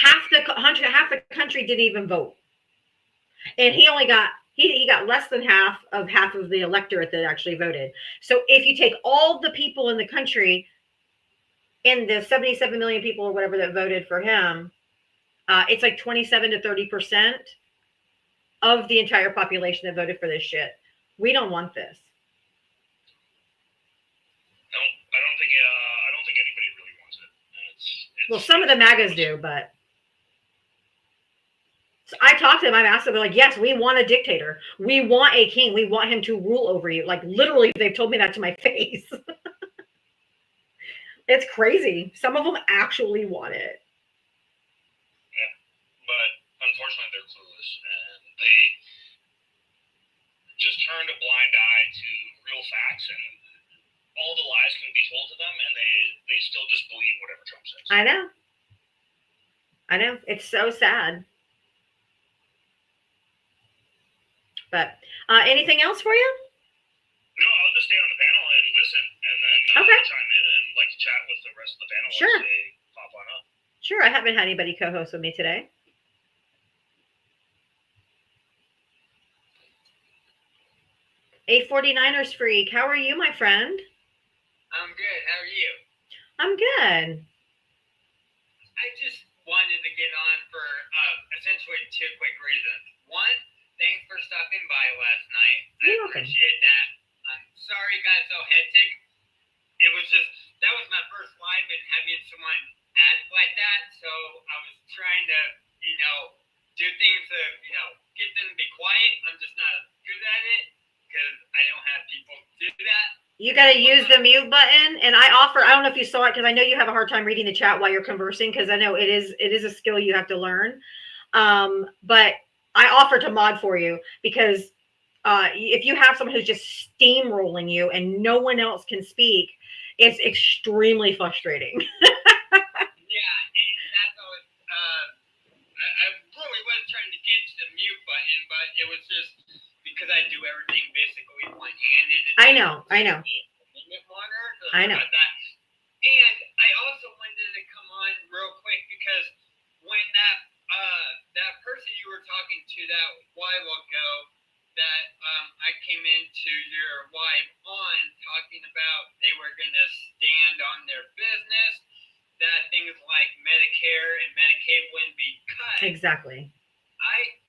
[SPEAKER 2] Half the country didn't even vote. And he only got, he got less than half of the electorate that actually voted. So if you take all the people in the country, and the 77 million people or whatever that voted for him, it's like 27 to 30% of the entire population that voted for this shit. We don't want this.
[SPEAKER 7] No, I don't think anybody really wants it. It's
[SPEAKER 2] Well, some of the MAGAs do, but So I talked to them. I've asked them, they're like, yes, we want a dictator. We want a king. We want him to rule over you. Like literally, they've told me that to my face. It's crazy. Some of them actually want it.
[SPEAKER 7] But unfortunately, they're clueless, and they just turned a blind eye to real facts, and all the lies can be told to them, and they still just believe whatever Trump says.
[SPEAKER 2] I know. It's so sad. But anything else for you?
[SPEAKER 7] No, I'll just stay on the panel and listen, and then
[SPEAKER 2] Okay.
[SPEAKER 7] chime in and like to chat with the rest of the panel
[SPEAKER 2] Sure.
[SPEAKER 7] once they pop on up.
[SPEAKER 2] Sure. I haven't had anybody co-host with me today. A49ers freak. How are you, my friend?
[SPEAKER 11] I'm good. How are you?
[SPEAKER 2] I'm good.
[SPEAKER 11] I just wanted to get on for essentially two quick reasons. One, thanks for stopping by last night.
[SPEAKER 2] You're
[SPEAKER 11] I
[SPEAKER 2] welcome.
[SPEAKER 11] appreciate that. I'm sorry it got so hectic. It was just, that was my first live and having someone act like that. So I was trying to, do things to, get them to be quiet. I'm just not good at it because I don't have people do that.
[SPEAKER 2] You got to use the mute button. And I don't know if you saw it, because I know you have a hard time reading the chat while you're conversing, because I know it is a skill you have to learn. But I offer to mod for you, because if you have someone who's just steamrolling you and no one else can speak, it's extremely frustrating.
[SPEAKER 11] Yeah, and that's always, I really was trying to get to the mute button, but it was just because I do everything basically one-handed.
[SPEAKER 2] I know.
[SPEAKER 11] I know.
[SPEAKER 2] About
[SPEAKER 11] that. And I also wanted to come on real quick because when that person you were talking to that while ago, that I came into your live on talking about they were going to stand on their business, that things like Medicare and Medicaid wouldn't be cut.
[SPEAKER 2] Exactly.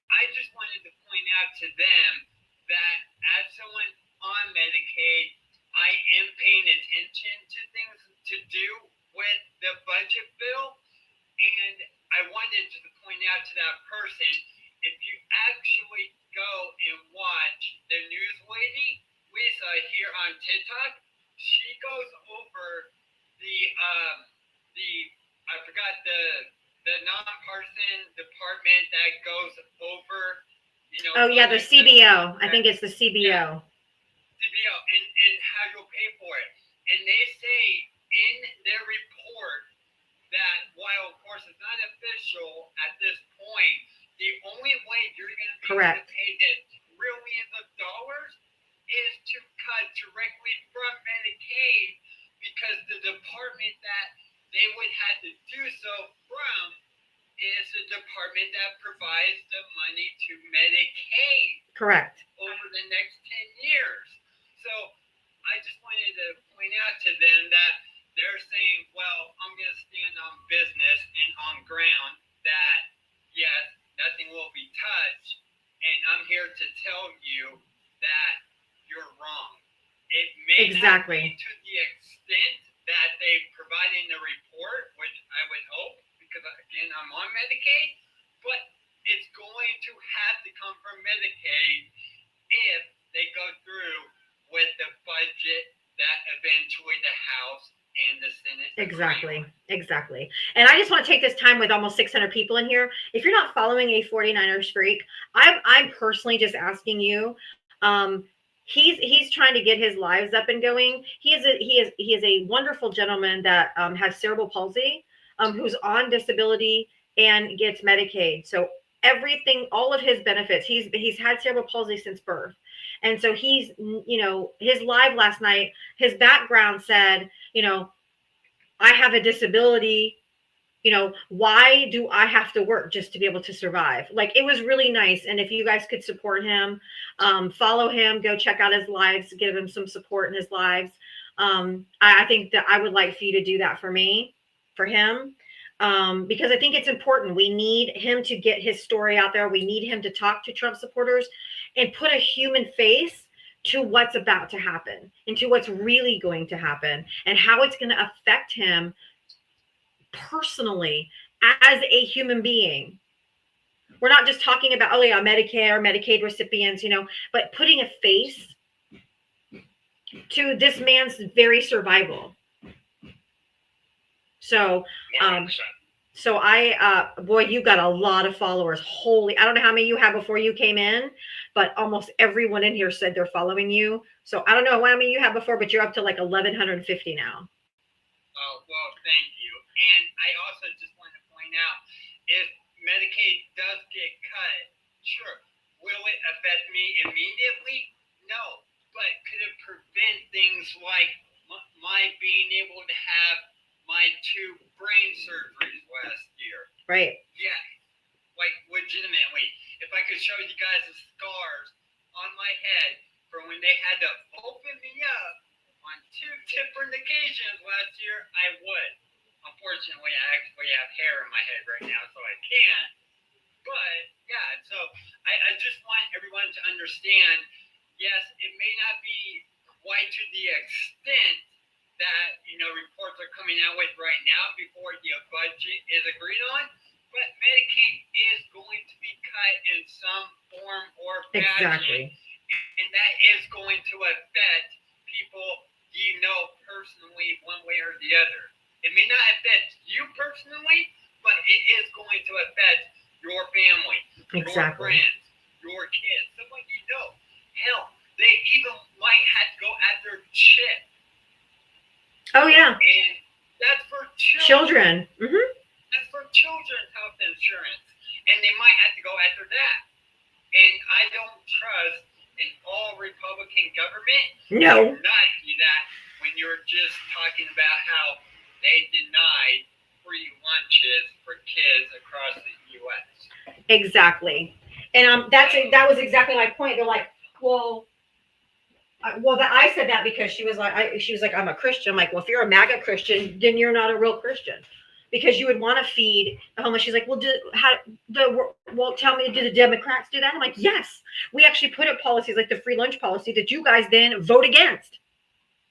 [SPEAKER 11] I just wanted to point out to them that as someone on Medicaid, I am paying attention to things to do with the budget bill. And I wanted to point out to that person, if you actually go and watch the news lady, Lisa, here on TikTok, she goes over I forgot the nonpartisan department that goes over,
[SPEAKER 2] Oh, yeah, the CBO. I think it's the CBO.
[SPEAKER 11] CBO and how you'll pay for it. And they say in their report that while of course it's not official at this point, the only way you're going to be able to pay the trillions of dollars is to cut directly from Medicaid, because the department that they would have to do so from is the department that provides the money to Medicaid.
[SPEAKER 2] Correct.
[SPEAKER 11] Over the next 10 years. So I just wanted to point out to them that they're saying, well, I'm going to stand on business and on ground that, yes, nothing will be touched. And I'm here to tell you that you're wrong. It may not be to the extent that they provide in the report, which I would hope, because again, I'm on Medicaid, but it's going to have to come from Medicaid if they go through with the budget that eventually the House and the Senate.
[SPEAKER 2] Exactly. And I just want to take this time with almost 600 people in here. If you're not following A49ers freak, I'm personally just asking you. He's trying to get his lives up and going. He is a wonderful gentleman that has cerebral palsy, who's on disability and gets Medicaid. So everything, all of his benefits, he's had cerebral palsy since birth. And so he's, his live last night, his background said, I have a disability, why do I have to work just to be able to survive? Like, it was really nice. And if you guys could support him, follow him, go check out his lives, give him some support in his lives. I think that I would like for you to do that for him, because I think it's important. We need him to get his story out there. We need him to talk to Trump supporters and put a human face to what's about to happen and to what's really going to happen and how it's going to affect him personally as a human being. We're not just talking about, oh yeah, Medicare, Medicaid recipients, but putting a face to this man's very survival. So,
[SPEAKER 8] 100%.
[SPEAKER 2] so boy, you got a lot of followers. Holy, I don't know how many you had before you came in, but almost everyone in here said they're following you. So I don't know how many you had before, but you're up to like 1,150 now.
[SPEAKER 11] Oh, well, thank you. And I also just want to point out, if Medicaid does get cut, sure, will it affect me immediately? No. But could it prevent things like my being able to have my 2 brain surgeries last year?
[SPEAKER 2] Right.
[SPEAKER 11] Yeah. Like, legitimately. If I could show you guys the scars on my head from when they had to open me up on 2 different occasions last year, I would. Unfortunately, I actually have hair in my head right now, so I can't. But, yeah, so I just want everyone to understand, yes, it may not be quite to the extent that, reports are coming out with right now before the budget is agreed on, but Medicaid is going to be cut in some form or fashion.
[SPEAKER 2] Exactly.
[SPEAKER 11] And that is going to affect people personally one way or the other. It may not affect you personally, but it is going to affect your family,
[SPEAKER 2] Exactly.
[SPEAKER 11] your friends, your kids, someone you know. Hell, they even might have to go after chip.
[SPEAKER 2] Oh yeah.
[SPEAKER 11] And that's for children.
[SPEAKER 2] Mm-hmm.
[SPEAKER 11] That's for children's health insurance. And they might have to go after that. And I don't trust an all Republican government.
[SPEAKER 2] No.
[SPEAKER 11] To not do that when you're just talking about how they denied free lunches for kids across the U.S.
[SPEAKER 2] Exactly. And that was exactly my point. They're like, I said that because she was like, I'm a Christian. I'm like, well, if you're a MAGA Christian, then you're not a real Christian, because you would want to feed the homeless. She's like, well, tell me, do the Democrats do that? I'm like, yes, we actually put up policies like the free lunch policy that you guys then vote against.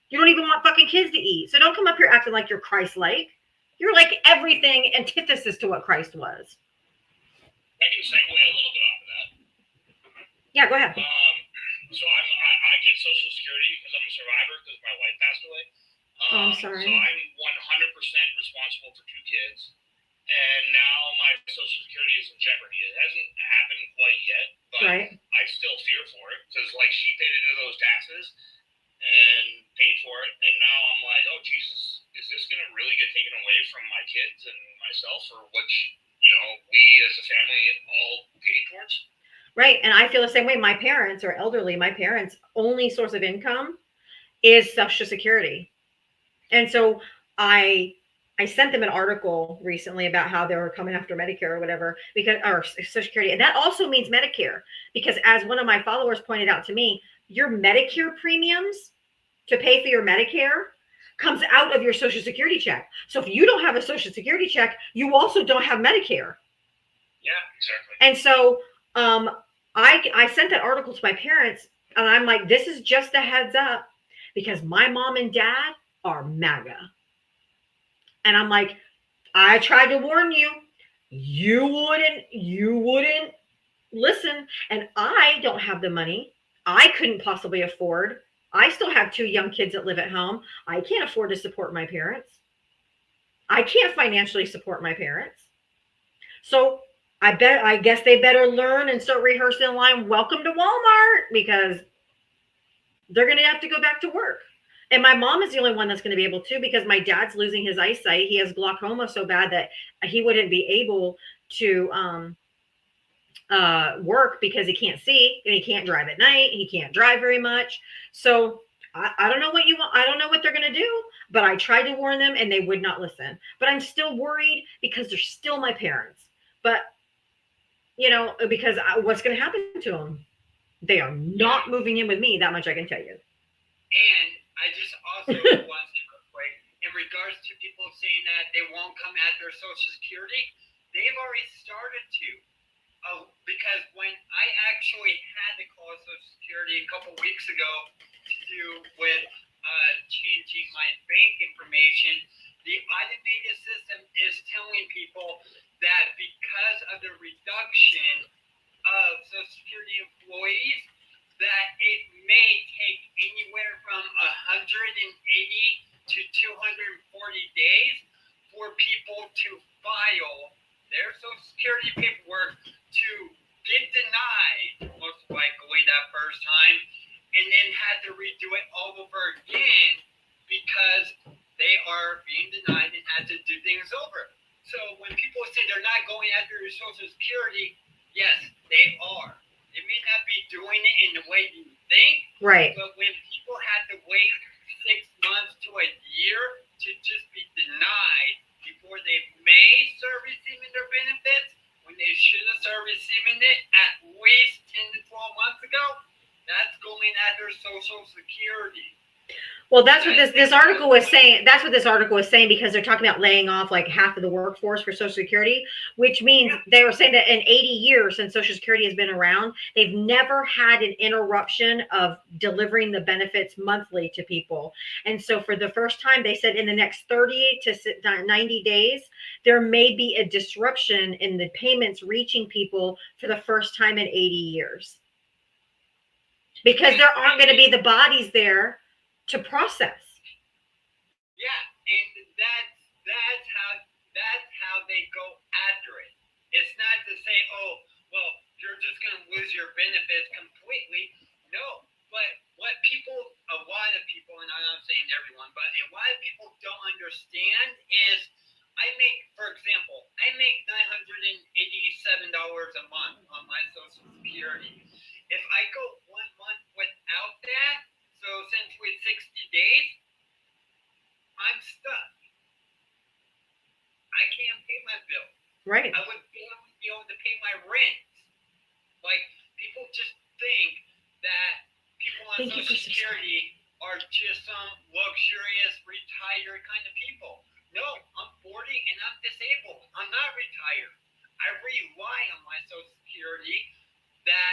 [SPEAKER 2] You don't even want fucking kids to eat. So don't come up here acting like you're Christ-like. You're like everything antithesis to what Christ was.
[SPEAKER 8] I can segue a little bit off of that.
[SPEAKER 2] Yeah, go ahead.
[SPEAKER 8] So I get Social Security because I'm a survivor because my wife passed away.
[SPEAKER 2] I'm sorry.
[SPEAKER 8] So I'm 100% responsible for 2 kids, and now my Social Security is in jeopardy. It hasn't happened quite yet, but
[SPEAKER 2] Right.
[SPEAKER 8] I still fear for it because, like, she paid into those taxes and paid for it, and now I'm like, oh Jesus, is this going to really get taken away from my kids and myself, for which we as a family all paid towards?
[SPEAKER 2] Right. And I feel the same way. My parents are elderly. My parents' only source of income is Social Security. And so I sent them an article recently about how they were coming after Medicare or whatever, or Social Security. And that also means Medicare, because as one of my followers pointed out to me, your Medicare premiums to pay for your Medicare comes out of your Social Security check. So if you don't have a Social Security check, you also don't have Medicare.
[SPEAKER 8] Yeah, exactly.
[SPEAKER 2] And so I sent that article to my parents, and I'm like, this is just a heads up, because my mom and dad are MAGA. And I'm like, I tried to warn you. You wouldn't listen. And I don't have the money. I couldn't possibly afford. I still have 2 young kids that live at home. I can't afford to support my parents. I can't financially support my parents. So I guess they better learn and start rehearsing the line, welcome to Walmart, because they're going to have to go back to work. And my mom is the only one that's going to be able to, because my dad's losing his eyesight. He has glaucoma so bad that he wouldn't be able to work because he can't see, and he can't drive at night. He can't drive very much. So I don't know what you want. I don't know what they're going to do, but I tried to warn them and they would not listen. But I'm still worried because they're still my parents. But, because what's going to happen to them? They are not moving in with me. That much I can tell you.
[SPEAKER 11] And I just also want to say real quick, in regards to people saying that they won't come after Social Security, they've already started to. Because when I actually had to call Social Security a couple weeks ago to do with changing my bank information, the automated system is telling people that because of the reduction of Social Security employees, that it may take anywhere from 180 to 240 days for people to file their Social Security paperwork to get denied, most likely that first time, and then had to redo it all over again because they are being denied and had to do things over. So when people say they're not going after your Social Security, yes, they are. They may not be doing it in the way you think,
[SPEAKER 2] Right.
[SPEAKER 11] but when people have to wait 6 months to a year to just be denied before they may start receiving their benefits, when they should have started receiving it at least 10 to 12 months ago, that's going after Social Security.
[SPEAKER 2] Well, that's what this article was saying. That's what this article was saying, because they're talking about laying off like half of the workforce for Social Security, which means they were saying that in 80 years since Social Security has been around, they've never had an interruption of delivering the benefits monthly to people. And so for the first time, they said in the next 30 to 90 days, there may be a disruption in the payments reaching people for the first time in 80 years. Because there aren't going to be the bodies there to process.
[SPEAKER 11] Yeah, and that's how they go after it. It's not to say, oh, well, you're just going to lose your benefits completely. No, but what people, a lot of people, and I'm not saying everyone, but a lot of people don't understand is, for example, I make $987 a month on my Social Security. If I go 1 month without that, so essentially 60 days, I'm stuck. I can't pay my bill.
[SPEAKER 2] Right.
[SPEAKER 11] I would be able to pay my rent. Like, people just think that people on Social Security are just some luxurious retired kind of people. No, I'm 40 and I'm disabled. I'm not retired. I rely on my Social Security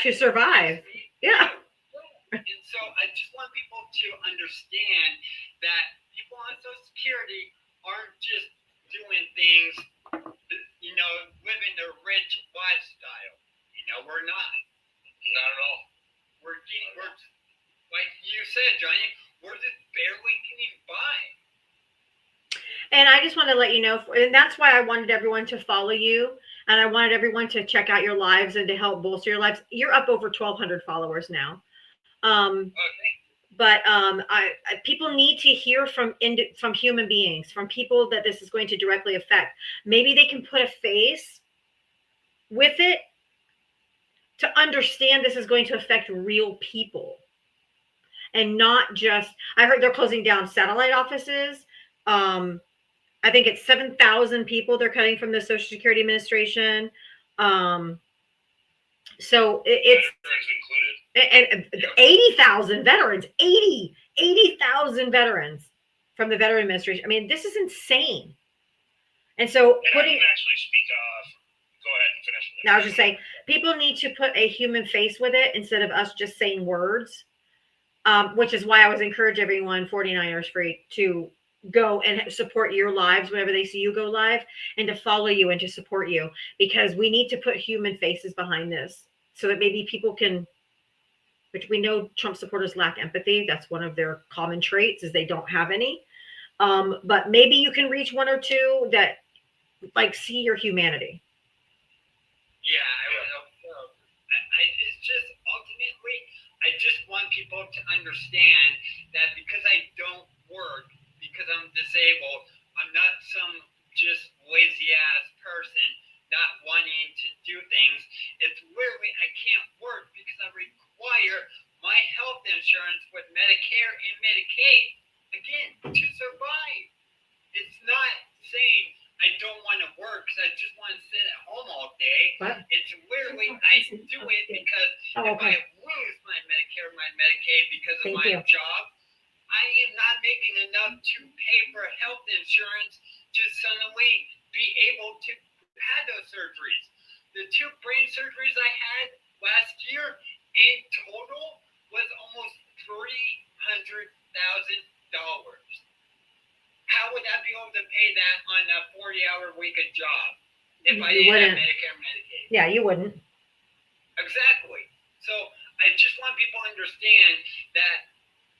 [SPEAKER 2] to survive. Yeah.
[SPEAKER 11] And so I just want people to understand that people on Social Security aren't just doing things, living their rich lifestyle. We're not.
[SPEAKER 6] Not at all.
[SPEAKER 11] We're like you said, Johnny, we're just barely getting by.
[SPEAKER 2] And I just want to let you know, and that's why I wanted everyone to follow you, and I wanted everyone to check out your lives and to help bolster your lives. You're up over 1,200 followers now. But people need to hear from human beings, from people that this is going to directly affect. Maybe they can put a face with it to understand this is going to affect real people, and not just. I heard they're closing down satellite offices. I think it's 7,000 people they're cutting from the Social Security Administration. So it's
[SPEAKER 6] included.
[SPEAKER 2] And 80,000 veterans, 80,000 veterans from the Veteran Administration. I mean, this is insane. And so
[SPEAKER 6] I can actually speak off. Go ahead and finish.
[SPEAKER 2] Now I was just saying, people need to put a human face with it instead of us just saying words, which is why I always encourage everyone, 49ers Free, to go and support your lives whenever they see you go live, and to follow you and to support you, because we need to put human faces behind this so that maybe people can, which we know Trump supporters lack empathy. That's one of their common traits, is they don't have any. But maybe you can reach one or two that see your humanity.
[SPEAKER 11] Yeah, I would hope so. It's just ultimately, I just want people to understand that because I don't work, because I'm disabled, I'm not some just lazy ass person not wanting to do things. It's literally I can't work because I require my health insurance with Medicare and Medicaid, again, to survive. It's not saying I don't want to work because I just want to sit at home all day.
[SPEAKER 2] What?
[SPEAKER 11] It's literally I do it because if I lose my Medicare and my Medicaid because of my job, I am not making enough to pay for health insurance to suddenly be able to have those surgeries. The 2 brain surgeries I had last year in total was almost $300,000. How would I be able to pay that on a 40-hour week of job? if I
[SPEAKER 2] You
[SPEAKER 11] didn't have
[SPEAKER 2] wouldn't.
[SPEAKER 11] Medicare and Medicaid.
[SPEAKER 2] Yeah, you wouldn't.
[SPEAKER 11] Exactly. So I just want people to understand that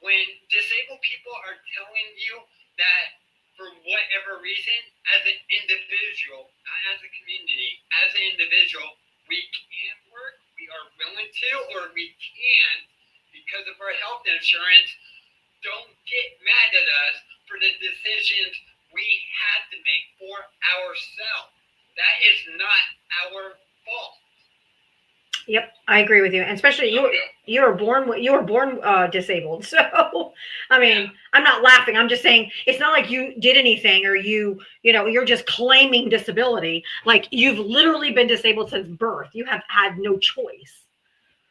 [SPEAKER 11] when disabled people are telling you that for whatever reason, as an individual, not as a community, as an individual, we can't work, we are willing to, or we can't because of our health insurance, don't get mad at us for the decisions we had to make for ourselves. That is not our fault.
[SPEAKER 2] Yep, I agree with you, and especially you were born disabled. So, I mean, I'm not laughing. I'm just saying it's not like you did anything or you're just claiming disability. Like you've literally been disabled since birth. You have had no choice.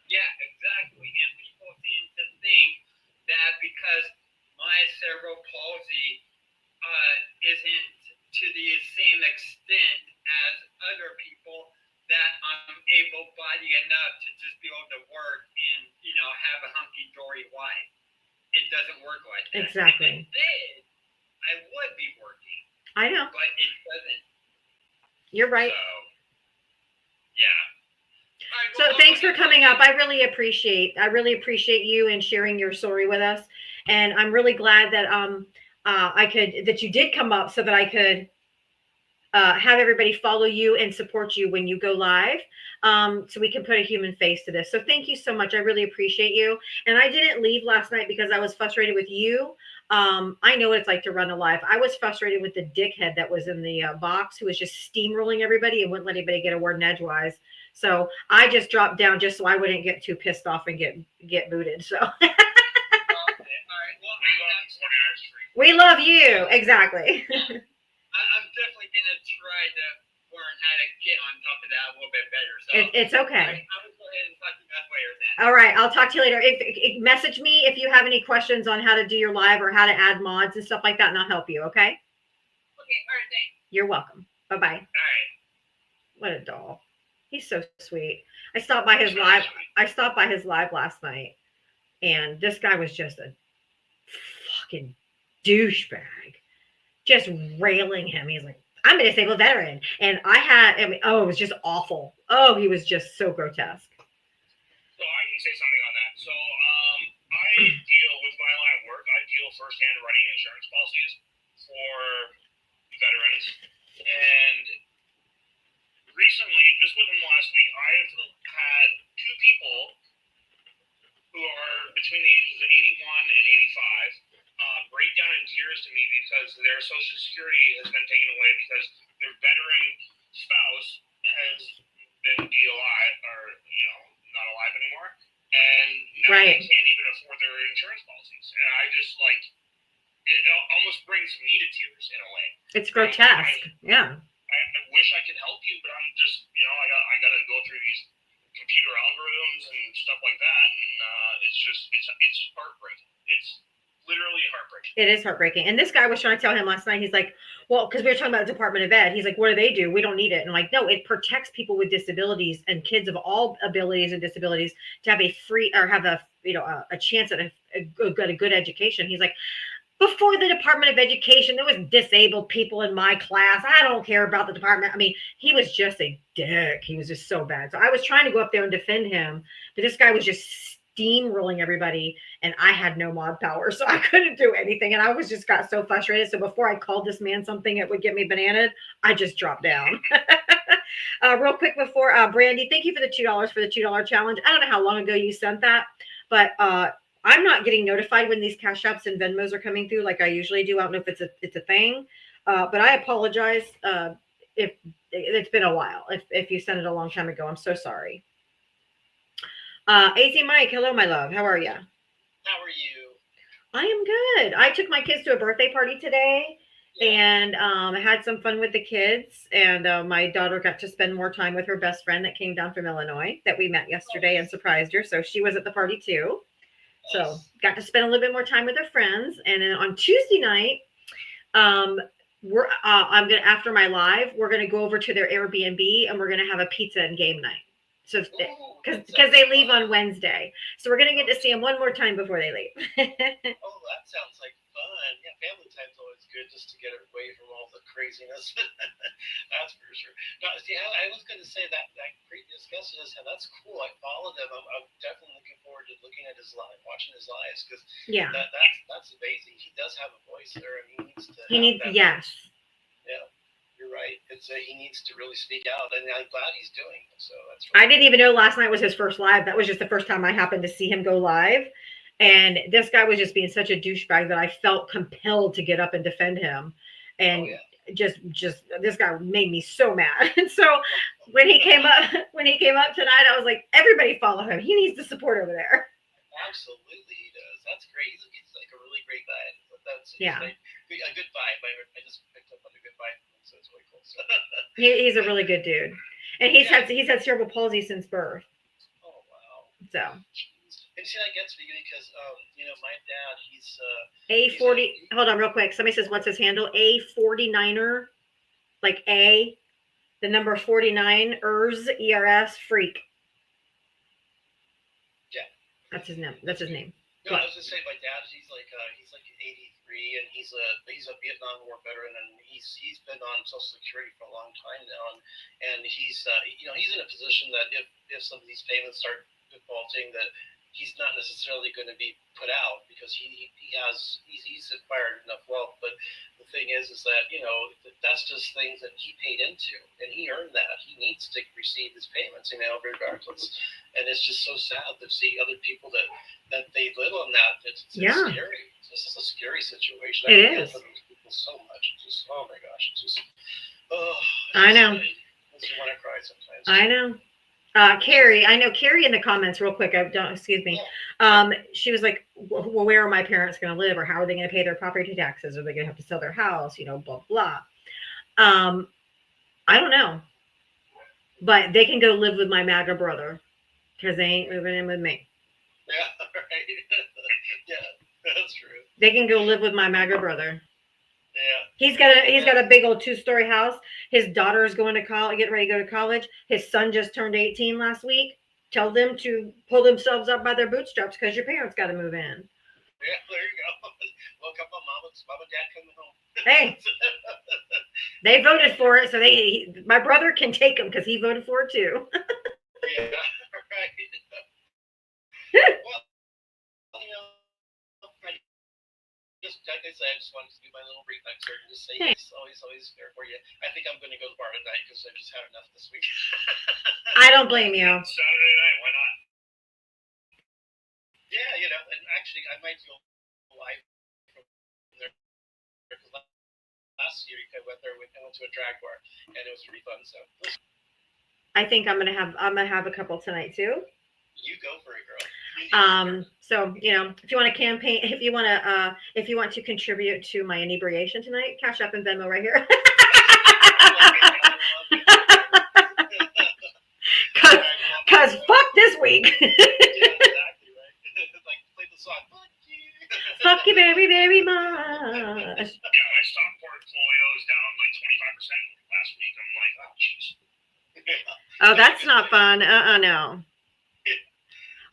[SPEAKER 11] Yeah, exactly. And people seem to think that because my cerebral palsy isn't to the same extent as other people, that I'm able-bodied enough to just be able to work and, have a hunky-dory life. It doesn't work like that.
[SPEAKER 2] Exactly.
[SPEAKER 11] If it did, I would be working.
[SPEAKER 2] I know.
[SPEAKER 11] But it doesn't.
[SPEAKER 2] You're right.
[SPEAKER 11] So, yeah. All right,
[SPEAKER 2] So
[SPEAKER 11] well,
[SPEAKER 2] thanks for coming up. I really appreciate you and sharing your story with us. And I'm really glad that that you did come up so that I could have everybody follow you and support you when you go live, so we can put a human face to this. So thank you so much. I really appreciate you. And I didn't leave last night because I was frustrated with you. I know what it's like to run a live. I was frustrated with the dickhead that was in the box who was just steamrolling everybody and wouldn't let anybody get a word in edgewise. So I just dropped down just so I wouldn't get too pissed off and get booted. So
[SPEAKER 11] Okay, all right. Well,
[SPEAKER 2] we love you. Exactly.
[SPEAKER 11] I'm definitely going to try to learn how to get on top of that a little bit better. So
[SPEAKER 2] It's okay.
[SPEAKER 11] I will go ahead and talk to you guys later then.
[SPEAKER 2] All right. I'll talk to you later. Message me if you have any questions on how to do your live or how to add mods and stuff like that, and I'll help you. Okay.
[SPEAKER 11] Okay, all right, thanks.
[SPEAKER 2] You're welcome. Bye-bye.
[SPEAKER 11] All right.
[SPEAKER 2] What a doll. He's so sweet. I stopped by his live last night, and this guy was just a fucking douchebag. Just railing him. He's like, I'm a disabled veteran. And it was just awful. Oh, he was just so grotesque.
[SPEAKER 12] So I can say something on that. So I deal with my line of work. I deal firsthand writing insurance policies for veterans. And recently, just within the last week, I've had two people who are between the ages of 81 and 85 break down in tears to me because their Social Security has been taken away because their veteran spouse has been DOI or not alive anymore, and now
[SPEAKER 2] Right.
[SPEAKER 12] they can't even afford their insurance policies. And I just it almost brings me to tears in a way.
[SPEAKER 2] It's grotesque. Yeah.
[SPEAKER 12] I wish I could help you, but I'm just I got to go through these computer algorithms and stuff like that, and it's heartbreaking. It's literally heartbreaking.
[SPEAKER 2] It is heartbreaking. And this guy was trying to tell him last night, he's like, well, because we were talking about the Department of Ed. He's like, what do? We don't need it. And I'm like, no, it protects people with disabilities and kids of all abilities and disabilities to have a free or have a chance at a good education. He's like, before the Department of Education, there was disabled people in my class. I don't care about the department. I mean, he was just a dick. He was just so bad. So I was trying to go up there and defend him, but this guy was just steamrolling everybody, and I had no mod power, so I couldn't do anything. And I got so frustrated. So before I called this man something that would get me bananaed, I just dropped down. Real quick before Brandy, thank you for the $2 for the $2 challenge. I don't know how long ago you sent that, but I'm not getting notified when these Cash Apps and Venmos are coming through like I usually do. I don't know if it's a thing, but I apologize if it's been a while. If you sent it a long time ago, I'm so sorry. AZ Mike, hello, my love. How are you?
[SPEAKER 11] How are you?
[SPEAKER 2] I am good. I took my kids to a birthday party today, and I had some fun with the kids. And my daughter got to spend more time with her best friend that came down from Illinois that we met yesterday and surprised her. So she was at the party too. So got to spend a little bit more time with her friends. And then on Tuesday night, after my live, we're gonna go over to their Airbnb and we're gonna have a pizza and game night. So
[SPEAKER 6] Ooh,
[SPEAKER 2] because
[SPEAKER 6] that
[SPEAKER 2] they
[SPEAKER 6] sounds
[SPEAKER 2] leave
[SPEAKER 6] fun.
[SPEAKER 2] on Wednesday, so we're gonna get to see them one more time before they leave.
[SPEAKER 6] Oh, that sounds like fun. Yeah, family time's always good just to get away from all the craziness. That's for sure. No, see, I was going to say that previous guest says, and that's cool. I follow them. I'm definitely looking forward to looking at his live, watching his lives, because
[SPEAKER 2] Yeah,
[SPEAKER 6] that's amazing. He does have a voice there, and he needs to.
[SPEAKER 2] he
[SPEAKER 6] have
[SPEAKER 2] needs.
[SPEAKER 6] that.
[SPEAKER 2] Yes,
[SPEAKER 6] Yeah, you're right. It's he needs to really speak out, and I'm glad he's doing it. So that's.
[SPEAKER 2] I didn't even know last night was his first live. That was just the first time I happened to see him go live. And this guy was just being such a douchebag that I felt compelled to get up and defend him. And
[SPEAKER 6] Oh, yeah.
[SPEAKER 2] just this guy made me so mad. And so when he came up tonight, I was like, everybody follow him. He needs the support over there.
[SPEAKER 6] Absolutely, he does. That's great. He's like a really great guy. That's
[SPEAKER 2] Yeah.
[SPEAKER 6] like a good vibe. I just picked up on a good vibe, so it's really cool. So,
[SPEAKER 2] He's a really good dude. And he's had cerebral palsy since birth.
[SPEAKER 6] oh wow.
[SPEAKER 2] So
[SPEAKER 6] Jeez. And see, that gets me because my dad, he's
[SPEAKER 2] A40, hold on real quick. Somebody says, what's his handle? A49er, like A, the number 49, ERS, freak.
[SPEAKER 6] Yeah.
[SPEAKER 2] That's his name. That's his name.
[SPEAKER 6] No, I was gonna say my dad. He's like 83, and he's a Vietnam War veteran, and he's been on Social Security for a long time now, and he's he's in a position that if some of these payments start defaulting, that he's not necessarily going to be put out because he's acquired enough wealth. But the thing is that that's just things that he paid into, and he earned that. He needs to receive his payments, regardless. And it's just so sad to see other people that they live on that. It's
[SPEAKER 2] Yeah.
[SPEAKER 6] scary. This is a scary situation.
[SPEAKER 2] It
[SPEAKER 6] I feel
[SPEAKER 2] is.
[SPEAKER 6] for those people so much. It's just, oh my gosh, it's just, oh.
[SPEAKER 2] I know.
[SPEAKER 6] It makes you want to cry sometimes.
[SPEAKER 2] I know. Carrie, I know Carrie in the comments real quick. Excuse me. She was like, well, where are my parents going to live, or how are they going to pay their property taxes? Are they going to have to sell their house? Blah, blah. I don't know, but they can go live with my MAGA brother because they ain't moving in with me.
[SPEAKER 6] Yeah, right. Yeah, that's true.
[SPEAKER 2] They can go live with my MAGA brother.
[SPEAKER 6] Yeah.
[SPEAKER 2] He's got a big old 2-story house. His daughter is going to college, getting ready to go to college. His son just turned 18 last week. Tell them to pull themselves up by their bootstraps because your parents got to move in.
[SPEAKER 6] Yeah, there you go. Look up on mom and dad coming home.
[SPEAKER 2] Hey, they voted for it, so my brother can take them because he voted for it too.
[SPEAKER 6] Yeah, right. Like I said, I just wanted to do my little reflex here and just say he's always there for you. I think I'm going to go to the bar tonight because I've just had enough this week.
[SPEAKER 2] I don't blame you.
[SPEAKER 12] Saturday night, why not?
[SPEAKER 6] Yeah, and actually I might go live from there because last year I went there. I went to a drag bar and it was really fun. So
[SPEAKER 2] I think I'm gonna have a couple tonight too.
[SPEAKER 6] you go for it, girl.
[SPEAKER 2] So if you want to campaign, if you want to contribute to my inebriation tonight, Cash App and Venmo right here. Cause fuck this week.
[SPEAKER 6] Yeah, exactly right. Like play the song.
[SPEAKER 2] Fuck you very, very much.
[SPEAKER 12] Yeah, my stock portfolio is down like 25% last week. I'm like, oh jeez.
[SPEAKER 2] Oh, that's not fun. No.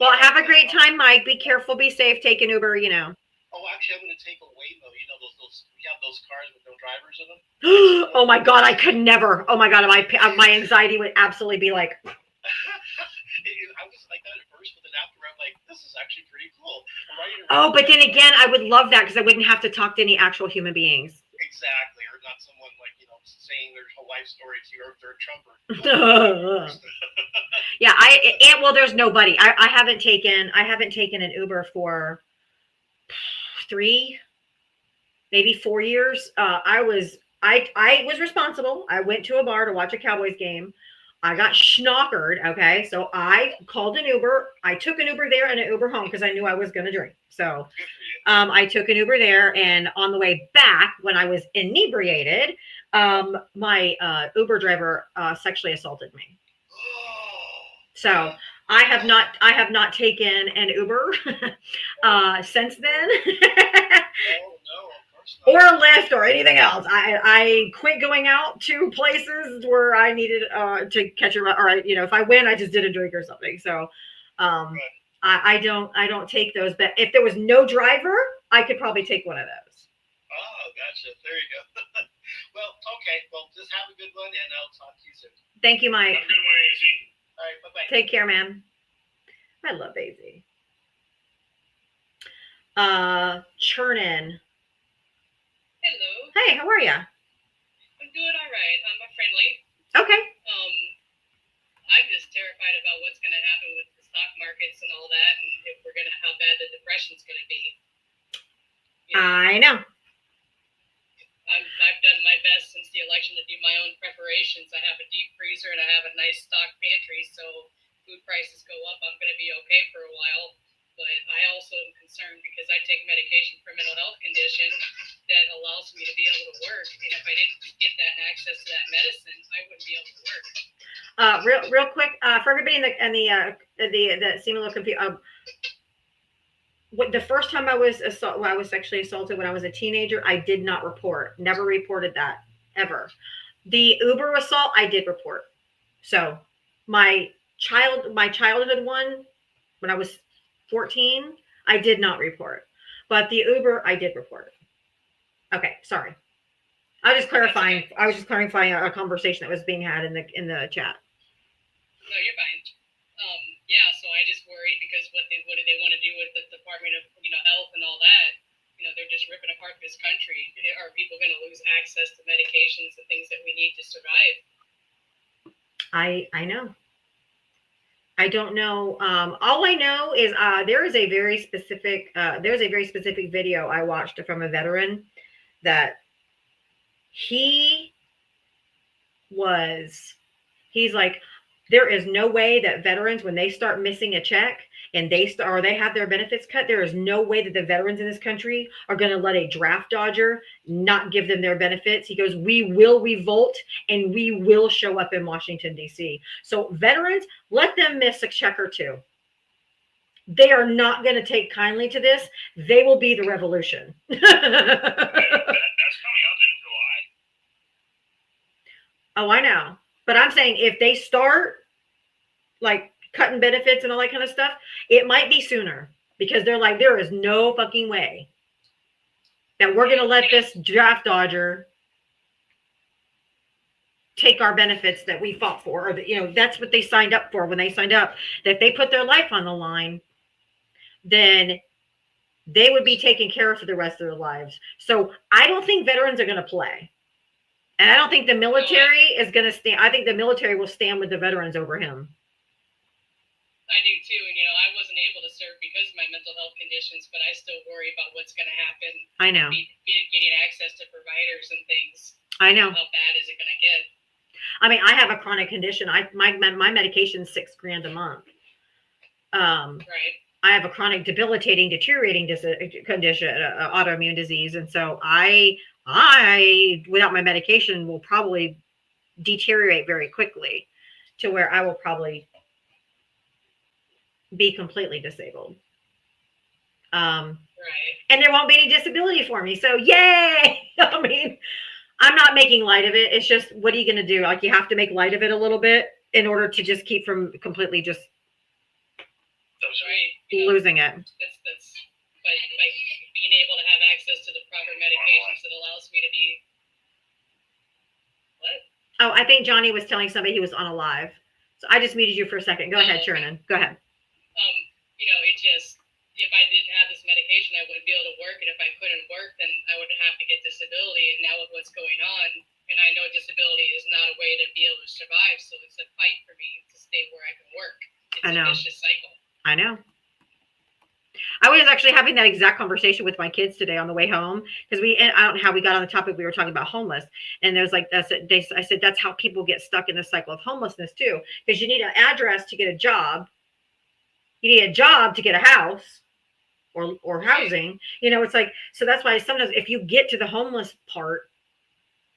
[SPEAKER 2] Well, have a great time, Mike. Be careful, be safe. Take an Uber,
[SPEAKER 6] Oh, actually, I'm going to take a Waymo. Those we have those cars with no drivers in them.
[SPEAKER 2] Oh my God, I could never. Oh my God, my anxiety would absolutely be like.
[SPEAKER 6] I was like that at first, but then after I'm like, this is actually pretty cool.
[SPEAKER 2] Oh, but then again, I would love that because I wouldn't have to talk to any actual human beings.
[SPEAKER 6] Exactly, or not someone like saying their whole life story to you, or if they're a Trumper.
[SPEAKER 2] Yeah, well, there's nobody. I haven't taken an Uber for 3, maybe 4 years. I was responsible. I went to a bar to watch a Cowboys game. I got schnockered. Okay. So I called an Uber. I took an Uber there and an Uber home because I knew I was going to drink. So I took an Uber there, and on the way back when I was inebriated, my Uber driver sexually assaulted me. So I have not taken an Uber since then.
[SPEAKER 6] Oh no, of
[SPEAKER 11] It's not-
[SPEAKER 2] or Lyft or anything else. I quit going out to places where I needed to catch a, or if I win, I just did a drink or something. So I don't take those. But if there was no driver, I could probably take one of those.
[SPEAKER 11] Oh, gotcha. There you go. Well, okay. Well, just have a good one, and I'll talk to you soon.
[SPEAKER 2] Thank you, Mike.
[SPEAKER 12] Have a good one, AZ.
[SPEAKER 11] All right. Bye bye.
[SPEAKER 2] Take care, man. I love AZ. Churnin.
[SPEAKER 13] Hello,
[SPEAKER 2] Hey, how are ya?
[SPEAKER 13] I'm doing all right. I'm friendly.
[SPEAKER 2] Okay.
[SPEAKER 13] I'm just terrified about what's going to happen with the stock markets and all that, and if we're gonna, how bad the depression's going to be. You know,
[SPEAKER 2] I know.
[SPEAKER 13] I've done my best since the election to do my own preparations. I have a deep freezer and I have a nice stock pantry, so food prices go up, I'm going to be okay for a while. But I also am concerned because I take medication for a mental health condition that allows me to be able to work. And if I didn't get that access to that medicine, I wouldn't be able to work.
[SPEAKER 2] Real quick, for everybody that seem a little confused. The first time I was sexually assaulted when I was a teenager, I did not report. Never reported that ever. The Uber assault, I did report. So my childhood one, when I was 14, I did not report. But the Uber, I did report. Okay, sorry. I was just clarifying a conversation that was being had in the chat.
[SPEAKER 13] No, you're fine. Yeah, so I just worry because what do they want to do with the Department of Health and all that? They're just ripping apart this country. Are people going to lose access to medications and things that we need to survive?
[SPEAKER 2] I know. I don't know. All I know is there is a very specific video I watched from a veteran that he's like, there is no way that veterans, when they start missing a check and they have their benefits cut, there is no way that the veterans in this country are going to let a draft dodger not give them their benefits. He goes, we will revolt and we will show up in Washington, D.C. So veterans, let them miss a check or two. They are not going to take kindly to this. They will be the revolution.
[SPEAKER 12] That's coming up in July.
[SPEAKER 2] Oh, I know. But I'm saying if they start like cutting benefits and all that kind of stuff, it might be sooner because they're like, there is no fucking way that we're going to let this draft dodger take our benefits that we fought for, or that's what they signed up for when they signed up, that if they put their life on the line, then they would be taken care of for the rest of their lives. So I don't think veterans are going to play. And I don't think the military is going to stand. I think the military will stand with the veterans over him.
[SPEAKER 13] I do too. And, I wasn't able to serve because of my mental health conditions, but I still worry about what's going to happen.
[SPEAKER 2] I know.
[SPEAKER 13] Getting access to providers and things.
[SPEAKER 2] I know.
[SPEAKER 13] How bad is it going to get?
[SPEAKER 2] I mean, I have a chronic condition. My medication is $6,000 a month.
[SPEAKER 13] Right.
[SPEAKER 2] I have a chronic, debilitating, deteriorating condition, autoimmune disease. And so I, without my medication, will probably deteriorate very quickly to where I will probably be completely disabled.
[SPEAKER 13] Right.
[SPEAKER 2] And there won't be any disability for me. So yay! I mean, I'm not making light of it. It's just, what are you going to do? Like, you have to make light of it a little bit in order to just keep from completely just losing it.
[SPEAKER 13] That's by being able to have access to the proper medications that allows me to be. What?
[SPEAKER 2] Oh, I think Johnny was telling somebody he was on a live. So I just muted you for a second. Go ahead, Chernin. Go ahead.
[SPEAKER 13] It just, if I didn't have this medication, I wouldn't be able to work. And if I couldn't work, then I would have to get disability. And now with what's going on, and I know disability is not a way to be able to survive. So it's a fight for me to stay where I can work. It's
[SPEAKER 2] I know.
[SPEAKER 13] a vicious cycle.
[SPEAKER 2] I know. I was actually having that exact conversation with my kids today on the way home, because I don't know how we got on the topic. We were talking about homeless, and there's like, I said, that's how people get stuck in the cycle of homelessness too, because you need an address to get a job. You need a job to get a house or housing. It's like, so that's why sometimes if you get to the homeless part,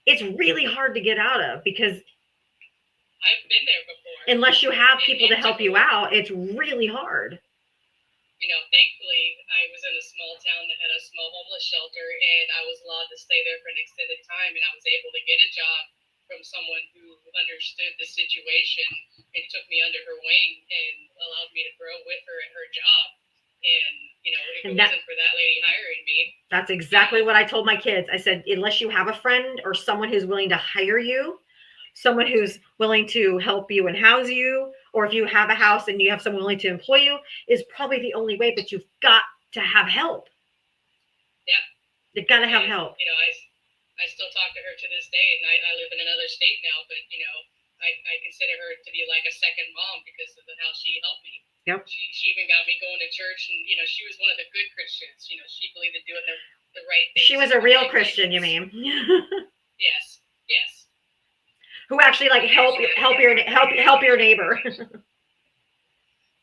[SPEAKER 2] it's really hard to get out of, because
[SPEAKER 13] I've been there before.
[SPEAKER 2] Unless you have people to help you out, it's really hard.
[SPEAKER 13] Thankfully, I was in a small town that had a small homeless shelter, and I was allowed to stay there for an extended time, and I was able to get a job from someone who understood the situation and took me under her wing and allowed me to grow with her at her job. And, you know, if it wasn't for that lady hiring me.
[SPEAKER 2] That's exactly what I told my kids. I said, unless you have a friend or someone who's willing to hire you, someone who's willing to help you and house you, or if you have a house and you have someone willing to employ you, is probably the only way, but you've got to have help.
[SPEAKER 13] Yeah.
[SPEAKER 2] You've got to have help.
[SPEAKER 13] You know, I still talk to her to this day, and I live in another state now, but, you know, I consider her to be like a second mom because of how she helped me.
[SPEAKER 2] Yep.
[SPEAKER 13] She even got me going to church, and, you know, she was one of the good Christians. You know, she believed in doing the right thing.
[SPEAKER 2] She was a real Christian, you mean?
[SPEAKER 13] Yes. Yes.
[SPEAKER 2] Who actually like help your neighbor.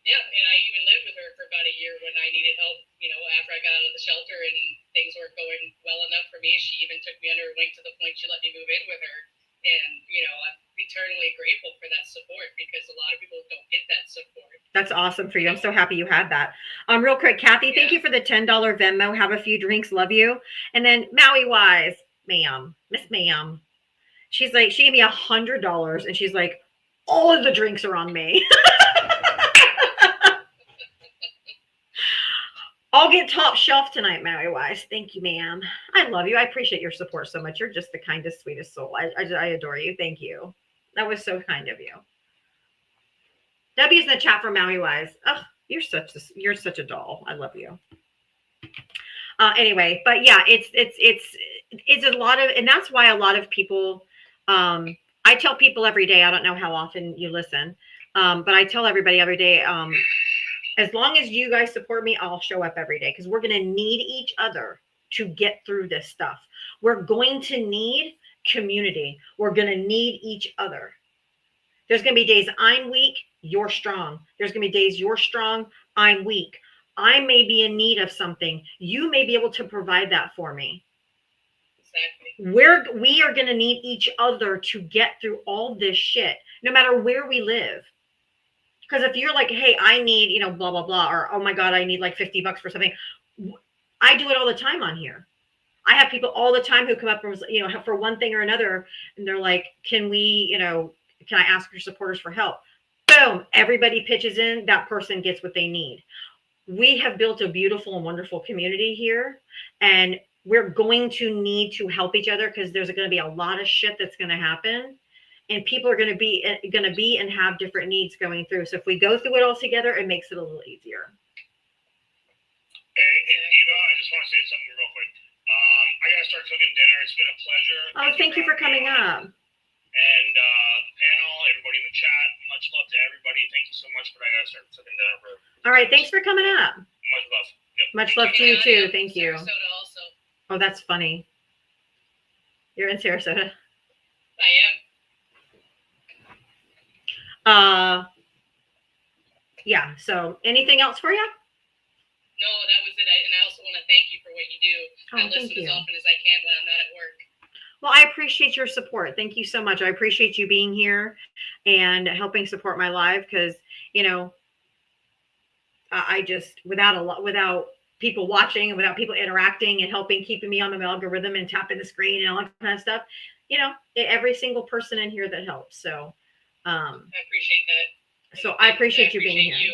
[SPEAKER 13] Yeah, and I even lived with her for about a year when I needed help, you know, after I got out of the shelter and things weren't going well enough for me. She even took me under her wing to the point she let me move in with her. And, you know, I'm eternally grateful for that support because a lot of people don't get that support.
[SPEAKER 2] That's awesome for you. I'm so happy you had that. Real quick, Kathy, thank you for the $10 Venmo. Have a few drinks. Love you. And then Maui Wise, ma'am, Miss Ma'am. She's like, she gave me $100 and she's like, all of the drinks are on me. I'll get top shelf tonight, Maui Wise. Thank you, ma'am. I love you. I appreciate your support so much. You're just the kindest, sweetest soul. I adore you. Thank you. That was so kind of you. W's in the chat for Maui Wise. Oh, you're such a doll. I love you. Anyway, but yeah, it's a lot of, and that's why a lot of people, I tell people every day, I don't know how often you listen, but I tell everybody every day, as long as you guys support me, I'll show up every day because we're going to need each other to get through this stuff. We're going to need community. We're going to need each other. There's going to be days I'm weak, you're strong. There's going to be days you're strong, I'm weak. I may be in need of something. You may be able to provide that for me.
[SPEAKER 13] Exactly.
[SPEAKER 2] We are going to need each other to get through all this shit, no matter where we live. Because if you're like, hey, I need, you know, blah, blah, blah, or, oh my God, I need like $50 for something. I do it all the time on here. I have people all the time who come up and, you know, for one thing or another, and they're like, can I ask your supporters for help? Boom. Everybody pitches in. That person gets what they need. We have built a beautiful and wonderful community here, and we're going to need to help each other because there's going to be a lot of shit that's going to happen. And people are going to be and have different needs going through. So if we go through it all together, it makes it a little easier.
[SPEAKER 12] Hey, Eva, I just want to say something real quick. I got to start cooking dinner. It's been a pleasure.
[SPEAKER 2] Oh, thank you for coming up.
[SPEAKER 12] And the panel, everybody in the chat, much love to everybody. Thank you so much, but I got to start cooking dinner.
[SPEAKER 2] All right, thanks for coming up.
[SPEAKER 12] Much love. Yep.
[SPEAKER 2] Much love to you too. Thank you.
[SPEAKER 13] Sarasota also.
[SPEAKER 2] Oh, that's funny. You're in Sarasota.
[SPEAKER 13] I am.
[SPEAKER 2] Yeah. So anything else for you?
[SPEAKER 13] No, that was it. And I also want to thank you for what you do. I listen as often as I can when I'm not at work.
[SPEAKER 2] Well, I appreciate your support. Thank you so much. I appreciate you being here and helping support my live because, you know, I just, without people watching and without people interacting and helping, keeping me on the algorithm and tapping the screen and all that kind of stuff, you know, every single person in here that helps. So,
[SPEAKER 13] I appreciate that.
[SPEAKER 2] So I appreciate you being here.
[SPEAKER 13] You.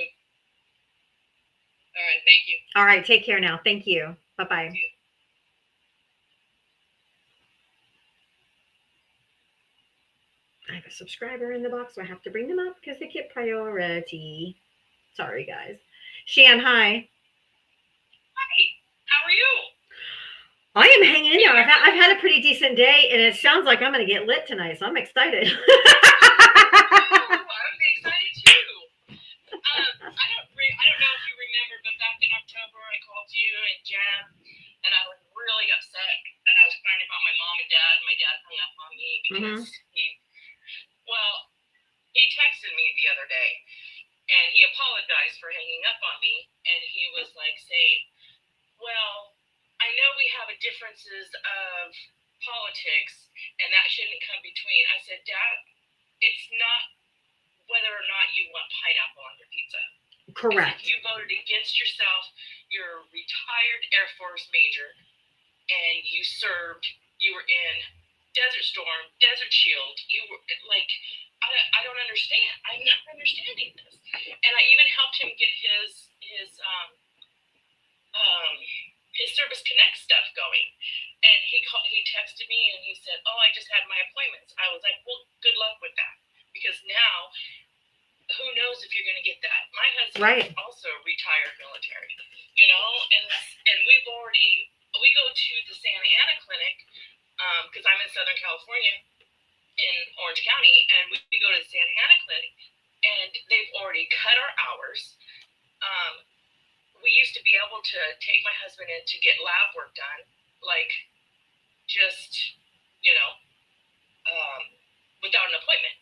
[SPEAKER 13] All right. Thank you.
[SPEAKER 2] All right. Take care now. Thank you. Bye-bye. I have a subscriber in the box, so I have to bring them up because they get priority. Sorry, guys. Shan, hi.
[SPEAKER 14] Hi. How are you?
[SPEAKER 2] I am hanging in there. I've had a pretty decent day, and it sounds like I'm going to get lit tonight, so I'm excited.
[SPEAKER 14] I'm excited too. I don't know if you remember, but back in October, I called you and Jen, and I was really upset that I was crying about my mom and dad. My dad hung up on me because he texted me the other day, and he apologized for hanging up on me, and he was like saying, well, I know we have differences of politics, and that shouldn't come between. I said, Dad, it's not whether or not you want pineapple on your pizza.
[SPEAKER 2] Correct.
[SPEAKER 14] You voted against yourself. you're a retired Air Force major, and you were in Desert Storm, Desert Shield. You were like, I don't understand. I'm not understanding this. And I even helped him get his Service Connect stuff going. And he texted me and he said, "Oh, I just had my appointments." I was like, "Well, good luck with that, because now who knows if you're going to get that." My husband is also retired military, and we go to the Santa Ana clinic because I'm in Southern California in Orange County, and we go to the Santa Ana clinic, and they've already cut our hours. We used to be able to take my husband in to get lab work done, like just, without an appointment.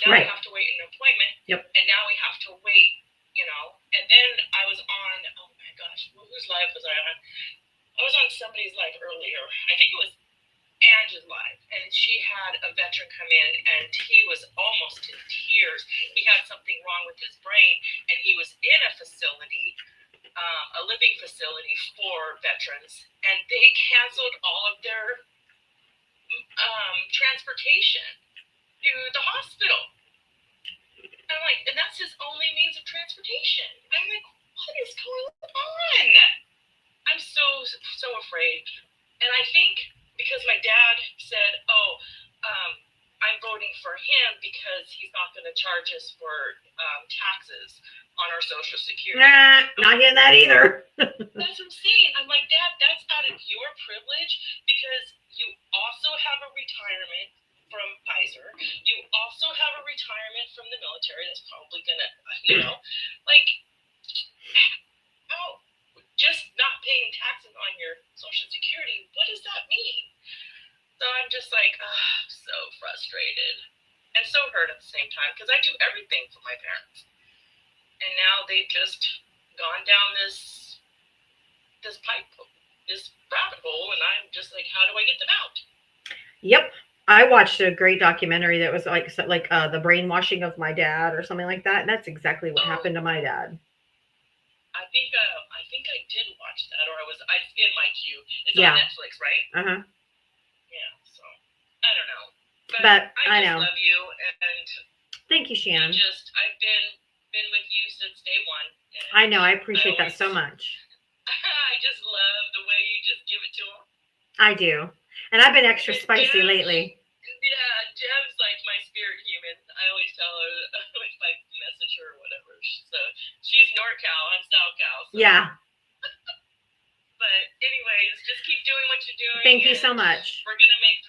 [SPEAKER 14] Now we have to wait an appointment.
[SPEAKER 2] Yep.
[SPEAKER 14] And now we have to wait, and then I was on, oh my gosh, whose live was I on? I was on somebody's live earlier. I think it was Angie's live, and she had a veteran come in, and he was almost in tears. He had something wrong with his brain, and he was in a facility, a living facility for veterans, and they canceled all of their transportation to the hospital. I'm like, and that's his only means of transportation. I'm like, what is going on? I'm so afraid. And I think because my dad said, I'm voting for him because he's not going to charge us for taxes on our Social Security.
[SPEAKER 2] Nah, not getting that either.
[SPEAKER 14] That's what I'm saying. I'm like, Dad, that's out of your privilege because you also have a retirement from Pfizer. You also have a retirement from the military that's probably going to, just not paying taxes on your Social Security, what does that mean? So I'm just like, so frustrated and so hurt at the same time because I do everything for my parents. And now they've just gone down this rabbit hole, and I'm just like, how do I get them out?
[SPEAKER 2] Yep. I watched a great documentary that was like the brainwashing of my dad or something like that. And that's exactly what happened to my dad.
[SPEAKER 14] I think I did watch that, or it's in my queue. It's on Netflix, right?
[SPEAKER 2] Uh-huh.
[SPEAKER 14] Yeah, so I don't know.
[SPEAKER 2] But
[SPEAKER 14] I
[SPEAKER 2] know.
[SPEAKER 14] love you, and
[SPEAKER 2] thank you, Shannon.
[SPEAKER 14] I've been with you since day one.
[SPEAKER 2] I know, I appreciate that so much.
[SPEAKER 14] I just love the way you just give it to them.
[SPEAKER 2] I do. And I've been extra spicy lately.
[SPEAKER 14] Yeah, Jeb's like my spirit human. I always tell her if I message her or whatever. So she's NorCal, I'm SoCal. So.
[SPEAKER 2] Yeah.
[SPEAKER 14] But anyways, just keep doing what you're doing.
[SPEAKER 2] Thank you so much.
[SPEAKER 14] We're gonna make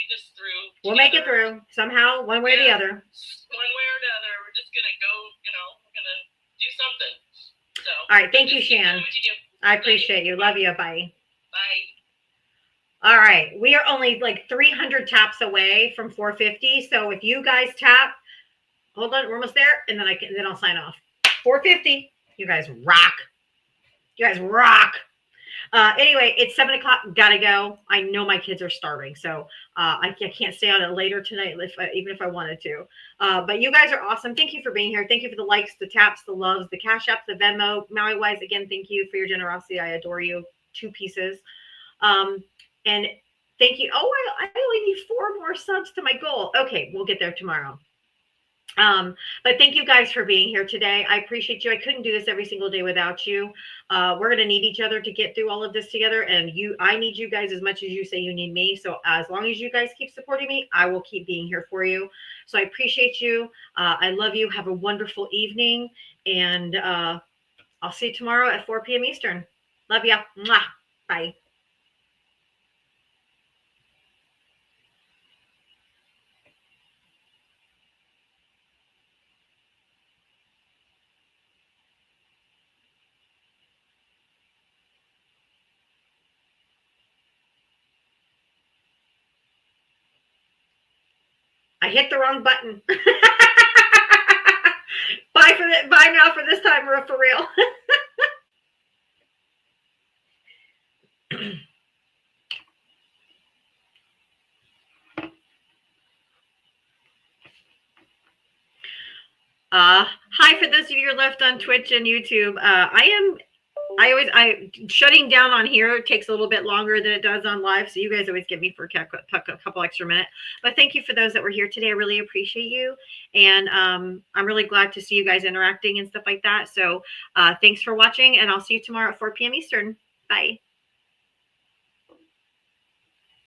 [SPEAKER 14] this through.
[SPEAKER 2] We'll make it through somehow, one way or the other.
[SPEAKER 14] One way or another. We're just gonna go. We're gonna do something. So.
[SPEAKER 2] All right. Thank you, Shan. I appreciate you. Love you. Bye.
[SPEAKER 14] Bye.
[SPEAKER 2] All right. We are only like 300 taps away from 450. So if you guys tap, hold on, we're almost there, and then I'll sign off. 450. You guys rock. You guys rock. Anyway, it's 7 o'clock. Gotta go. I know my kids are starving, so I can't stay on it later tonight, even if I wanted to. But you guys are awesome. Thank you for being here. Thank you for the likes, the taps, the loves, the Cash App, the Venmo. Maui Wise, again, thank you for your generosity. I adore you. 2 pieces. And thank you. Oh, I only need 4 more subs to my goal. Okay, we'll get there tomorrow. But thank you guys for being here today. I appreciate you. I couldn't do this every single day without you. We're going to need each other to get through all of this together. And I need you guys as much as you say you need me. So as long as you guys keep supporting me, I will keep being here for you. So I appreciate you. I love you. Have a wonderful evening. And I'll see you tomorrow at 4 p.m. Eastern. Love ya. Mwah. Bye. I hit the wrong button. Bye now for this time, for real. Hi for those of you who are left on Twitch and YouTube. I am I shutting down on here takes a little bit longer than it does on live. So you guys always give me for a couple extra minutes. But thank you for those that were here today. I really appreciate you. And I'm really glad to see you guys interacting and stuff like that. So thanks for watching, and I'll see you tomorrow at 4 p.m. Eastern. Bye.